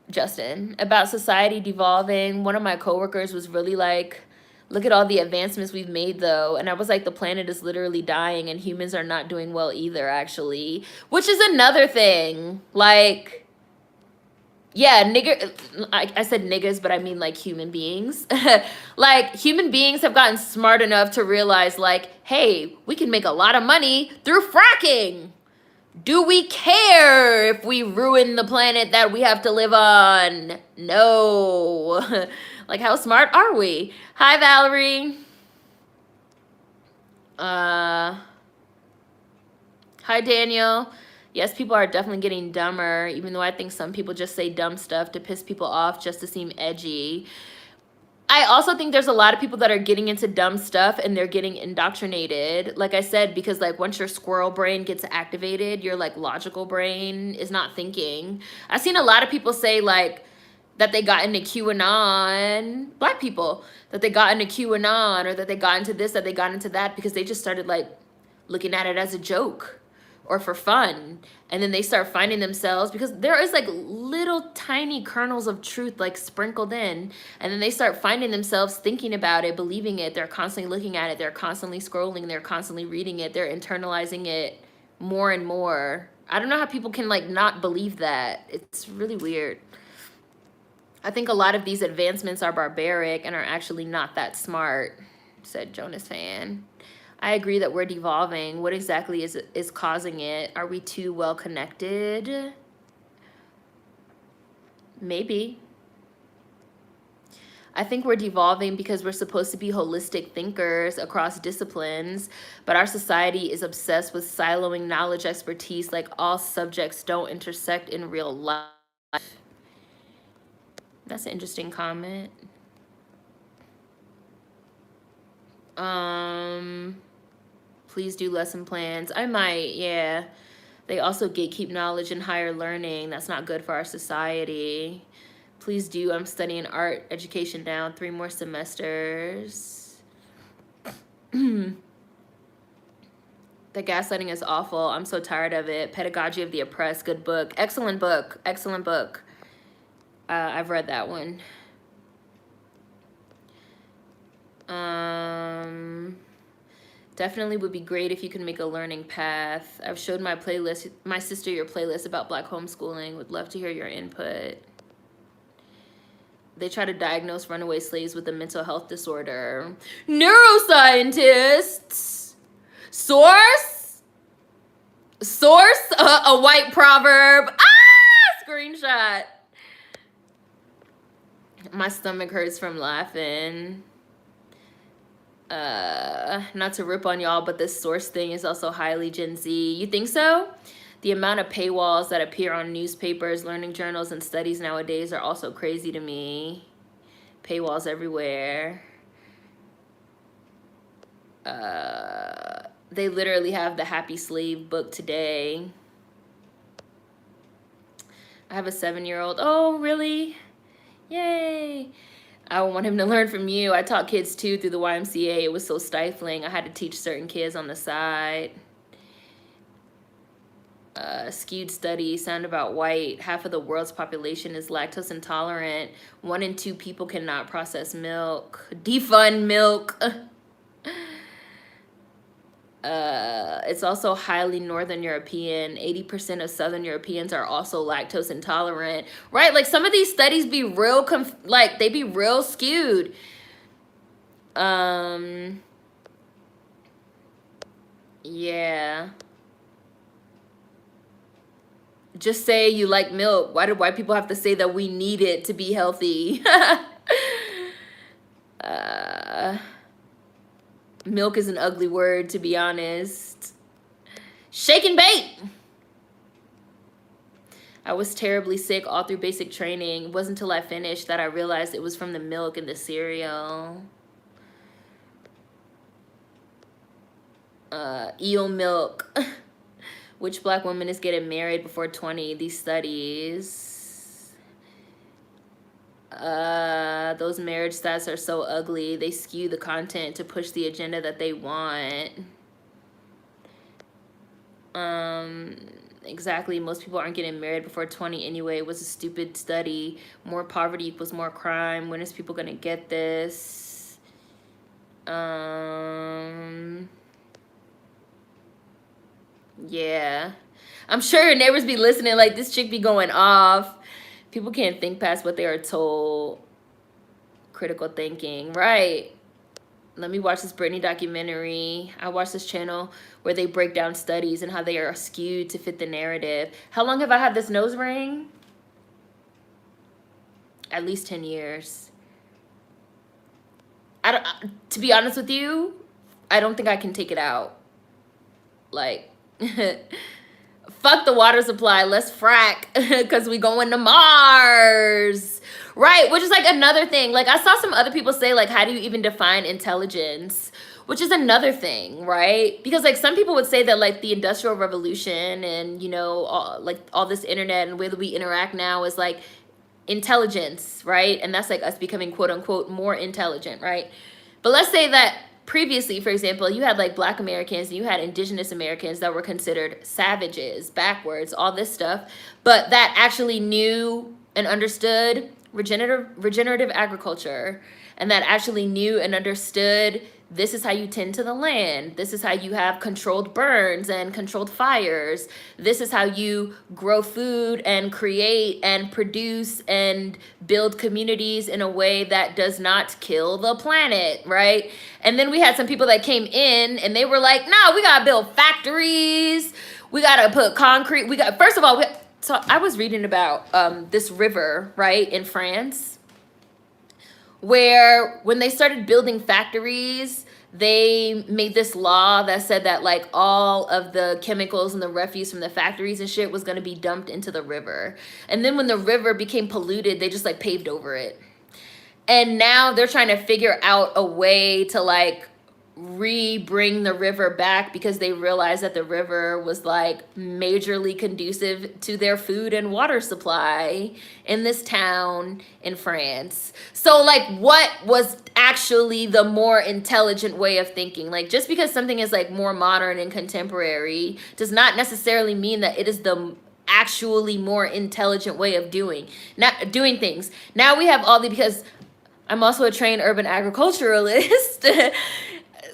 Justin, about society devolving, one of my coworkers was really like, look at all the advancements we've made, though. And I was like, the planet is literally dying and humans are not doing well either, actually. Which is another thing. Like, yeah, I said niggas, but I mean like human beings. Like, human beings have gotten smart enough to realize like, hey, we can make a lot of money through fracking. Do we care if we ruin the planet that we have to live on? No. Like, how smart are we? Hi, Valerie. Hi, Daniel. Yes, people are definitely getting dumber, even though I think some people just say dumb stuff to piss people off just to seem edgy. I also think there's a lot of people that are getting into dumb stuff and they're getting indoctrinated. Like I said, because like once your squirrel brain gets activated, your like logical brain is not thinking. I've seen a lot of people say like that they got into QAnon, Black people, that they got into QAnon or that they got into this, that they got into that because they just started like looking at it as a joke or for fun. And then they start finding themselves, because there is like little tiny kernels of truth like sprinkled in, and then they start finding themselves thinking about it, believing it. They're constantly looking at it, they're constantly scrolling, they're constantly reading it, they're internalizing it more and more. I don't know how people can like not believe that. It's really weird. I think a lot of these advancements are barbaric and are actually not that smart, said Jonas Fan. I agree that we're devolving. What exactly is causing it? Are we too well connected? Maybe. I think we're devolving because we're supposed to be holistic thinkers across disciplines, but our society is obsessed with siloing knowledge expertise, like all subjects don't intersect in real life. That's an interesting comment. Please do lesson plans. I might, yeah. They also gatekeep knowledge and higher learning. That's not good for our society. Please do. I'm studying art education now, 3 more semesters. The gaslighting is awful. I'm so tired of it. Pedagogy of the Oppressed, good book. Excellent book. Excellent book. I've read that one. Definitely would be great if you could make a learning path. I've showed my sister your playlist about Black homeschooling. Would love to hear your input. They try to diagnose runaway slaves with a mental health disorder. Neuroscientists. Source, a white proverb. Screenshot. My stomach hurts from laughing. Not to rip on y'all, but this source thing is also highly Gen Z. You think so? The amount of paywalls that appear on newspapers, learning journals, and studies nowadays are also crazy to me. Paywalls everywhere. They literally have the Happy Slave book today. I have a 7-year-old. Oh, really? Yay. I want him to learn from you. I taught kids too through the YMCA. It was so stifling. I had to teach certain kids on the side. Skewed study, sound about white. Half of the world's population is lactose intolerant. 1 in 2 people cannot process milk. Defund milk. It's also highly Northern European. 80% of Southern Europeans are also lactose intolerant. Right? Like some of these studies be real, like they be real skewed. Yeah. Just say you like milk. Why do white people have to say that we need it to be healthy? Milk is an ugly word, to be honest. Shake and bake. I was terribly sick all through basic training. It wasn't until I finished that I realized it was from the milk in the cereal. Eel milk. Which black woman is getting married before 20? These studies. Those marriage stats are so ugly. They skew the content to push the agenda that they want. Exactly. Most people aren't getting married before 20 anyway. It was a stupid study. More poverty equals more crime. When is people gonna get this? Yeah. I'm sure your neighbors be listening like this chick be going off. People can't think past what they are told. Critical thinking. Right. Let me watch this Britney documentary. I watch this channel where they break down studies and how they are skewed to fit the narrative. How long have I had this nose ring? At least 10 years. To be honest with you, I don't think I can take it out. Like, fuck the water supply. Let's frack because we going to Mars. Right, which is like another thing. Like I saw some other people say like, how do you even define intelligence? Which is another thing, right? Because like some people would say that like the Industrial Revolution and, you know, all this internet and the way that we interact now is like intelligence, right? And that's like us becoming quote unquote more intelligent, right? But let's say that previously, for example, you had like Black Americans and you had Indigenous Americans that were considered savages, backwards, all this stuff, but that actually knew and understood regenerative agriculture, and that actually knew and understood this is how you tend to the land. This is how you have controlled burns and controlled fires. This is how you grow food and create and produce and build communities in a way that does not kill the planet, right? And then we had some people that came in and they were like, no, we gotta build factories. We gotta put concrete. First of all, so I was reading about this river, right, in France, where when they started building factories, they made this law that said that like all of the chemicals and the refuse from the factories and shit was going to be dumped into the river. And then when the river became polluted, they just like paved over it. And now they're trying to figure out a way to like bring the river back because they realized that the river was like majorly conducive to their food and water supply in this town in France. So like what was actually the more intelligent way of thinking? Like just because something is like more modern and contemporary does not necessarily mean that it is the actually more intelligent way of doing things. Now we have all the, because I'm also a trained urban agriculturalist.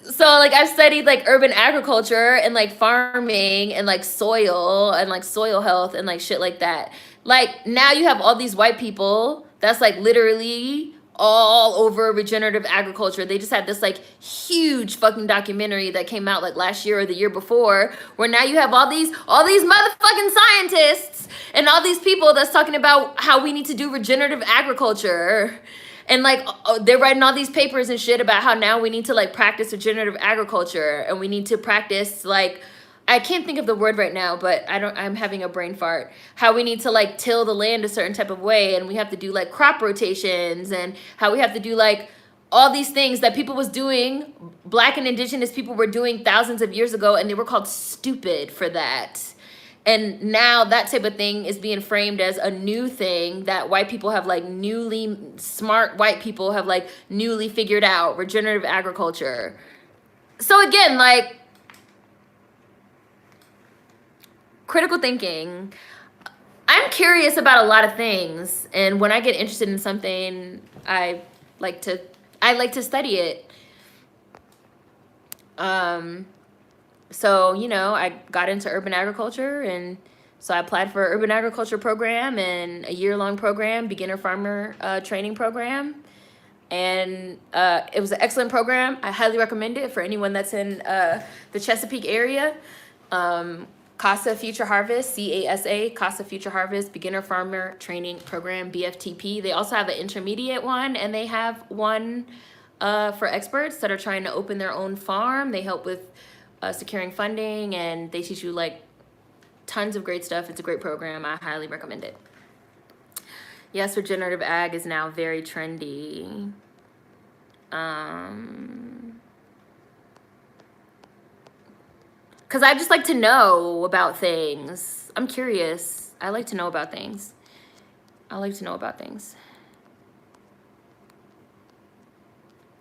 So like I've studied like urban agriculture and like farming and like soil health and like shit like that. Like now you have all these white people that's like literally all over regenerative agriculture. They just had this like huge fucking documentary that came out like last year or the year before, where now you have all these motherfucking scientists and all these people that's talking about how we need to do regenerative agriculture. And like they're writing all these papers and shit about how now we need to like practice regenerative agriculture, and we need to practice like, I can't think of the word right now, but I'm having a brain fart. How we need to like till the land a certain type of way, and we have to do like crop rotations, and how we have to do like all these things that people was doing, Black and Indigenous people were doing thousands of years ago, and they were called stupid for that. And now that type of thing is being framed as a new thing that white people have like smart white people have like newly figured out, regenerative agriculture. So again, like critical thinking. I'm curious about a lot of things, and when I get interested in something, I like to study it. So, you know, I got into urban agriculture, and so I applied for an urban agriculture program and a year-long program, beginner farmer training program. And it was an excellent program. I highly recommend it for anyone that's in the Chesapeake area. CASA Future Harvest, CASA, CASA Future Harvest, Beginner Farmer Training Program, BFTP. They also have an intermediate one, and they have one for experts that are trying to open their own farm. They help with securing funding, and they teach you like tons of great stuff. It's a great program. I highly recommend it. Yes, regenerative ag is now very trendy. Because I just like to know about things. I'm curious. I like to know about things.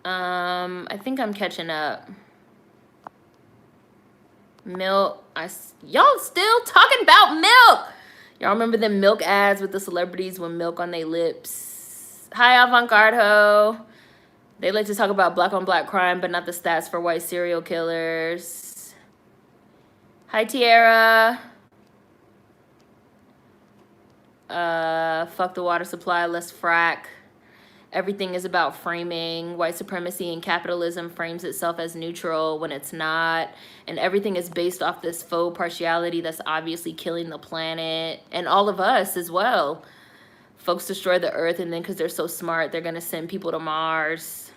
I think I'm catching up. Milk. Y'all still talking about milk. Y'all remember the milk ads with the celebrities with milk on their lips? Hi, avant-garde ho. They like to talk about black on black crime, but not the stats for white serial killers. Hi, Tiara. Fuck the water supply, let's frack. Everything is about framing. White supremacy and capitalism frames itself as neutral when it's not. And everything is based off this faux partiality that's obviously killing the planet and all of us as well. Folks destroy the earth, and then because they're so smart, they're going to send people to Mars.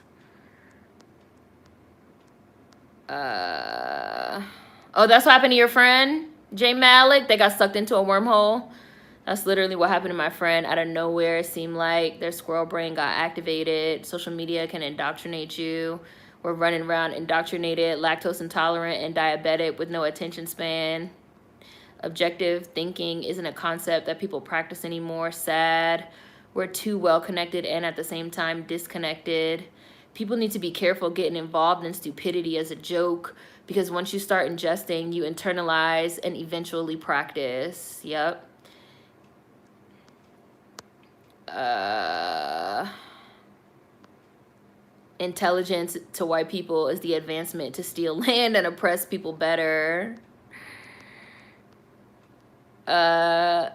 Oh, that's what happened to your friend, Jay Malik? They got sucked into a wormhole. That's literally what happened to my friend. Out of nowhere, it seemed like their squirrel brain got activated. Social media can indoctrinate you. We're running around indoctrinated, lactose intolerant, and diabetic with no attention span. Objective thinking isn't a concept that people practice anymore. Sad. We're too well connected and at the same time disconnected. People need to be careful getting involved in stupidity as a joke, because once you start ingesting, you internalize and eventually practice. Yep. Intelligence to white people is the advancement to steal land and oppress people better. The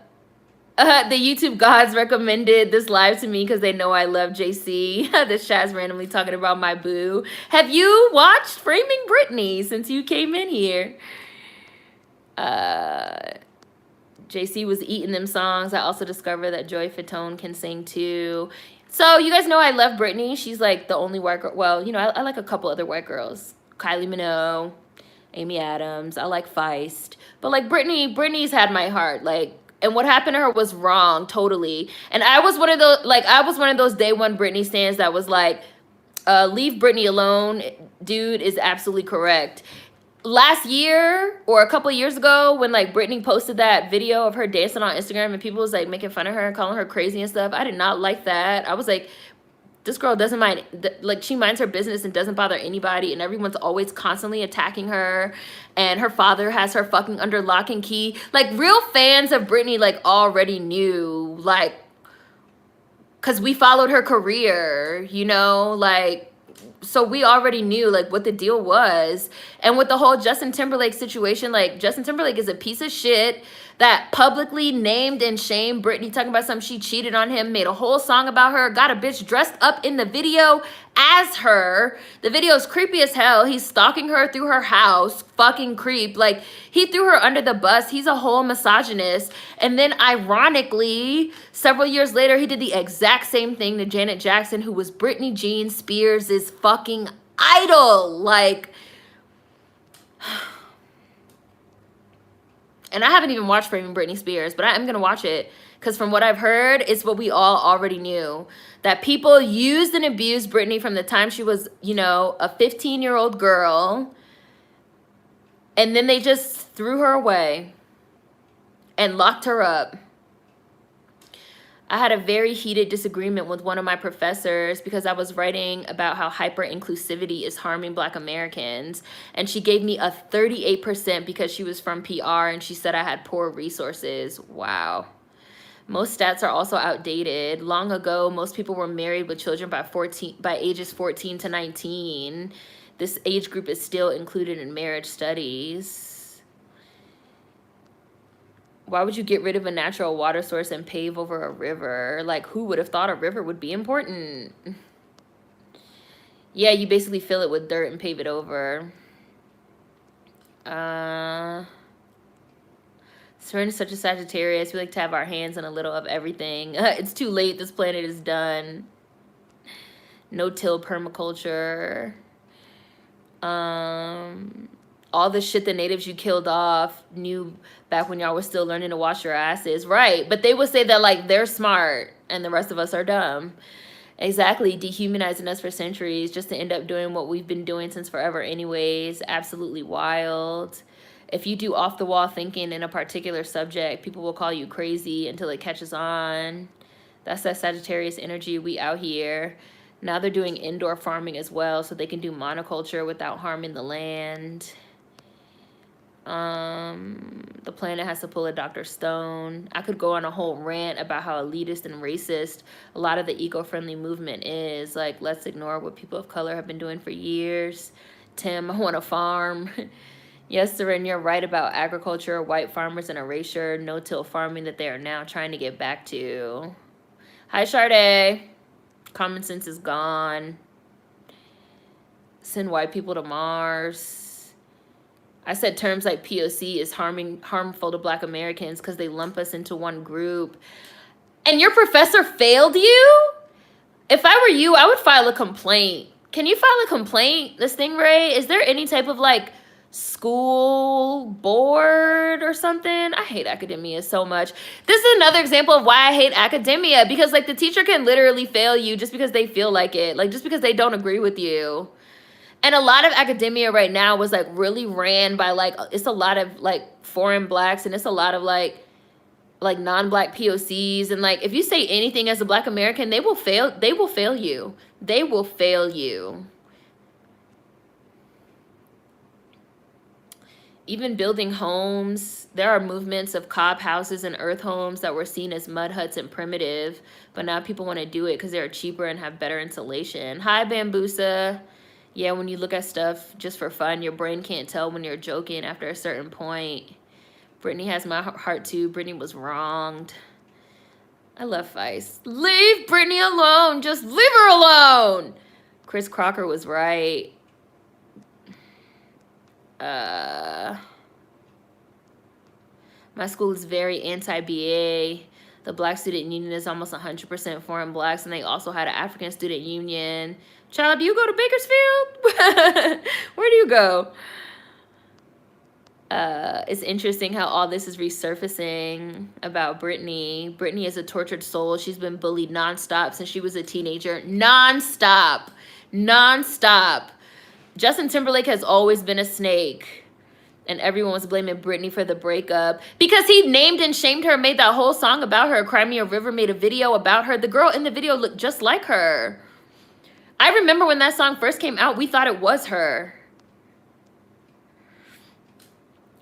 YouTube gods recommended this live to me because they know I love JC. This chat's randomly talking about my boo. Have you watched Framing Britney since you came in here? JC was eating them songs. I also discovered that Joy Fatone can sing too. So you guys know I love Britney. She's like the only white girl. Well, you know, I like a couple other white girls. Kylie Minogue, Amy Adams. I like Feist. But like Britney's had my heart. Like, and what happened to her was wrong, totally. And I was one of those day one Britney stans that was like, leave Britney alone. Dude is absolutely correct. Last year or a couple of years ago, when like Britney posted that video of her dancing on Instagram and people was like making fun of her and calling her crazy and stuff, I did not like that. I was like, this girl doesn't mind, like she minds her business and doesn't bother anybody, and everyone's always constantly attacking her, and her father has her fucking under lock and key. Like real fans of Britney like already knew, like, because we followed her career, you know, like, so we already knew like what the deal was. And with the whole Justin Timberlake situation, like Justin Timberlake is a piece of shit that publicly named and shamed Britney, talking about something she cheated on him, made a whole song about her, got a bitch dressed up in the video as her. The video is creepy as hell. He's stalking her through her house, fucking creep. Like he threw her under the bus. He's a whole misogynist. And then ironically, several years later, he did the exact same thing to Janet Jackson, who was Britney Jean Spears' fucking idol. Like, and I haven't even watched Framing Britney Spears, but I'm going to watch it because from what I've heard, it's what we all already knew. That people used and abused Britney from the time she was, you know, a 15-year-old girl. And then they just threw her away and locked her up. I had a very heated disagreement with one of my professors because I was writing about how hyper-inclusivity is harming Black Americans. And she gave me a 38% because she was from PR and she said I had poor resources. Wow. Most stats are also outdated. Long ago, most people were married with children by ages 14 to 19. This age group is still included in marriage studies. Why would you get rid of a natural water source and pave over a river? Like, who would have thought a river would be important? Yeah, you basically fill it with dirt and pave it over. Serena is such a Sagittarius. We like to have our hands in a little of everything. It's too late. This planet is done. No-till permaculture. All the shit the natives you killed off knew back when y'all were still learning to wash your asses. Right. But they would say that, like, they're smart and the rest of us are dumb. Exactly. Dehumanizing us for centuries just to end up doing what we've been doing since forever anyways. Absolutely wild. If you do off-the-wall thinking in a particular subject, people will call you crazy until it catches on. That's that Sagittarius energy. We out here. Now they're doing indoor farming as well so they can do monoculture without harming the land. The planet has to pull a Dr. Stone. I could go on a whole rant about how elitist and racist a lot of the eco-friendly movement is. Like, let's ignore what people of color have been doing for years. Tim, I want to farm. Yes, Seren, you're right about agriculture, white farmers, and erasure, no-till farming that they are now trying to get back to. Hi, Sade. Common sense is gone. Send white people to Mars. I said terms like POC is harmful to Black Americans because they lump us into one group. And your professor failed you? If I were you, I would file a complaint. Can you file a complaint, this Stingray? Is there any type of, like, school board or something? I hate academia so much. This is another example of why I hate academia, because, like, the teacher can literally fail you just because they feel like it, like, just because they don't agree with you. And a lot of academia right now was, like, really ran by, like, it's a lot of, like, foreign Blacks, and it's a lot of, like non-Black POCs. And, like, if you say anything as a Black American, they will fail you. They will fail you. Even building homes, there are movements of cob houses and earth homes that were seen as mud huts and primitive, but now people want to do it because they're cheaper and have better insulation. Hi, Bambusa. Yeah, when you look at stuff just for fun, your brain can't tell when you're joking after a certain point. Britney has my heart too. Britney was wronged. I love Feist. Leave Britney alone. Just leave her alone. Chris Crocker was right. My school is very anti-BA. The Black Student Union is almost 100% foreign Blacks, and they also had an African Student Union. Child, do you go to Bakersfield? Where do you go? It's interesting how all this is resurfacing about Britney. Britney is a tortured soul. She's been bullied nonstop since she was a teenager. Nonstop. Justin Timberlake has always been a snake. And everyone was blaming Britney for the breakup because he named and shamed her, made that whole song about her. Cry Me a River made a video about her. The girl in the video looked just like her. I remember when that song first came out, we thought it was her.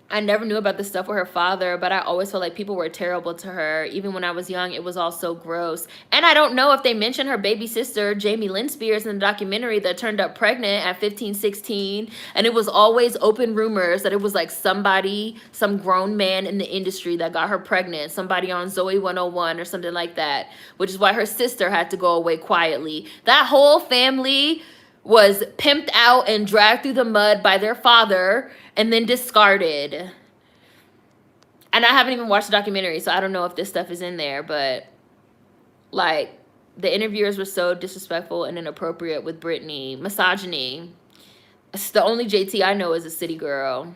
I never knew about the stuff with her father, but I always felt like people were terrible to her. Even when I was young, it was all so gross. And I don't know if they mentioned her baby sister, Jamie Lynn Spears, in the documentary that turned up pregnant at 15, 16. And it was always open rumors that it was like somebody, some grown man in the industry that got her pregnant. Somebody on Zoe 101 or something like that, which is why her sister had to go away quietly. That whole family was pimped out and dragged through the mud by their father and then discarded. And I haven't even watched the documentary, so I don't know if this stuff is in there, but, like, the interviewers were so disrespectful and inappropriate with Britney. Misogyny. It's the only JT I know is a city girl.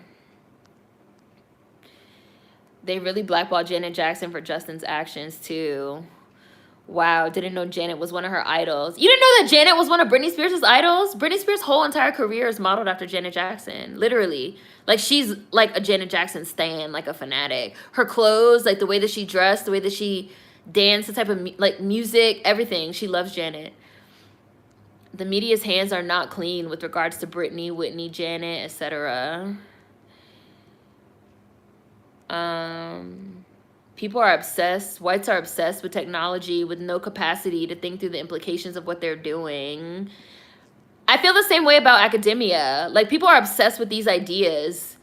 They really blackballed Janet Jackson for Justin's actions, too. Wow, didn't know Janet was one of her idols. You didn't know that Janet was one of Britney Spears' idols? Britney Spears' whole entire career is modeled after Janet Jackson, literally. Like, she's like a Janet Jackson stan, like a fanatic. Her clothes, like the way that she dressed, the way that she dance, the type of like music, everything. She loves Janet. The media's hands are not clean with regards to Britney, Whitney, Janet, etc. People are obsessed, whites are obsessed with technology with no capacity to think through the implications of what they're doing. I feel the same way about academia. Like, people are obsessed with these ideas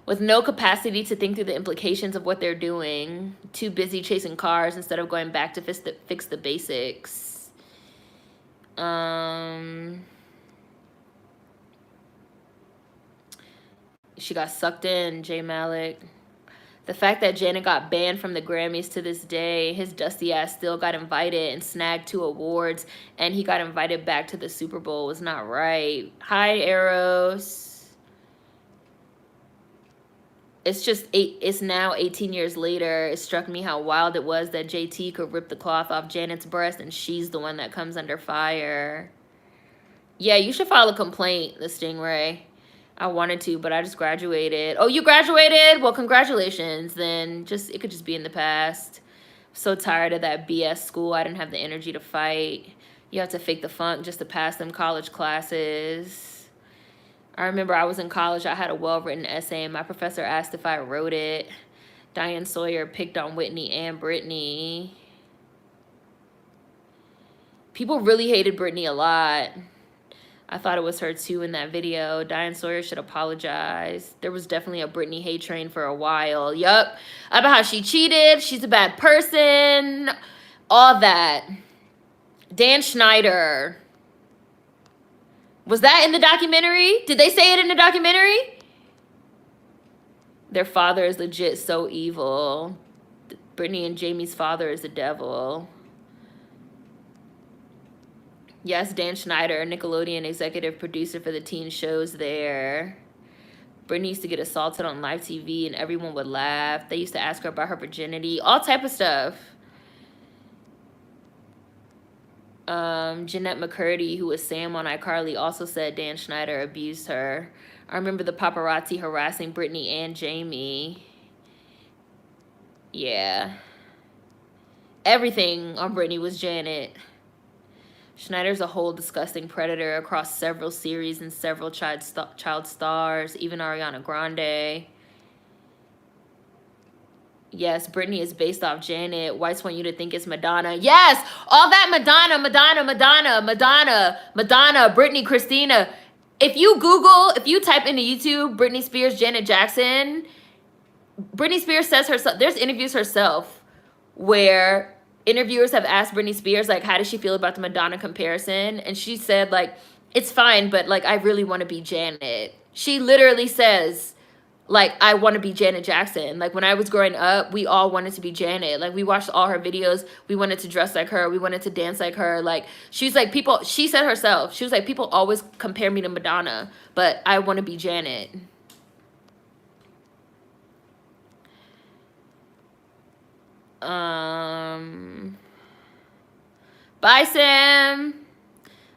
with no capacity to think through the implications of what they're doing. Too busy chasing cars instead of going back to fix the basics. She got sucked in, J Malik. The fact that Janet got banned from the Grammys to this day, his dusty ass still got invited and snagged 2 awards, and he got invited back to the Super Bowl was not right. Hi, Eros. It's now 18 years later. It struck me how wild it was that JT could rip the cloth off Janet's breast and she's the one that comes under fire. Yeah, you should file a complaint, the Stingray. I wanted to, but I just graduated. Oh, you graduated? Well, congratulations. Then it could just be in the past. I'm so tired of that BS school. I didn't have the energy to fight. You have to fake the funk just to pass them college classes. I remember I was in college. I had a well-written essay, and my professor asked if I wrote it. Diane Sawyer picked on Whitney and Britney. People really hated Britney a lot. I thought it was her too in that video. Diane Sawyer should apologize. There was definitely a Britney hate train for a while. Yup. About how she cheated. She's a bad person. All that. Dan Schneider. Was that in the documentary? Did they say it in the documentary? Their father is legit so evil. Britney and Jamie's father is the devil. Yes, Dan Schneider, Nickelodeon executive producer for the teen shows there. Britney used to get assaulted on live TV and everyone would laugh. They used to ask her about her virginity. All type of stuff. Jeanette McCurdy, who was Sam on iCarly, also said Dan Schneider abused her. I remember the paparazzi harassing Britney and Jamie. Yeah. Everything on Britney was Janet. Schneider's a whole disgusting predator across several series and several child stars, even Ariana Grande. Yes, Britney is based off Janet. Whites want you to think it's Madonna. Yes, all that Madonna, Britney, Christina. If you type into YouTube, Britney Spears, Janet Jackson, Britney Spears says herself, there's interviews herself where interviewers have asked Britney Spears, like, how does she feel about the Madonna comparison? And she said, like, it's fine, but, like, I really want to be Janet. She literally says, like, I want to be Janet Jackson. Like, when I was growing up, we all wanted to be Janet. Like, we watched all her videos. We wanted to dress like her. We wanted to dance like her. Like, she's like, she said herself, she was like, people always compare me to Madonna, but I want to be Janet. Bye, Sam.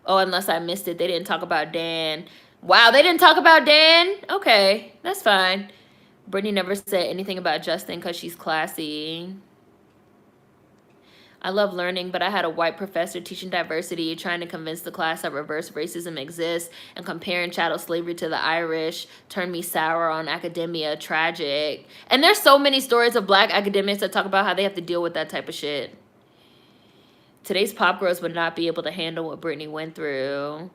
Oh, unless I missed it. They didn't talk about Dan. Wow, they didn't talk about Dan? Okay, that's fine. Britney never said anything about Justin because she's classy. I love learning, but I had a white professor teaching diversity, trying to convince the class that reverse racism exists, and comparing chattel slavery to the Irish turned me sour on academia. Tragic. And there's so many stories of black academics that talk about how they have to deal with that type of shit. Today's pop girls would not be able to handle what Britney went through.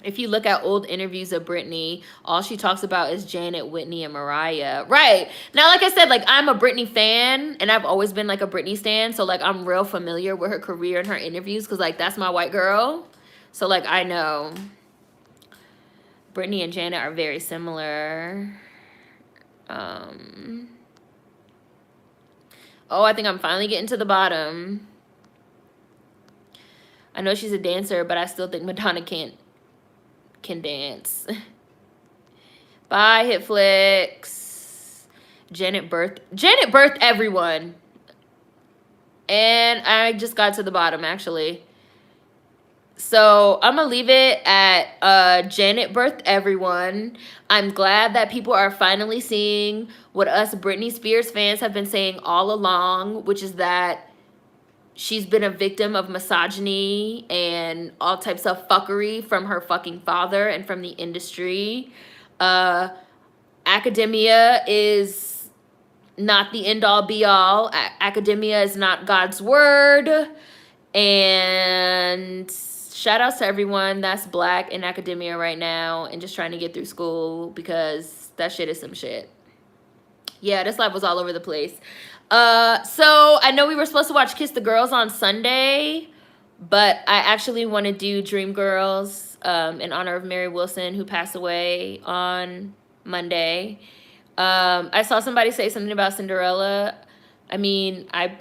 If you look at old interviews of Britney, all she talks about is Janet, Whitney, and Mariah. Right. Now, like I said, like, I'm a Britney fan, and I've always been, like, a Britney stan. So, like, I'm real familiar with her career and her interviews because, like, that's my white girl. So, like, I know. Britney and Janet are very similar. Oh, I think I'm finally getting to the bottom. I know she's a dancer, but I still think Madonna can dance. Bye, Hitflix. Janet birthed everyone. And I just got to the bottom, actually. So I'm gonna leave it at Janet birthed everyone. I'm glad that people are finally seeing what us Britney Spears fans have been saying all along, which is that she's been a victim of misogyny and all types of fuckery from her fucking father and from the industry. Academia is not the end all be all. Academia is not God's word. And shout outs to everyone that's black in academia right now and just trying to get through school, because that shit is some shit. Yeah, this life was all over the place. So I know we were supposed to watch Kiss the Girls on Sunday, but I actually want to do Dreamgirls in honor of Mary Wilson, who passed away on Monday. I saw somebody say something about Cinderella. I mean, I've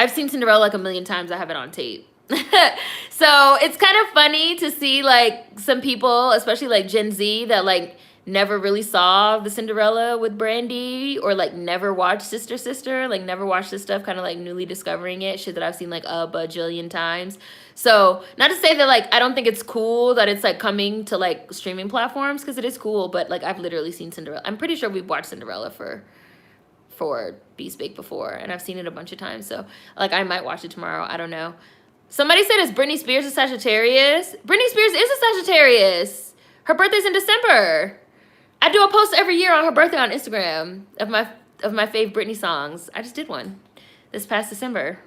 seen Cinderella like a million times. I have it on tape. So it's kind of funny to see like some people, especially like Gen Z, that like never really saw the Cinderella with Brandy, or like never watched Sister, like never watched this stuff, kind of like newly discovering it, shit that I've seen like a bajillion times. So not to say that like I don't think it's cool that it's like coming to like streaming platforms, because it is cool, but like I've literally seen Cinderella. I'm pretty sure we've watched Cinderella for Be Speak before, and I've seen it a bunch of times, so like I might watch it tomorrow. I don't know. Somebody said, is Britney Spears a Sagittarius? Britney Spears is a Sagittarius. Her birthday's in December. I do a post every year on her birthday on Instagram of my fave Britney songs. I just did one this past December.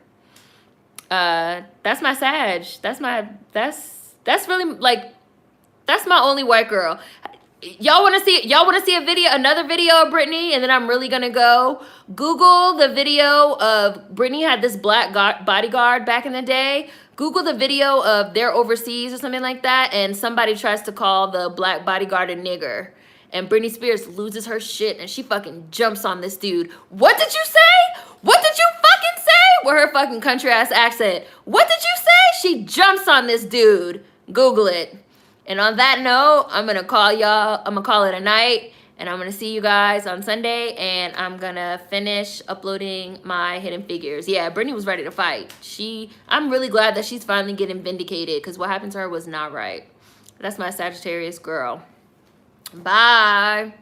That's my Sag. That's really like, that's my only white girl. Y'all want to see another video of Britney, and then I'm really gonna go Google the video of Britney had this black bodyguard back in the day. Google the video of they're overseas or something like that, and somebody tries to call the black bodyguard a nigger, and Britney Spears loses her shit and she fucking jumps on this dude. What did you say? What did you fucking say? With her fucking country ass accent. What did you say? She jumps on this dude. Google it. And on that note, I'm going to call y'all. I'm going to call it a night. And I'm going to see you guys on Sunday. And I'm going to finish uploading my Hidden Figures. Yeah, Britney was ready to fight. I'm really glad that she's finally getting vindicated, because what happened to her was not right. That's my Sagittarius girl. Bye.